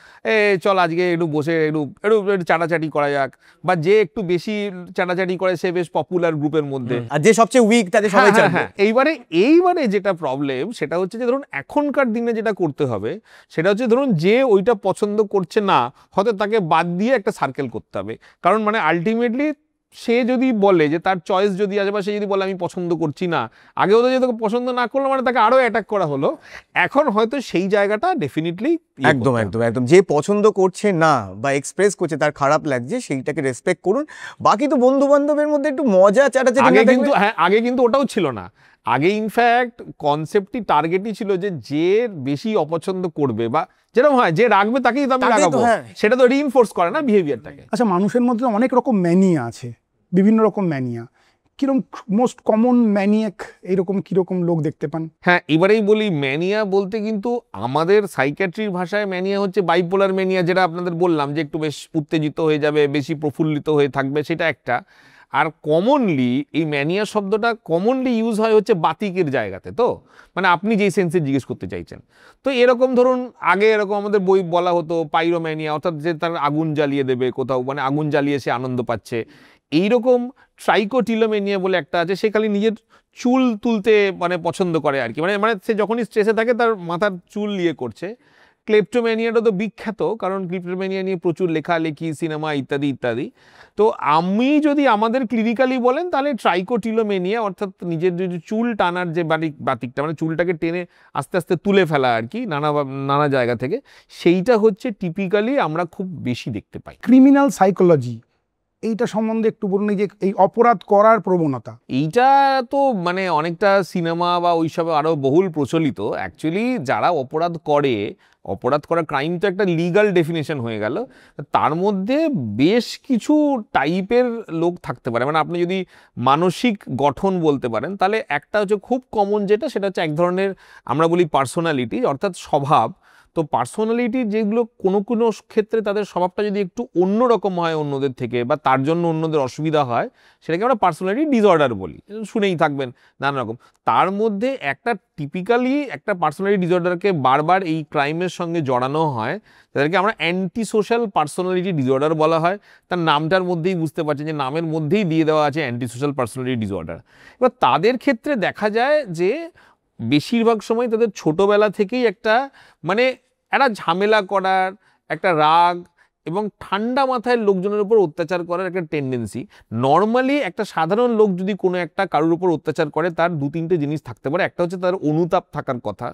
Speaker 2: চল আজকে একটু বসে একটু চাটাচাটি করা যাক, বা যে একটু বেশি চাটাচাটি করে সে বেশ পপুলার গ্রুপের মধ্যে,
Speaker 1: আর যে সবচেয়ে উইক তাকে সবাই চাইবে।
Speaker 2: হ্যাঁ, এইবারে যেটা প্রবলেম সেটা হচ্ছে যে ধরুন এখনকার দিনে যেটা করতে হবে সেটা হচ্ছে ধরুন যে ওইটা পছন্দ করছে না, হয়তো তাকে বাদ দিয়ে একটা সার্কেল করতে হবে। কারণ মানে আলটিমেটলি সে যদি বলে যে তার চয়েস যদি আছে, বা সে যদি বলে আমি পছন্দ করছি না, আগেও তো যদি পছন্দ না করলো মানে তাকে আরো অ্যাটাক করা হলো, এখন হয়তো সেই জায়গাটা ডেফিনেটলি
Speaker 1: একদম একদম একদম যে পছন্দ করছে না বা এক্সপ্রেস করছে তার খারাপ লাগছে, সেইটাকে রেসপেক্ট করুন। বাকি তো বন্ধু বান্ধবের মধ্যে একটু মজা চাটাচাটি
Speaker 2: আগে কিন্তু, হ্যাঁ, আগে কিন্তু ওটাও ছিল না। আগে ইনফ্যাক্ট কনসেপ্টই টার্গেটই ছিল যে বেশি অপছন্দ করবে বা যেরকম হয় যে রাখবে তাকেই তো আমি রাখাবো, সেটা তো রিইনফোর্স করে না বিহেভিয়ারটাকে।
Speaker 3: আচ্ছা, মানুষের মধ্যে অনেক রকম ম্যানিয়া আছে, বিভিন্ন রকম ম্যানিয়া। কিরকম মোস্ট কমন ম্যানিয়াক এইরকম কিরকম লোক দেখতে পান?
Speaker 2: হ্যাঁ, এবারেই বলি, ম্যানিয়া বলতে কিন্তু আমাদের সাইকিয়াট্রির ভাষায় ম্যানিয়া হচ্ছে বাইপোলার ম্যানিয়া, যেটা আপনাদের বললাম যে একটু বেশ উত্তেজিত হয়ে যাবে, বেশি প্রফুল্লিত হয়ে থাকবে, সেটা একটা। আর কমনলি এই ম্যানিয়া শব্দটা কমনলি ইউজ হয় হচ্ছে বাতিকের জায়গাতে, তো মানে আপনি যেই সেন্সে জিজ্ঞেস করতে চাইছেন। তো এরকম ধরুন আগে এরকম আমাদের বই বলা হতো পাইরোম্যানিয়া, অর্থাৎ যে তার আগুন জ্বালিয়ে দেবে কোথাও, মানে আগুন জ্বালিয়ে সে আনন্দ পাচ্ছে। এইরকম ট্রাইকোটিলোমেনিয়া বলে একটা আছে, সে খালি নিজের চুল তুলতে মানে পছন্দ করে আর কি, মানে মানে সে যখনই স্ট্রেসে থাকে তার মাথার চুল ইয়ে করছে। ক্লেপ্টোম্যানিয়াটা তো বিখ্যাত, কারণ ক্লেপ্টোম্যানিয়া নিয়ে প্রচুর লেখালেখি, সিনেমা ইত্যাদি ইত্যাদি। তো আমি যদি আমাদের ক্লিনিক্যালি বলেন তাহলে ট্রাইকোটিলোমেনিয়া, অর্থাৎ নিজের যদি চুল টানার যে বাতিকটা, মানে চুলটাকে টেনে আস্তে আস্তে তুলে ফেলা আর কি নানা জায়গা থেকে, সেইটা হচ্ছে টিপিক্যালি আমরা খুব বেশি দেখতে পাই।
Speaker 3: ক্রিমিনাল সাইকোলজি, এইটা সম্বন্ধে একটু বলুন। এই যে এই অপরাধ করার প্রবণতা,
Speaker 2: এইটা তো মানে অনেকটা সিনেমা বা ওইসবে আরো বহুল প্রচলিত। অ্যাকচুয়ালি যারা অপরাধ করা, ক্রাইম তো একটা লিগ্যাল ডেফিনেশন হয়ে গেল, তার মধ্যে বেশ কিছু টাইপের লোক থাকতে পারে। মানে আপনি যদি মানসিক গঠন বলতে পারেন, তাহলে একটা হচ্ছে খুব কমন যেটা, সেটা হচ্ছে এক ধরনের আমরা বলি পার্সোনালিটি, অর্থাৎ স্বভাব। তো পার্সোনালিটি যেগুলো কোনো কোনো ক্ষেত্রে তাদের স্বভাবটা যদি একটু অন্যরকম হয় অন্যদের থেকে, বা তার জন্য অন্যদের অসুবিধা হয়, সেটাকে আমরা পার্সোনালিটি ডিসঅর্ডার বলি, শুনেই থাকবেন নানা রকম। তার মধ্যে একটা টিপিক্যালি একটা পার্সোনালিটি ডিসঅর্ডারকে বারবার এই ক্রাইমের সঙ্গে জড়ানো হয়, তাদেরকে আমরা অ্যান্টি সোশ্যাল পার্সোনালিটি ডিসঅর্ডার বলা হয়। তার নামটার মধ্যেই বুঝতে পারছেন যে নামের মধ্যেই দিয়ে দেওয়া আছে অ্যান্টি সোশ্যাল পার্সোনালিটি ডিসঅর্ডার। এবার তাদের ক্ষেত্রে দেখা যায় যে বেশিরভাগ সময় তাদের ছোটবেলা থেকেই একটা মানে একটা ঝামেলা করার, একটা রাগ এবং ঠান্ডা মাথায় লোকজনের উপর অত্যাচার করার একটা টেন্ডেন্সি। নর্মালি একটা সাধারণ লোক যদি কোনো একটা কারোর উপর অত্যাচার করে, তার দু তিনটে জিনিস থাকতে পারে। একটা হচ্ছে তার অনুতাপ থাকার কথা,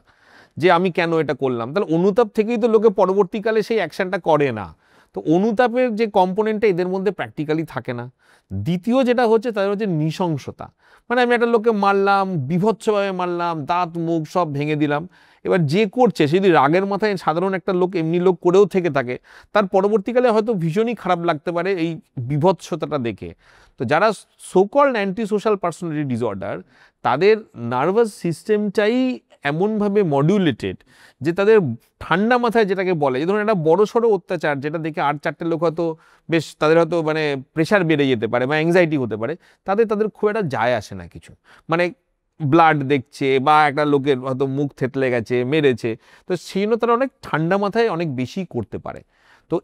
Speaker 2: যে আমি কেন এটা করলাম, তাহলে অনুতাপ থেকেই তো লোকে পরবর্তীকালে সেই অ্যাকশনটা করে না। তো অনুতাপের যে কম্পোনেন্টটা এদের মধ্যে প্র্যাকটিক্যালি থাকে না। দ্বিতীয় যেটা হচ্ছে তাদের হচ্ছে নৃশংসতা, মানে আমি একটা লোককে মারলাম, বীভৎসভাবে মারলাম, দাঁত মুখ সব ভেঙে দিলাম। এবার যে করছে সে যদি রাগের মাথায় সাধারণ একটা লোক এমনি লোক করেও থেকে থাকে, তার পরবর্তীকালে হয়তো ভীষণই খারাপ লাগতে পারে এই বীভৎসতাটা দেখে। তো যারা so called anti social personality disorder, তাদের নার্ভাস সিস্টেমটাই এমনভাবে মডিউলেটেড যে তাদের ঠান্ডা মাথায় যেটাকে বলে, যে ধরুন একটা বড় সড়ো অত্যাচার যেটা দেখে 8-4টে লোক হয়তো বেশ তাদের হয়তো মানে প্রেশার বেড়ে যেতে পারে বা অ্যাংজাইটি হতে পারে, তাদের খুব একটা যায় আসে না কিছু। মানে ব্লাড দেখছে বা একটা লোকের হয়তো মুখ থেতলে গেছে, মেরেছে, তো সেই জন্য তারা অনেক ঠান্ডা মাথায় অনেক বেশি করতে পারে। তো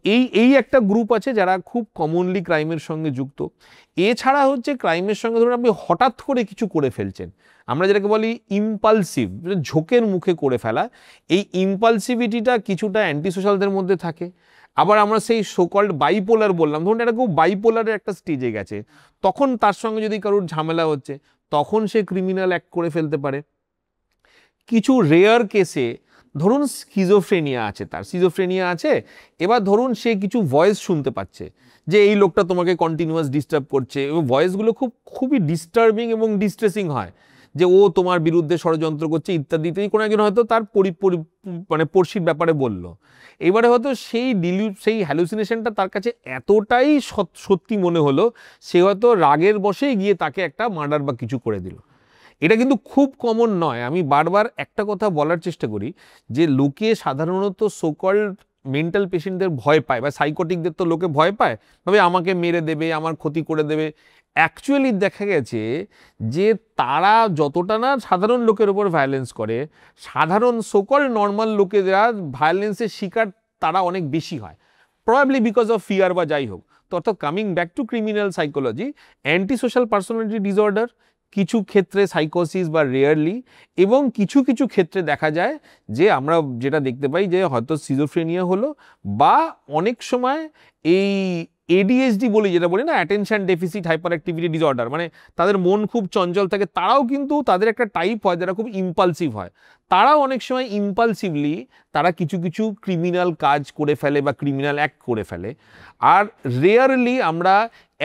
Speaker 2: এই একটা গ্রুপ আছে যারা খুব কমনলি ক্রাইমের সঙ্গে যুক্ত। এছাড়া হচ্ছে ক্রাইমের সঙ্গে ধরুন আপনি হঠাৎ করে কিছু করে ফেলছেন, আমরা যেটাকে বলি ইম্পালসিভ, ঝোঁকের মুখে করে ফেলা। এই ইম্পালসিভিটিটা কিছুটা অ্যান্টি সোশ্যালদের মধ্যে থাকে। আবার আমরা সেই সোকল্ড বাইপোলার বললাম, ধরুন এটা খুব বাইপোলারের একটা স্টেজে গেছে, তখন তার সঙ্গে যদি কারোর ঝামেলা হচ্ছে তখন সে ক্রিমিনাল অ্যাক্ট করে ফেলতে পারে। কিছু রেয়ার কেসে ধরুন স্কিজোফ্রেনিয়া আছে, এবার ধরুন সে কিছু ভয়েস শুনতে পাচ্ছে যে এই লোকটা তোমাকে কন্টিনিউয়াস ডিস্টার্ব করছে, এবং ভয়েসগুলো খুবই ডিস্টার্বিং এবং ডিস্ট্রেসিং হয়, যে ও তোমার বিরুদ্ধে ষড়যন্ত্র করছে ইত্যাদি ইত্যাদি। কোনো একজন হয়তো তার মানে পড়শির ব্যাপারে বলল, এবারে হয়তো সেই হ্যালুসিনেশনটা তার কাছে এতটাই সত্যি মনে হলো, সে হয়তো রাগের বশেই গিয়ে তাকে একটা মার্ডার বা কিছু করে দিল। এটা কিন্তু খুব কমন নয়। আমি বারবার একটা কথা বলার চেষ্টা করি যে লোকে সাধারণত সোকল্ড মেন্টাল পেশেন্টদের ভয় পায়, বা সাইকোটিকদের তো লোকে ভয় পায়, ভাবে আমাকে মেরে দেবে, আমার ক্ষতি করে দেবে। অ্যাকচুয়ালি দেখা গেছে যে তারা যতটা না সাধারণ লোকের উপর ভায়োলেন্স করে, সাধারণ সোকল্ড নর্মাল লোকেরা ভায়োলেন্সের শিকার তারা অনেক বেশি হয়, প্রবাবলি বিকজ অফ ফিয়ার বা যাই হোক। তো অর্থাৎ coming back to criminal psychology, anti social personality disorder, কিছু ক্ষেত্রে সাইকোসিস বা রেয়ারলি, এবং কিছু কিছু ক্ষেত্রে দেখা যায় যে আমরা যেটা দেখতে পাই যে হয়তো সিজোফ্রেনিয়া হলো, বা অনেক সময় এই এডিএইচডি বলি, যেটা বলি না, attention deficit hyper activity disorder, মানে তাদের মন খুব চঞ্চল থাকে, তারাও কিন্তু তাদের একটা টাইপ হয় যারা খুব ইম্পালসিভ হয়। তারাও অনেক সময় ইম্পালসিভলি তারা কিছু কিছু ক্রিমিনাল কাজ করে ফেলে বা ক্রিমিনাল অ্যাক্ট করে ফেলে। আর রেয়ারলি আমরা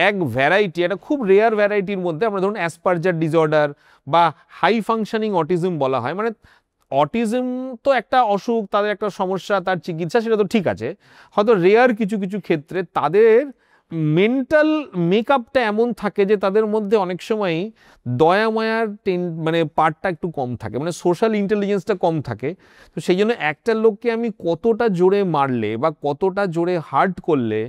Speaker 2: এক ভ্যারাইটি, একটা খুব রেয়ার ভ্যারাইটির মধ্যে আমরা ধরুন অ্যাসপারজার ডিসঅর্ডার বা হাই ফাংশনিং অটিজম বলা হয়। মানে অটিজম তো একটা অসুখ, তাদের একটা সমস্যা, তার চিকিৎসা, সেটা তো ঠিক আছে। হয়তো রেয়ার কিছু কিছু ক্ষেত্রে তাদের মেন্টাল মেকআপটা এমন থাকে যে তাদের মধ্যে অনেক সময়ই দয়া মায়ার মানে পার্টটা একটু কম থাকে, মানে সোশ্যাল ইন্টেলিজেন্সটা কম থাকে। তো সেই জন্য একটা লোককে আমি কতটা জোরে মারলে বা কতটা জোরে হার্ট করলে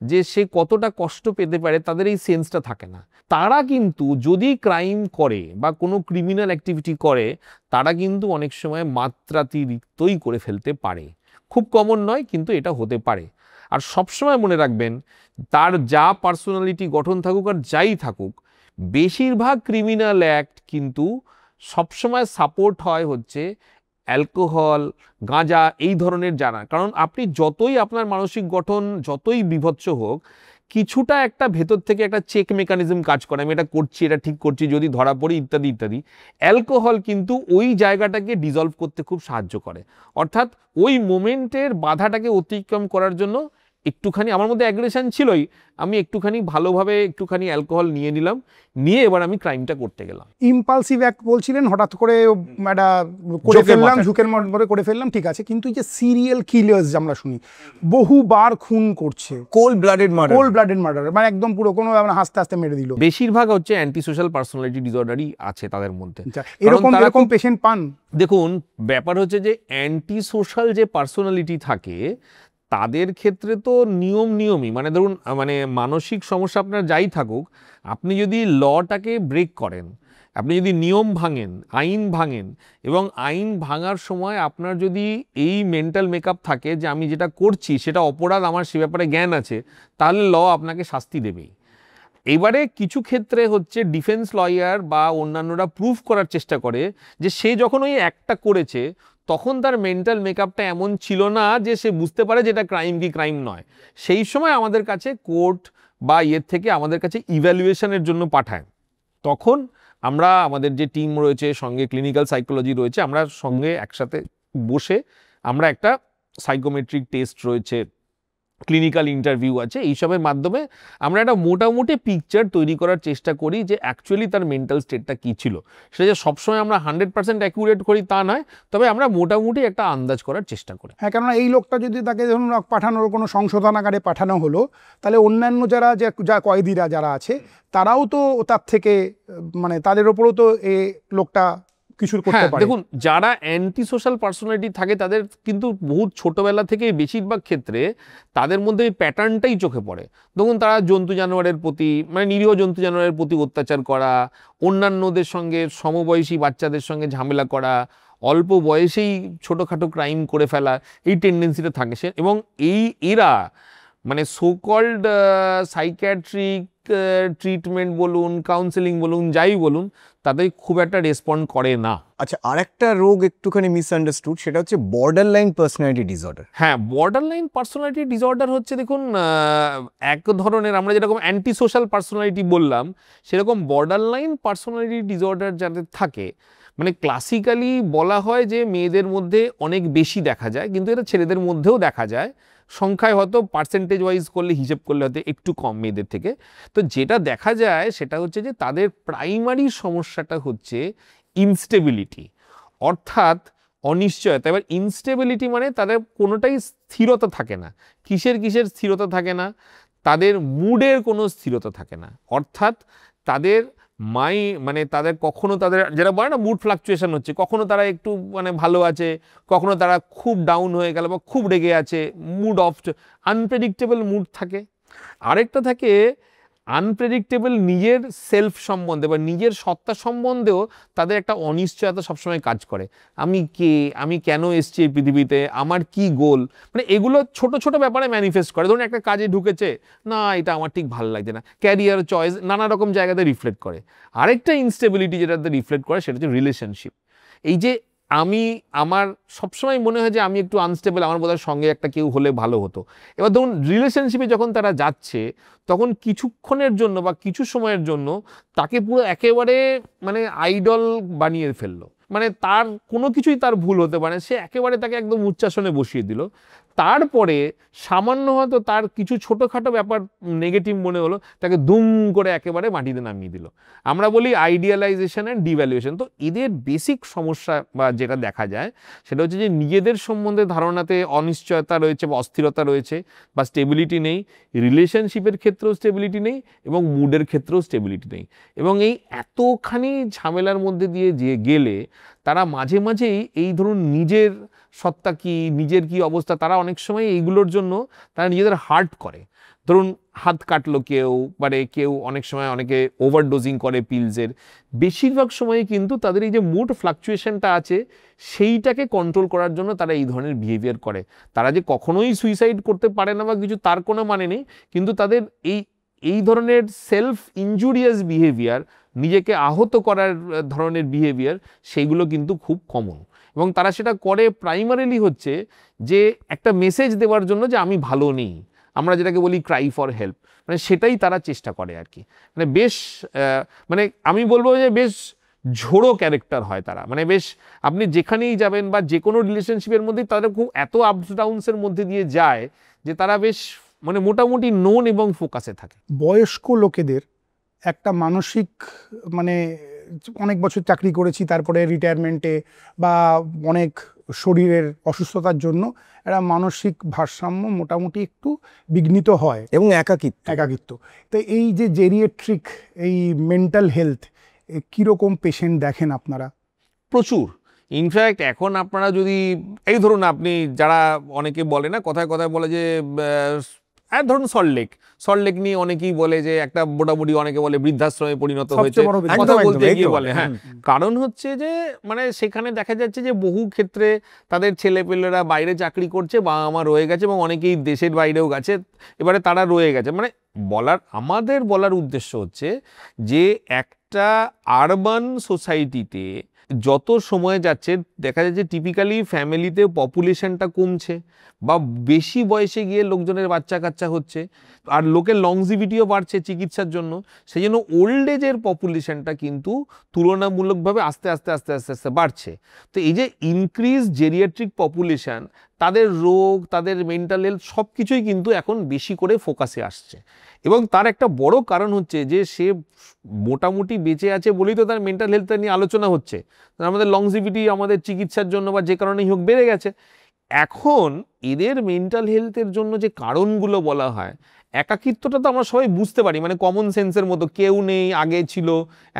Speaker 2: যে সে কতটা কষ্ট পেতে পারে, তাদের এই সেন্সটা থাকে না। তারা কিন্তু যদি ক্রাইম করে বা কোনো ক্রিমিনাল অ্যাক্টিভিটি করে, তারা কিন্তু অনেক সময় মাত্রাতিরিক্তই করে ফেলতে পারে। খুব কমন নয়, কিন্তু এটা হতে পারে। আর সবসময় মনে রাখবেন, তার যা পার্সোনালিটি গঠন থাকুক আর যাই থাকুক, বেশিরভাগ ক্রিমিনাল অ্যাক্ট কিন্তু সবসময় সাপোর্ট হয় হচ্ছে অ্যালকোহল, গাঁজা, এই ধরনের জানা। কারণ আপনি যতই আপনার মানসিক গঠন যতই বিভৎস হোক, কিছুটা একটা ভেতর থেকে একটা চেক মেকানিজম কাজ করে, আমি এটা করছি, এটা ঠিক করছি, যদি ধরা পড়ি ইত্যাদি ইত্যাদি। অ্যালকোহল কিন্তু ওই জায়গাটাকে ডিজলভ করতে খুব সাহায্য করে। অর্থাৎ ওই মোমেন্টের বাধাটাকে অতিক্রম করার জন্য একটুখানি আমার মধ্যে অ্যাগ্রেশন ছিলই, আমি একটুখানি ভালোভাবে একটুখানি অ্যালকোহল নিয়ে নিলাম, নিয়ে এবার আমি ক্রাইমটা করতে গেলাম।
Speaker 3: ইম্পালসিভ অ্যাক্ট বলছিলেন, হঠাৎ করে একটা করে ফেললাম, ঝুঁকের মধ্যে করে ফেললাম, ঠিক আছে। কিন্তু এই যে সিরিয়াল কিলার্স আমরা শুনি বহুবার খুন করছে,
Speaker 1: কোল্ড ব্লাডেড
Speaker 3: মার্ডার, মানে একদম পুরো কোনো হাসতে হাসতে মেরে দিল,
Speaker 2: বেশিরভাগ হচ্ছে অ্যান্টি সোশ্যাল পার্সোনালিটি ডিসঅর্ডারই আছে তাদের মধ্যে।
Speaker 3: এরকম পেশেন্ট পান?
Speaker 2: দেখুন, ব্যাপার হচ্ছে যে অ্যান্টি সোশ্যাল যে পার্সোনালিটি থাকে তাদের ক্ষেত্রে তো নিয়মই, মানে ধরুন মানে মানসিক সমস্যা আপনার যাই থাকুক, আপনি যদি লটাকে ব্রেক করেন, আপনি যদি নিয়ম ভাঙেন, আইন ভাঙেন, এবং আইন ভাঙার সময় আপনার যদি এই মেন্টাল মেকআপ থাকে যে আমি যেটা করছি সেটা অপরাধ, আমার সে ব্যাপারে জ্ঞান আছে, তাহলে ল আপনাকে শাস্তি দেবেই। এবারে কিছু ক্ষেত্রে হচ্ছে ডিফেন্স লয়ার বা অন্যান্যরা প্রুফ করার চেষ্টা করে যে সে যখন ওই একটা করেছে তখন তার মেন্টাল মেকআপটা এমন ছিল না যে সে বুঝতে পারে যে এটা ক্রাইম কি ক্রাইম নয়। সেই সময় আমাদের কাছে কোর্ট বা ইয়ের থেকে আমাদের কাছে ইভ্যালুয়েশনের জন্য পাঠায়। তখন আমরা আমাদের যে টিম রয়েছে, সঙ্গে ক্লিনিক্যাল সাইকোলজি রয়েছে, আমরা সঙ্গে একসাথে বসে আমরা একটা সাইকোমেট্রিক টেস্ট রয়েছে, ক্লিনিক্যাল ইন্টারভিউ আছে, এইসবের মাধ্যমে আমরা একটা মোটামুটি পিকচার তৈরি করার চেষ্টা করি যে অ্যাকচুয়ালি তার মেন্টাল স্টেটটা কী ছিল। সেটা যে সবসময় আমরা 100% অ্যাকুরেট করি তা নয়, তবে আমরা মোটামুটি একটা আন্দাজ করার চেষ্টা করি।
Speaker 3: হ্যাঁ, কেননা এই লোকটা যদি তাকে ধরুন পাঠানোর কোনো সংশোধনাগারে পাঠানো হলো, তাহলে অন্যান্য যা কয়েদিরা যারা আছে তারাও তো তার থেকে মানে তাদের ওপরও তো এই লোকটা কিছু করতে পারে।
Speaker 2: দেখুন, যারা অ্যান্টি সোশ্যাল পার্সোনালিটি থাকে তাদের কিন্তু বহুত ছোটবেলা থেকে বেশিরভাগ ক্ষেত্রে তাদের মধ্যে এই প্যাটার্নটাই চোখে পড়ে। দেখুন, তারা জন্তু জানোয়ারের প্রতি, মানে নিরীহ জন্তু জানোয়ারের প্রতি অত্যাচার করা, অন্যান্যদের সঙ্গে সমবয়সী বাচ্চাদের সঙ্গে ঝামেলা করা, অল্প বয়সেই ছোটোখাটো ক্রাইম করে ফেলা, এই টেন্ডেন্সিটা থাকে সে। এবং এরা মানে সো কল্ড সাইকিয়াট্রিক ট্রিটমেন্ট বলুন, কাউন্সেলিং বলুন, যাই বলুন, তাদের খুব একটা রেসপন্ড করে না।
Speaker 1: আচ্ছা, আরেকটা রোগ একটুখানি মিসআন্ডারস্টুড, সেটা হচ্ছে বর্ডার লাইন পার্সোনালিটি ডিসঅর্ডার।
Speaker 2: হ্যাঁ, বর্ডার লাইন পার্সোনালিটি ডিসঅর্ডার হচ্ছে, দেখুন, এক ধরনের আমরা যেরকম অ্যান্টি সোশ্যাল পার্সোনালিটি বললাম, সেরকম বর্ডার লাইন পার্সোনালিটি ডিসঅর্ডার যাদের থাকে, মানে ক্লাসিক্যালি বলা হয় যে মেয়েদের মধ্যে অনেক বেশি দেখা যায়, কিন্তু এটা ছেলেদের মধ্যেও দেখা যায়। সংখ্যায় হয়তো পার্সেন্টেজ ওয়াইজ করলে, হিসেব করলে হয়তো একটু কম মেয়েদের থেকে। তো যেটা দেখা যায় সেটা হচ্ছে যে তাদের প্রাইমারি সমস্যাটা হচ্ছে ইনস্টেবিলিটি, অর্থাৎ অনিশ্চয়তা। এবার ইনস্টেবিলিটি মানে তাদের কোনোটাই স্থিরতা থাকে না। কিসের স্থিরতা থাকে না? তাদের মুডের কোনো স্থিরতা থাকে না, অর্থাৎ তাদের মানে তাদের কখনো তাদের যেটা বলে না মুড ফ্লাকচুয়েশন হচ্ছে, কখনো তারা একটু মানে ভালো আছে, কখনো তারা খুব ডাউন হয়ে গেল বা খুব রেগে আছে, মুড অফ, আনপ্রেডিক্টেবল মুড থাকে। আরেকটা থাকে আনপ্রেডিক্টেবল নিজের সেলফ সম্বন্ধে বা নিজের সত্তা সম্বন্ধেও তাদের একটা অনিশ্চয়তা সবসময় কাজ করে। আমি কে, আমি কেন এসছি এই পৃথিবীতে, আমার কি গোল, মানে এগুলো ছোট ছোট ব্যাপারে ম্যানিফেস্ট করে। ধরুন একটা কাজে ঢুকেছে, না এটা আমার ঠিক ভালো লাগছে না, ক্যারিয়ার চয়েস, নানা রকম জায়গাতে রিফ্লেক্ট করে। আরেকটা ইনস্টেবিলিটি যেটাতে রিফ্লেক্ট করে সেটা হচ্ছে রিলেশনশিপ। এই যে আমার সবসময় মনে হয় যে আমি একটু আনস্টেবল, আমার বোধহয় সঙ্গে একটা কেউ হলে ভালো হতো। এবার ধরুন রিলেশনশিপে যখন তারা যাচ্ছে, তখন কিছুক্ষণের জন্য বা কিছু সময়ের জন্য তাকে পুরো একেবারে মানে আইডল বানিয়ে ফেললো, মানে তার কোনো কিছুই তার ভুল হতে পারে, সে একেবারে তাকে একদম উচ্চাসনে বসিয়ে দিল। তারপরে সামান্য হয়তো তার কিছু ছোটোখাটো ব্যাপার নেগেটিভ মনে হলো, তাকে দুম করে একেবারে মাটিতে নামিয়ে দিল। আমরা বলি আইডিয়ালাইজেশন অ্যান্ড ডিভ্যালুয়েশন। তো এদের বেসিক সমস্যা বা যেটা দেখা যায় সেটা হচ্ছে যে নিজেদের সম্বন্ধে ধারণাতে অনিশ্চয়তা রয়েছে বা অস্থিরতা রয়েছে বা স্টেবিলিটি নেই, রিলেশনশিপের ক্ষেত্রেও স্টেবিলিটি নেই এবং মুডের ক্ষেত্রেও স্টেবিলিটি নেই। এবং এই এতখানি ঝামেলার মধ্যে দিয়ে গেলে তারা মাঝে মাঝেই এই ধরুন নিজের সত্তা কি, নিজের কি অবস্থা, তারা অনেক সময় এইগুলোর জন্য তারা নিজেদের হার্ট করে। ধরুন হাত কাটলো কেউ, মানে কেউ অনেক সময় অনেকে ওভারডোজিং করে পিলসের। বেশিরভাগ সময়ে কিন্তু তাদের এই যে মুড ফ্লাকচুয়েশনটা আছে সেইটাকে কন্ট্রোল করার জন্য তারা এই ধরনের বিহেভিয়ার করে। তারা যে কখনোই সুইসাইড করতে পারে না বা কিছু, তার কোনো মানে নেই, কিন্তু তাদের এই ধরনের সেলফ ইনজুরিয়াস বিহেভিয়ার, নিজেকে আহত করার ধরনের বিহেভিয়ার, সেইগুলো কিন্তু খুব কমন। এবং তারা সেটা করে প্রাইমারিলি হচ্ছে যে একটা মেসেজ দেওয়ার জন্য যে আমি ভালো নেই, আমরা যেটাকে বলি ক্রাই ফর হেল্প, মানে সেটাই তারা চেষ্টা করে আর কি। মানে বেশ মানে আমি বলবো যে বেশ ঝোড়ো ক্যারেক্টার হয় তারা, মানে বেশ আপনি যেখানেই যাবেন বা যে কোনো রিলেশনশিপের মধ্যেই তাদের খুব এত আপস ডাউনসের মধ্যে দিয়ে যায় যে তারা বেশ মানে মোটামুটি নোন এবং ফোকাসে থাকে।
Speaker 3: বয়স্ক লোকেদের একটা মানসিক মানে অনেক বছর চাকরি করেছি, তারপরে রিটায়ারমেন্টে বা অনেক শরীরের অসুস্থতার জন্য একটা মানসিক ভারসাম্য মোটামুটি একটু বিঘ্নিত হয়
Speaker 1: এবং একাকিত্ব।
Speaker 3: তো এই যে জেরিয়াট্রিক এই মেন্টাল হেলথ কীরকম পেশেন্ট দেখেন আপনারা?
Speaker 2: প্রচুর। ইনফ্যাক্ট এখন আপনারা যদি এই ধরুন, আপনি যারা অনেকে বলে না, কথায় কথায় বলে যে ধরুন সল্টলেক নিয়ে অনেকেই বলে যে একটা মোটামুটি অনেকে বলে বৃদ্ধাশ্রমে পরিণত হয়েছে, কথা বলতে গিয়ে বলে। হ্যাঁ, কারণ হচ্ছে যে মানে সেখানে দেখা যাচ্ছে যে বহু ক্ষেত্রে তাদের ছেলেপেলেরা বাইরে চাকরি করছে, বাবা মা রয়ে গেছে এবং অনেকেই দেশের বাইরেও গেছে, এবারে তারা রয়ে গেছে। মানে আমাদের বলার উদ্দেশ্য হচ্ছে যে একটা আরবান সোসাইটিতে যত সময় যাচ্ছে দেখা যাচ্ছে টিপিক্যালি ফ্যামিলিতে পপুলেশনটা কমছে বা বেশি বয়সে গিয়ে লোকজনের বাচ্চা কাচ্চা হচ্ছে, আর লোকের লংজিভিটিও বাড়ছে চিকিৎসার জন্য। সেই জন্য ওল্ড এজের পপুলেশনটা কিন্তু তুলনামূলকভাবে আস্তে আস্তে বাড়ছে। তো এই যে ইনক্রিজ জেরিয়াট্রিক পপুলেশন, তাদের রোগ, তাদের মেন্টাল হেলথ সব কিছুই কিন্তু এখন বেশি করে ফোকাসে আসছে। এবং তার একটা বড় কারণ হচ্ছে যে সে মোটামুটি বেঁচে আছে বলেই তো তার মেন্টাল হেলথটা নিয়ে আলোচনা হচ্ছে। আমাদের লংজিভিটি আমাদের চিকিৎসার জন্য বা যে কারণেই হোক বেড়ে গেছে। এখন এদের মেন্টাল হেলথের জন্য যে কারণগুলো বলা হয়, একাকিত্বটা তো আমরা সবাই বুঝতে পারি, মানে কমন সেন্সের মতো, কেউ নেই, আগে ছিল,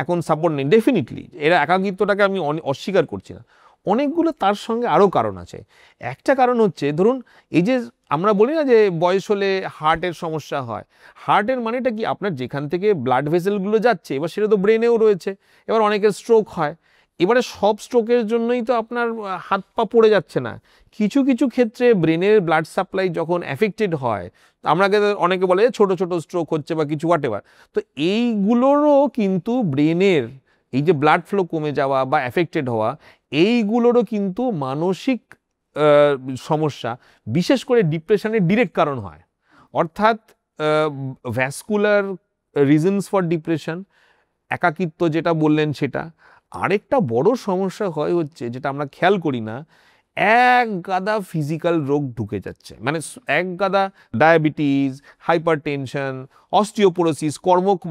Speaker 2: এখন সাপোর্ট নেই, ডেফিনেটলি এরা একাকিত্বটাকে আমি অস্বীকার করছি না। অনেকগুলো তার সঙ্গে আরও কারণ আছে। একটা কারণ হচ্ছে ধরুন এই যে আমরা বলি না যে বয়স হলে হার্টের সমস্যা হয়, হার্টের মানেটা কি, আপনার যেখান থেকে ব্লাড ভেসেলগুলো যাচ্ছে এবার সেটা তো ব্রেনেও রয়েছে। এবার অনেকের স্ট্রোক হয়, এবারে সব স্ট্রোকের জন্যই তো আপনার হাত পা পড়ে যাচ্ছে না। কিছু কিছু ক্ষেত্রে ব্রেনের ব্লাড সাপ্লাই যখন অ্যাফেক্টেড হয়, আমাকে অনেকে বলে ছোট ছোট স্ট্রোক হচ্ছে বা কিছু হোয়াটএভার, তো এইগুলোরও কিন্তু ব্রেনের এই যে ব্লাড ফ্লো কমে যাওয়া বা অ্যাফেক্টেড হওয়া, এইগুলোরও কিন্তু মানসিক সমস্যা, বিশেষ করে ডিপ্রেশনের ডিরেক্ট কারণ হয়। অর্থাৎ ভ্যাসকুলার রিজনস ফর ডিপ্রেশন, একাকিত্ব যেটা বললেন সেটা। আরেকটা বড় সমস্যা হয় হচ্ছে যেটা আমরা খেয়াল করি না, এক গাদা ফিজিক্যাল রোগ ঢুকে যাচ্ছে, মানে এক গাদা ডায়াবেটিস, হাইপারটেনশন, অস্টিওপোরোসিস,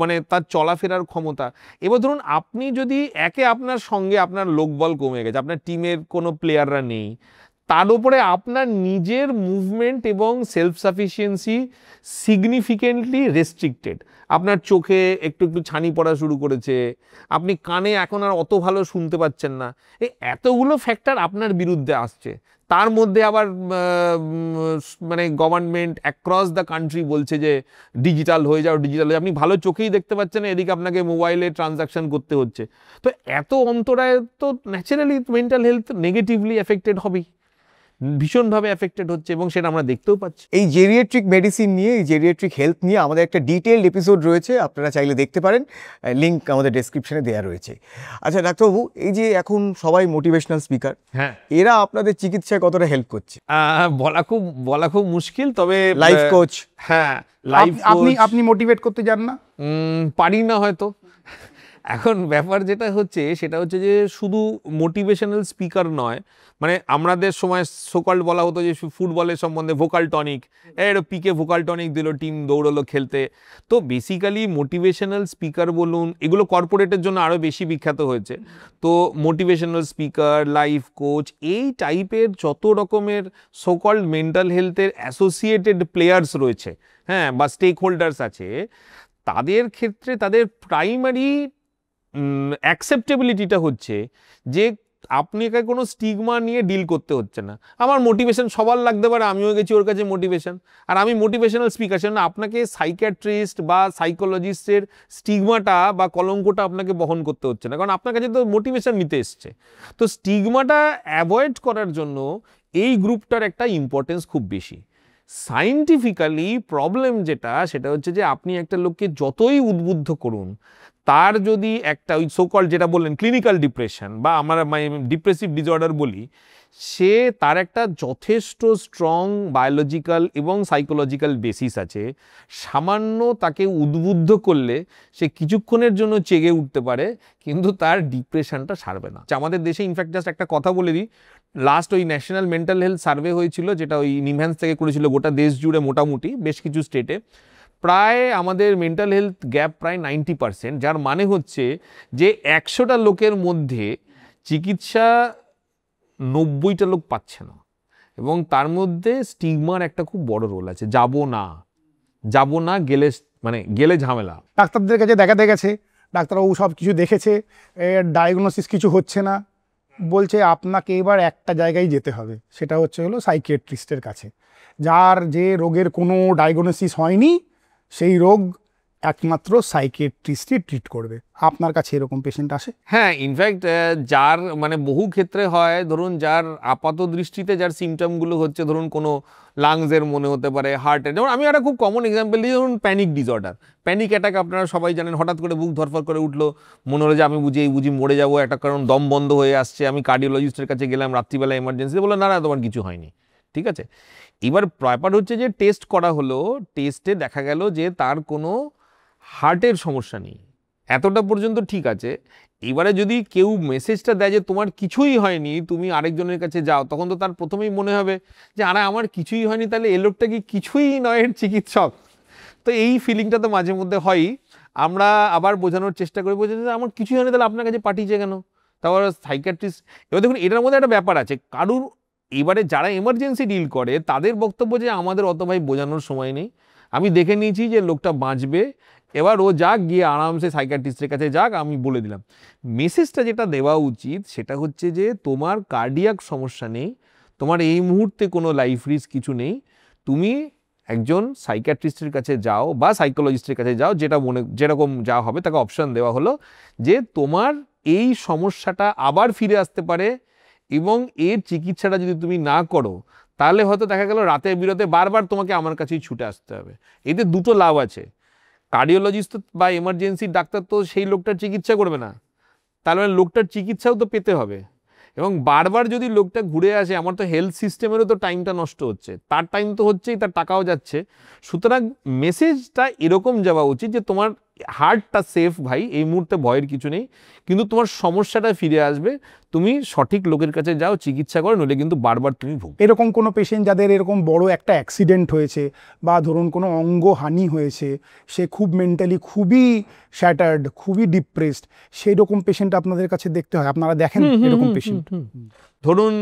Speaker 2: মানে তার চলাফেরার ক্ষমতা। এবার ধরুন আপনি যদি আপনার সঙ্গে আপনার লোকবল কমে গেছে, আপনার টিমের কোনো প্লেয়াররা নেই, তার উপরে আপনার নিজের মুভমেন্ট এবং সেলফ সাফিসিয়েন্সি সিগনিফিকেন্টলি রেস্ট্রিক্টেড, আপনার চোখে একটু একটু ছানি পড়া শুরু করেছে, আপনি কানে এখন আর অত ভালো শুনতে পাচ্ছেন না, এই এতগুলো ফ্যাক্টর আপনার বিরুদ্ধে আসছে। তার মধ্যে আবার মানে গভর্নমেন্ট অ্যাক্রস দ্য কান্ট্রি বলছে যে ডিজিটাল হয়ে যাও, ডিজিটাল হয়ে, আপনি ভালো চোখেই দেখতে পাচ্ছেন না, এদিকে আপনাকে মোবাইলে ট্রানজাকশন করতে হচ্ছে। তো এত অন্তরায় তো naturally mental health negatively affected হবেই, ভীষণভাবে এফেক্টেড হচ্ছে, এবং সেটা আমরা দেখতেও পাচ্ছি।
Speaker 1: এই জেরিয়াট্রিক মেডিসিন নিয়ে, এই জেরিয়াট্রিক হেলথ নিয়ে আমাদের একটা ডিটেইলড এপিসোড রয়েছে, আপনারা চাইলে দেখতে পারেন, লিঙ্ক আমাদের ডেসক্রিপশনে দেওয়া রয়েছে। আচ্ছা ডাক্তারবাবু, এই যে এখন সবাই মোটিভেশনাল স্পিকার,
Speaker 2: হ্যাঁ,
Speaker 1: এরা আপনাদের চিকিৎসায় কতটা হেল্প করছে?
Speaker 2: বলা খুব মুশকিল, তবে
Speaker 1: লাইফ কোচ,
Speaker 2: হ্যাঁ লাইফ
Speaker 3: আপনি মোটিভেট করতে যান না?
Speaker 2: পারি না হয়তো। এখন ব্যাপার যেটা হচ্ছে সেটা হচ্ছে যে শুধু মোটিভেশনাল স্পিকার নয়, মানে আমাদের সময় সোকল্ড বলা হতো যে ফুটবলের সম্বন্ধে ভোকাল টনিক, পিকে ভোকাল টনিক দিল, টিম দৌড়লো খেলতে। তো বেসিক্যালি মোটিভেশনাল স্পিকার বলুন, এগুলো কর্পোরেটের জন্য আরও বেশি বিখ্যাত হয়েছে। তো মোটিভেশনাল স্পিকার, লাইফ কোচ, এই টাইপের যত রকমের সোকল্ড মেন্টাল হেলথের অ্যাসোসিয়েটেড প্লেয়ার্স রয়েছে, হ্যাঁ, বা স্টেক হোল্ডার্স আছে, তাদের ক্ষেত্রে তাদের প্রাইমারি অ্যাকসেপ্টেবিলিটিটা হচ্ছে যে আপনাকে কোনো স্টিগমা নিয়ে ডিল করতে হচ্ছে না। আমার মোটিভেশন সবার লাগতে পারে, আমিও গেছি ওর কাছে মোটিভেশন, আর আমি মোটিভেশনাল স্পিকার, সেজন্য আপনাকে সাইকিয়াট্রিস্ট বা সাইকোলজিস্টের স্টিগমাটা বা কলঙ্কটা আপনাকে বহন করতে হচ্ছে না, কারণ আপনার কাছে তো মোটিভেশন নিতে এসছে। তো স্টিগমাটা অ্যাভয়েড করার জন্য এই গ্রুপটার একটা ইম্পর্টেন্স খুব বেশি। সায়েন্টিফিক্যালি প্রবলেম যেটা, সেটা হচ্ছে যে আপনি একটা লোককে যতই উদ্বুদ্ধ করুন, তার যদি একটা ওই সোকল যেটা বললেন ক্লিনিক্যাল ডিপ্রেশন বা আমরা ডিপ্রেসিভ ডিসঅর্ডার বলি, সে তার একটা যথেষ্ট স্ট্রং বায়োলজিক্যাল এবং সাইকোলজিক্যাল বেসিস আছে। সামান্য তাকে উদ্বুদ্ধ করলে সে কিছুক্ষণের জন্য চেগে উঠতে পারে, কিন্তু তার ডিপ্রেশনটা সারবে না। আমাদের দেশে ইনফ্যাক্ট জাস্ট একটা কথা বলে দিই, লাস্ট ওই ন্যাশনাল মেন্টাল হেলথ সার্ভে হয়েছিল, যেটা ওই নিমহ্যান্স থেকে করেছিল গোটা দেশ জুড়ে, মোটামুটি বেশ কিছু স্টেটে, প্রায় আমাদের মেন্টাল হেলথ গ্যাপ প্রায় 90%, যার মানে হচ্ছে যে 100টা লোকের মধ্যে চিকিৎসা 90টা লোক পাচ্ছে না, এবং তার মধ্যে স্টিগমার একটা খুব বড় রোল আছে। যাব না গেলে, মানে গেলে ঝামেলা।
Speaker 3: ডাক্তারদের কাছে দেখাতে গেছে, ডাক্তারবাবু সব কিছু দেখেছে, ডায়াগনোসিস কিছু হচ্ছে না, বলছে আপনাকে এবার একটা জায়গায় যেতে হবে, সেটা হলো সাইকিয়াট্রিস্টের কাছে, যার যে রোগের কোনো ডায়াগনোসিস হয়নি, সেই রোগ একমাত্র সাইকিয়াট্রিস্টই ট্রিট করবে। আপনার কাছে এরকম পেশেন্ট আসে?
Speaker 2: হ্যাঁ, ইনফ্যাক্ট যার মানে বহু ক্ষেত্রে হয়, ধরুন যার আপাত দৃষ্টিতে যার সিমটমগুলো হচ্ছে, ধরুন কোনো লাংসের মনে হতে পারে, হার্টের, যেমন আমি একটা খুব কমন এক্সাম্পল দিই, ধরুন প্যানিক ডিসঅর্ডার, প্যানিক অ্যাটাক আপনারা সবাই জানেন, হঠাৎ করে বুক ধরফর করে উঠলো, মনে হলো যে আমি বুঝি মরে যাবো, একটা কারণ দম বন্ধ হয়ে আসছে, আমি কার্ডিওলজিস্টের কাছে গেলাম রাত্রিবেলা এমার্জেন্সি, বললো না তোমার কিছু হয়নি, ঠিক আছে। এবার ব্যাপার হচ্ছে যে টেস্ট করা হলো, টেস্টে দেখা গেল যে তার কোনো হার্টের সমস্যা নেই, এতটা পর্যন্ত ঠিক আছে। এবারে যদি কেউ মেসেজটা দেয় যে তোমার কিছুই হয়নি, তুমি আরেকজনের কাছে যাও, তখন তো তার প্রথমেই মনে হবে যে আরে আমার কিছুই হয়নি, তাহলে এ লোকটা কি কিছুই নয় এর চিকিৎসক। তো এই ফিলিংটা তো মাঝে মধ্যে হয়ই। আমরা আবার বোঝানোর চেষ্টা করি, বোঝাতে যে আমার কিছুই হয়নি, তাহলে আপনার কাছে পাঠিয়েছে কেন? তারপর সাইকিয়াট্রিস্ট, এবার দেখুন এটার মধ্যে একটা ব্যাপার আছে, কারুর এবারে যারা এমার্জেন্সি ডিল করে তাদের বক্তব্য যে আমাদের অত ভাই বোঝানোর সময় নেই, আমি দেখে নিয়েছি যে লোকটা বাঁচবে, এবার ও যাক, গিয়ে আরামসে সাইকিয়াট্রিস্টের কাছে যাক, আমি বলে দিলাম। মেসেজটা যেটা দেওয়া উচিত সেটা হচ্ছে যে তোমার কার্ডিয়াক সমস্যা নেই, তোমার এই মুহূর্তে কোনো লাইফ রিস্ক কিছু নেই, তুমি একজন সাইকিয়াট্রিস্টের কাছে যাও বা সাইকোলজিস্টের কাছে যাও, যেটা যেরকম যা হবে তাকে অপশন দেওয়া হলো যে তোমার এই সমস্যাটা আবার ফিরে আসতে পারে, এবং এর চিকিৎসাটা যদি তুমি না করো তাহলে হয়তো দেখা গেল রাতের বিরতে বারবার তোমাকে আমার কাছেই ছুটে আসতে হবে। এতে দুটো লাভ আছে, কার্ডিওলজিস্ট বা এমার্জেন্সি ডাক্তার তো সেই লোকটার চিকিৎসা করবে না, তাহলে লোকটার চিকিৎসাও তো পেতে হবে, এবং বারবার যদি লোকটা ঘুরে আসে, আমার তো হেলথ সিস্টেমেরও তো টাইমটা নষ্ট হচ্ছে, তার টাইম তো হচ্ছেই, তার টাকাও যাচ্ছে। সুতরাং মেসেজটা এরকম যাওয়া উচিত যে তোমার হার্টটা সেফ ভাই, এই মুহূর্তে ভয়ের কিছু নেই, কিন্তু তোমার সমস্যাটা ফিরে আসবে, তুমি সঠিক লোকের কাছে যাও, চিকিৎসা করো, নইলে কিন্তু বারবার তুমি ভুগবে।
Speaker 3: এরকম কোনো পেশেন্ট যাদের এরকম বড় একটা অ্যাক্সিডেন্ট হয়েছে বা ধরুন কোনো অঙ্গহানি হয়েছে, সে খুব মেন্টালি খুবই শ্যাটার্ড, খুবই ডিপ্রেসড, সেই রকম পেশেন্ট আপনাদের কাছে দেখতে হয়, আপনারা দেখেন এরকম পেশেন্ট?
Speaker 2: ধরুন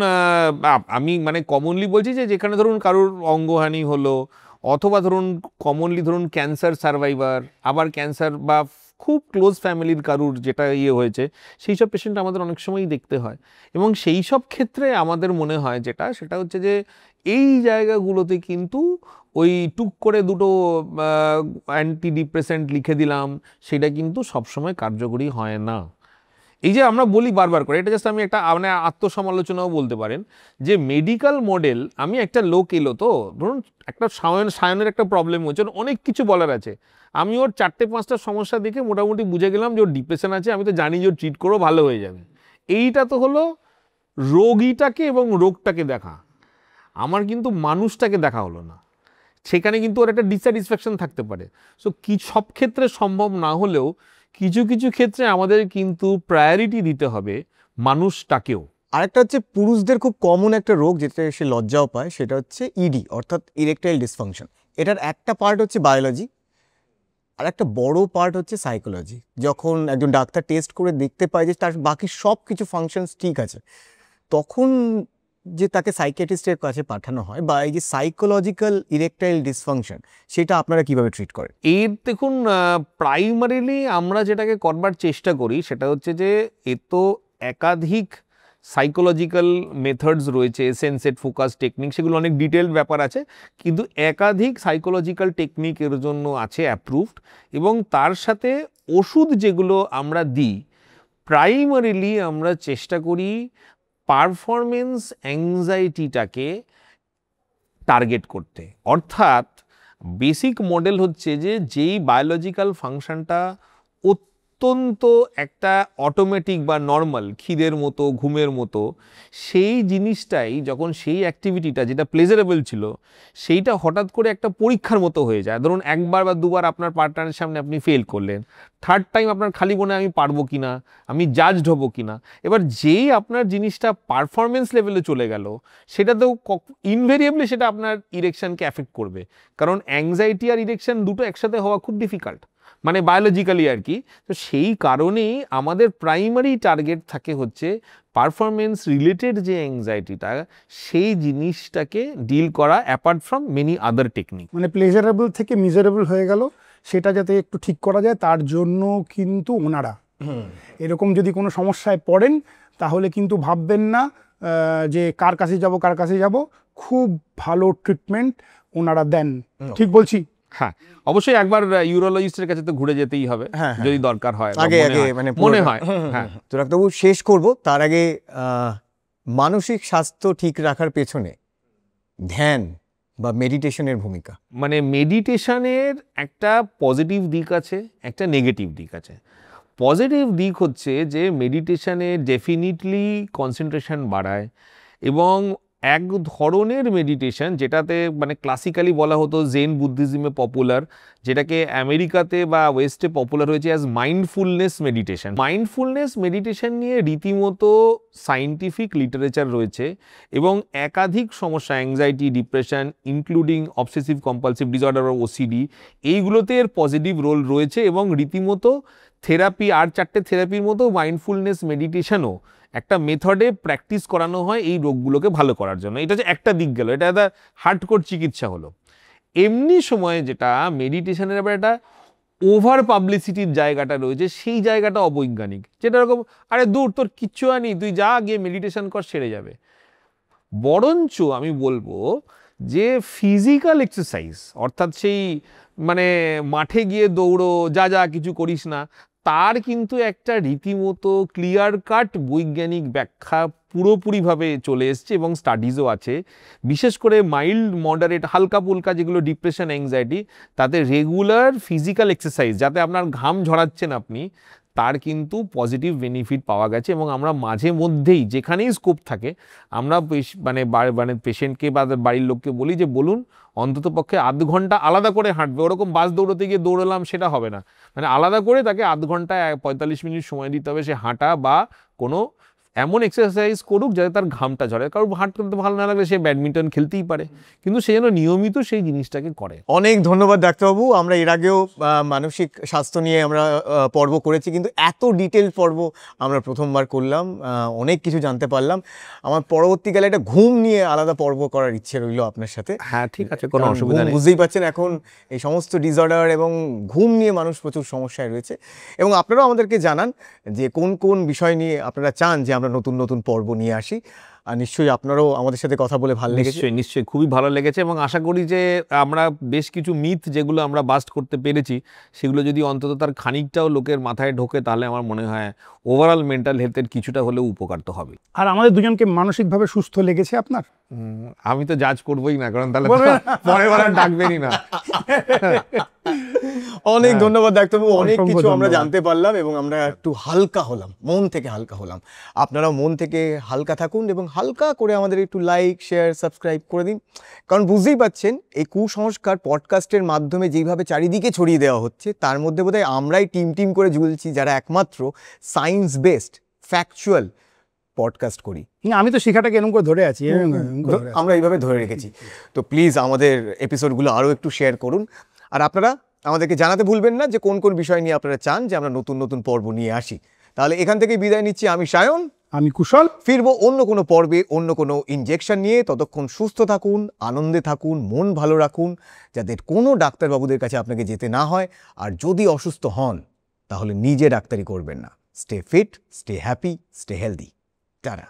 Speaker 2: আমি মানে কমনলি বলছি যে যেখানে ধরুন কারোর অঙ্গহানি হলো, অথবা ধরুন কমনলি ধরুন ক্যান্সার সার্ভাইভার, আবার ক্যান্সার বা খুব ক্লোজ ফ্যামিলির কারুর যেটা হয়েছে, সেই সব পেশেন্ট আমাদের অনেক সময়ই দেখতে হয়, এবং সেই সব ক্ষেত্রে আমাদের মনে হয় সেটা হচ্ছে যে এই জায়গাগুলোতে কিন্তু ওই টুক করে দুটো অ্যান্টি ডিপ্রেসেন্ট লিখে দিলাম, সেটা কিন্তু সবসময় কার্যকরী হয় না। এই যে আমরা বলি বারবার করে, এটা জাস্ট আমি একটা মানে আত্মসমালোচনাও বলতে পারেন, যে মেডিকেল মডেল, আমি একটা লোক এলো, তো ধরুন একটা সায়নের একটা প্রবলেম হচ্ছে, অনেক কিছু বলার আছে, আমি ওর 4-5টা সমস্যা দেখে মোটামুটি বুঝে গেলাম যে ওর ডিপ্রেশন আছে, আমি তো জানি যে ওর ট্রিট করো ভালো হয়ে যাবে। এইটা তো হলো রোগীটাকে এবং রোগটাকে দেখা, আমার কিন্তু মানুষটাকে দেখা হলো না, সেখানে কিন্তু ওর একটা ডিস্যাটিসফ্যাকশন থাকতে পারে। সো কি সব ক্ষেত্রে সম্ভব না হলেও কিছু কিছু ক্ষেত্রে আমাদের কিন্তু প্রায়োরিটি দিতে হবে মানুষটাকেও।
Speaker 1: আরেকটা হচ্ছে পুরুষদের খুব কমন একটা রোগ, যেটা সে লজ্জাও পায়, সেটা হচ্ছে ইডি অর্থাৎ ইরেকটাইল ডিসফাংশন। এটার একটা পার্ট হচ্ছে বায়োলজি, আর একটা বড় পার্ট হচ্ছে সাইকোলজি। যখন একজন ডাক্তার টেস্ট করে দেখতে পায় যে তার বাকি সব কিছু ফাংশনস ঠিক আছে, তখন যে তাকে সাইকিয়াট্রিস্টের কাছে পাঠানো হয়, বা এই যে সাইকোলজিক্যাল ইরেকটাইল ডিসফাংশন, সেটা আপনারা কিভাবে ট্রিট করেন?
Speaker 2: এর দেখুন প্রাইমারিলি আমরা যেটাকে করবার চেষ্টা করি সেটা হচ্ছে যে এ তো একাধিক সাইকোলজিক্যাল মেথডস রয়েছে, সেন্সেট ফোকাস টেকনিক, সেগুলো অনেক ডিটেলড ব্যাপার আছে, কিন্তু একাধিক সাইকোলজিক্যাল টেকনিক এর জন্য আছে অ্যাপ্রুভড, এবং তার সাথে ওষুধ যেগুলো আমরা দিই, প্রাইমারিলি আমরা চেষ্টা করি পারফরমেন্স অ্যাংজাইটিটাকে টার্গেট করতে। অর্থাৎ বেসিক মডেল হচ্ছে যে যেই বায়োলজিক্যাল ফাংশনটা অত্যন্ত একটা অটোমেটিক বা নর্মাল, খিদের মতো, ঘুমের মতো, সেই জিনিসটাই যখন সেই অ্যাক্টিভিটিটা যেটা প্লেজারেবল ছিল, সেইটা হঠাৎ করে একটা পরীক্ষার মতো হয়ে যায়। ধরুন একবার বা দুবার আপনার পার্টনারের সামনে আপনি ফেল করলেন, থার্ড টাইম আপনার খালি মনে আমি পারবো কিনা, আমি জাজড হবো কিনা। এবার যেই আপনার জিনিসটা পারফরমেন্স লেভেলে চলে গেল, সেটা তো ইনভেরিয়েবলি সেটা আপনার ইরেকশনকে অ্যাফেক্ট করবে, কারণ অ্যাংজাইটি আর ইরেকশন দুটো একসাথে হওয়া খুব ডিফিকাল্ট, মানে বায়োলজিক্যালি আর কি। তো সেই কারণেই আমাদের প্রাইমারি টার্গেট থাকে হচ্ছে পারফরমেন্স রিলেটেড যে অ্যাংজাইটিটা, সেই জিনিসটাকে ডিল করা, apart from many other technique.
Speaker 3: মানে প্লেজারেবল থেকে মিজারেবল হয়ে গেল, সেটা যাতে একটু ঠিক করা যায়, তার জন্য কিন্তু ওনারা এরকম যদি কোনো সমস্যায় পড়েন, তাহলে কিন্তু ভাববেন না যে কার কাছে যাব, খুব ভালো ট্রিটমেন্ট ওনারা দেন। ঠিক বলছি?
Speaker 2: হ্যাঁ, অবশ্যই একবার ইউরোলজিস্টের কাছে তো ঘুরে যেতেই হবে যদি দরকার হয়,
Speaker 1: আগে মানে
Speaker 2: মনে হয়। হ্যাঁ,
Speaker 1: তো ডাক্তারবাবু শেষ করব, তার আগে মানসিক স্বাস্থ্য ঠিক রাখার পেছনে ধ্যান বা মেডিটেশনের ভূমিকা।
Speaker 2: মানে মেডিটেশনের একটা পজিটিভ দিক আছে, একটা নেগেটিভ দিক আছে। পজিটিভ দিক হচ্ছে যে মেডিটেশনে ডেফিনিটলি কনসেন্ট্রেশন বাড়ায়, এবং এক ধরনের মেডিটেশন, যেটাতে মানে ক্লাসিক্যালি বলা হতো জেন বুদ্ধিজমে পপুলার, যেটাকে আমেরিকাতে বা ওয়েস্টে পপুলার হয়েছে as mindfulness meditation. Mindfulness meditation নিয়ে রীতিমতো সায়েন্টিফিক লিটারেচার রয়েছে এবং একাধিক সমস্যা, anxiety, depression, including obsessive compulsive disorder বা ওসিডি, এইগুলোতে এর পজিটিভ রোল রয়েছে এবং রীতিমতো থেরাপি, আর 4টে থেরাপির মতো মাইন্ডফুলনেস মেডিটেশনও একটা মেথডে প্র্যাকটিস করানো হয় এই রোগগুলোকে ভালো করার জন্য। এটা হচ্ছে একটা দিক গেল, এটা একটা হার্ডকোর চিকিৎসা হলো। এমনি সময়ে যেটা মেডিটেশনের আবার একটা ওভার পাবলিসিটির জায়গাটা রয়েছে, সেই জায়গাটা অবৈজ্ঞানিক, যেটা এরকম আরে দূর তোর কিচ্ছু হয়নি, তুই যা গিয়ে মেডিটেশন কর সেরে যাবে। বরঞ্চ আমি বলবো যে ফিজিক্যাল এক্সারসাইজ, অর্থাৎ সেই মানে মাঠে গিয়ে দৌড়ো, যা যা কিছু করিস না, তার কিন্তু একটা রীতিমতো ক্লিয়ার কাট বৈজ্ঞানিক ব্যাখ্যা পুরোপুরিভাবে চলে এসছে এবং স্টাডিজও আছে। বিশেষ করে মাইল্ড মডারেট হালকা পুলকা যেগুলো ডিপ্রেশন, অ্যাংজাইটি, তাতে রেগুলার ফিজিক্যাল এক্সারসাইজ, যাতে আপনার ঘাম ঝরাচ্ছেন আপনি, তার কিন্তু পজিটিভ বেনিফিট পাওয়া গেছে। এবং আমরা মাঝে মধ্যেই যেখানেই স্কোপ থাকে আমরা মানে পেশেন্টকে বা বাড়ির লোককে বলি যে বলুন অন্তত পক্ষে আধ ঘন্টা আলাদা করে হাঁটবে। ওরকম বাস দৌড়তে গিয়ে দৌড়লাম সেটা হবে না, মানে আলাদা করে তাকে আধ ঘন্টা 45 মিনিট সময় দিতে হবে, সে হাঁটা বা কোনো এমন এক্সারসাইজ করুক যাতে তার ঘামটা ঝরে। কারণ হাঁটতে ভালো না লাগলে সে ব্যাডমিন্টন খেলতেই পারে, কিন্তু সে যেন নিয়মিত সেই জিনিসটাকে করে।
Speaker 1: অনেক ধন্যবাদ ডাক্তারবাবু। আমরা এর আগেও মানসিক স্বাস্থ্য নিয়ে আমরা পর্ব করেছি, কিন্তু এত ডিটেল পর্ব আমরা প্রথমবার করলাম, অনেক কিছু জানতে পারলাম। আমার পরবর্তীকালে একটা ঘুম নিয়ে আলাদা পর্ব করার ইচ্ছে রইল আপনার সাথে।
Speaker 2: হ্যাঁ ঠিক আছে, কোনো অসুবিধা নেই।
Speaker 1: বুঝতেই পারছেন এখন এই সমস্ত ডিসঅর্ডার এবং ঘুম নিয়ে মানুষ প্রচুর সমস্যায় রয়েছে, এবং আপনারাও আমাদেরকে জানান যে কোন কোন বিষয় নিয়ে আপনারা চান যে আমরা নতুন নতুন পর্ব নিয়ে আসি। আর নিশ্চয়ই আপনারাও আমাদের সাথে কথা বলে ভালো লেগেছে।
Speaker 2: নিশ্চয়ই নিশ্চয়ই খুবই ভালো লেগেছে এবং আশা করি যে আমরা বেশ কিছু মিথ যেগুলো আমরা বাস্ট করতে পেরেছি, সেগুলো যদি অন্তত তার খানিকটাও লোকের মাথায় ঢোকে, তাহলে আমার মনে হয় ওভারঅল মেন্টাল হেলথের কিছুটা হলেও উপকার তো হবে।
Speaker 3: আর আমাদের দুজনকে মানসিকভাবে সুস্থ লেগেছে আপনার?
Speaker 2: আমি তো জাজ করবোই না, কারণ তাহলে পরের বার আর ডাকবেনই না।
Speaker 1: অনেক ধন্যবাদ ডাক্তারবাবু, অনেক
Speaker 3: অসংখ্য
Speaker 1: কিছু আমরা
Speaker 3: ধন্যবাদ।
Speaker 1: জানতে পারলাম এবং আমরা একটু হালকা হলাম, মন থেকে হালকা হলাম। আপনারাও মন থেকে হালকা থাকুন এবং হালকা করে আমাদের একটু লাইক, শেয়ার, সাবস্ক্রাইব করে দিন। কারণ বুঝতেই পাচ্ছেন এই কুসংস্কার পডকাস্টের মাধ্যমে যেইভাবে চারিদিকে ছড়িয়ে দেওয়া হচ্ছে, তার মধ্যে বোধহয় আমরাই টিম করে ঝুলছি যারা একমাত্র সায়েন্স বেসড ফ্যাকচুয়াল পডকাস্ট করি।
Speaker 3: আমি তো শিখাটাকে এরকম করে ধরে আছি, এরকম করে ধরে আছি।
Speaker 1: আমরা এইভাবে ধরে রেখেছি। তো প্লিজ আমাদের এপিসোডগুলো আরও একটু শেয়ার করুন, আর আপনারা আমাদেরকে জানাতে ভুলবেন না যে কোন কোন বিষয় নিয়ে আপনারা চান যে আমরা নতুন নতুন পর্ব নিয়ে আসি। তাহলে এখান থেকে বিদায় নিচ্ছি, আমি সায়ন,
Speaker 3: আমি কুশল।
Speaker 1: ফিরবো অন্য কোনো পর্বে অন্য কোনো ইনজেকশন নিয়ে। ততক্ষণ সুস্থ থাকুন, আনন্দে থাকুন, মন ভালো রাখুন, যাতে কোনো ডাক্তারবাবুদের কাছে আপনাকে যেতে না হয়। আর যদি অসুস্থ হন তাহলে নিজে ডাক্তারি করবেন না। Stay fit, stay happy, stay healthy. Tata.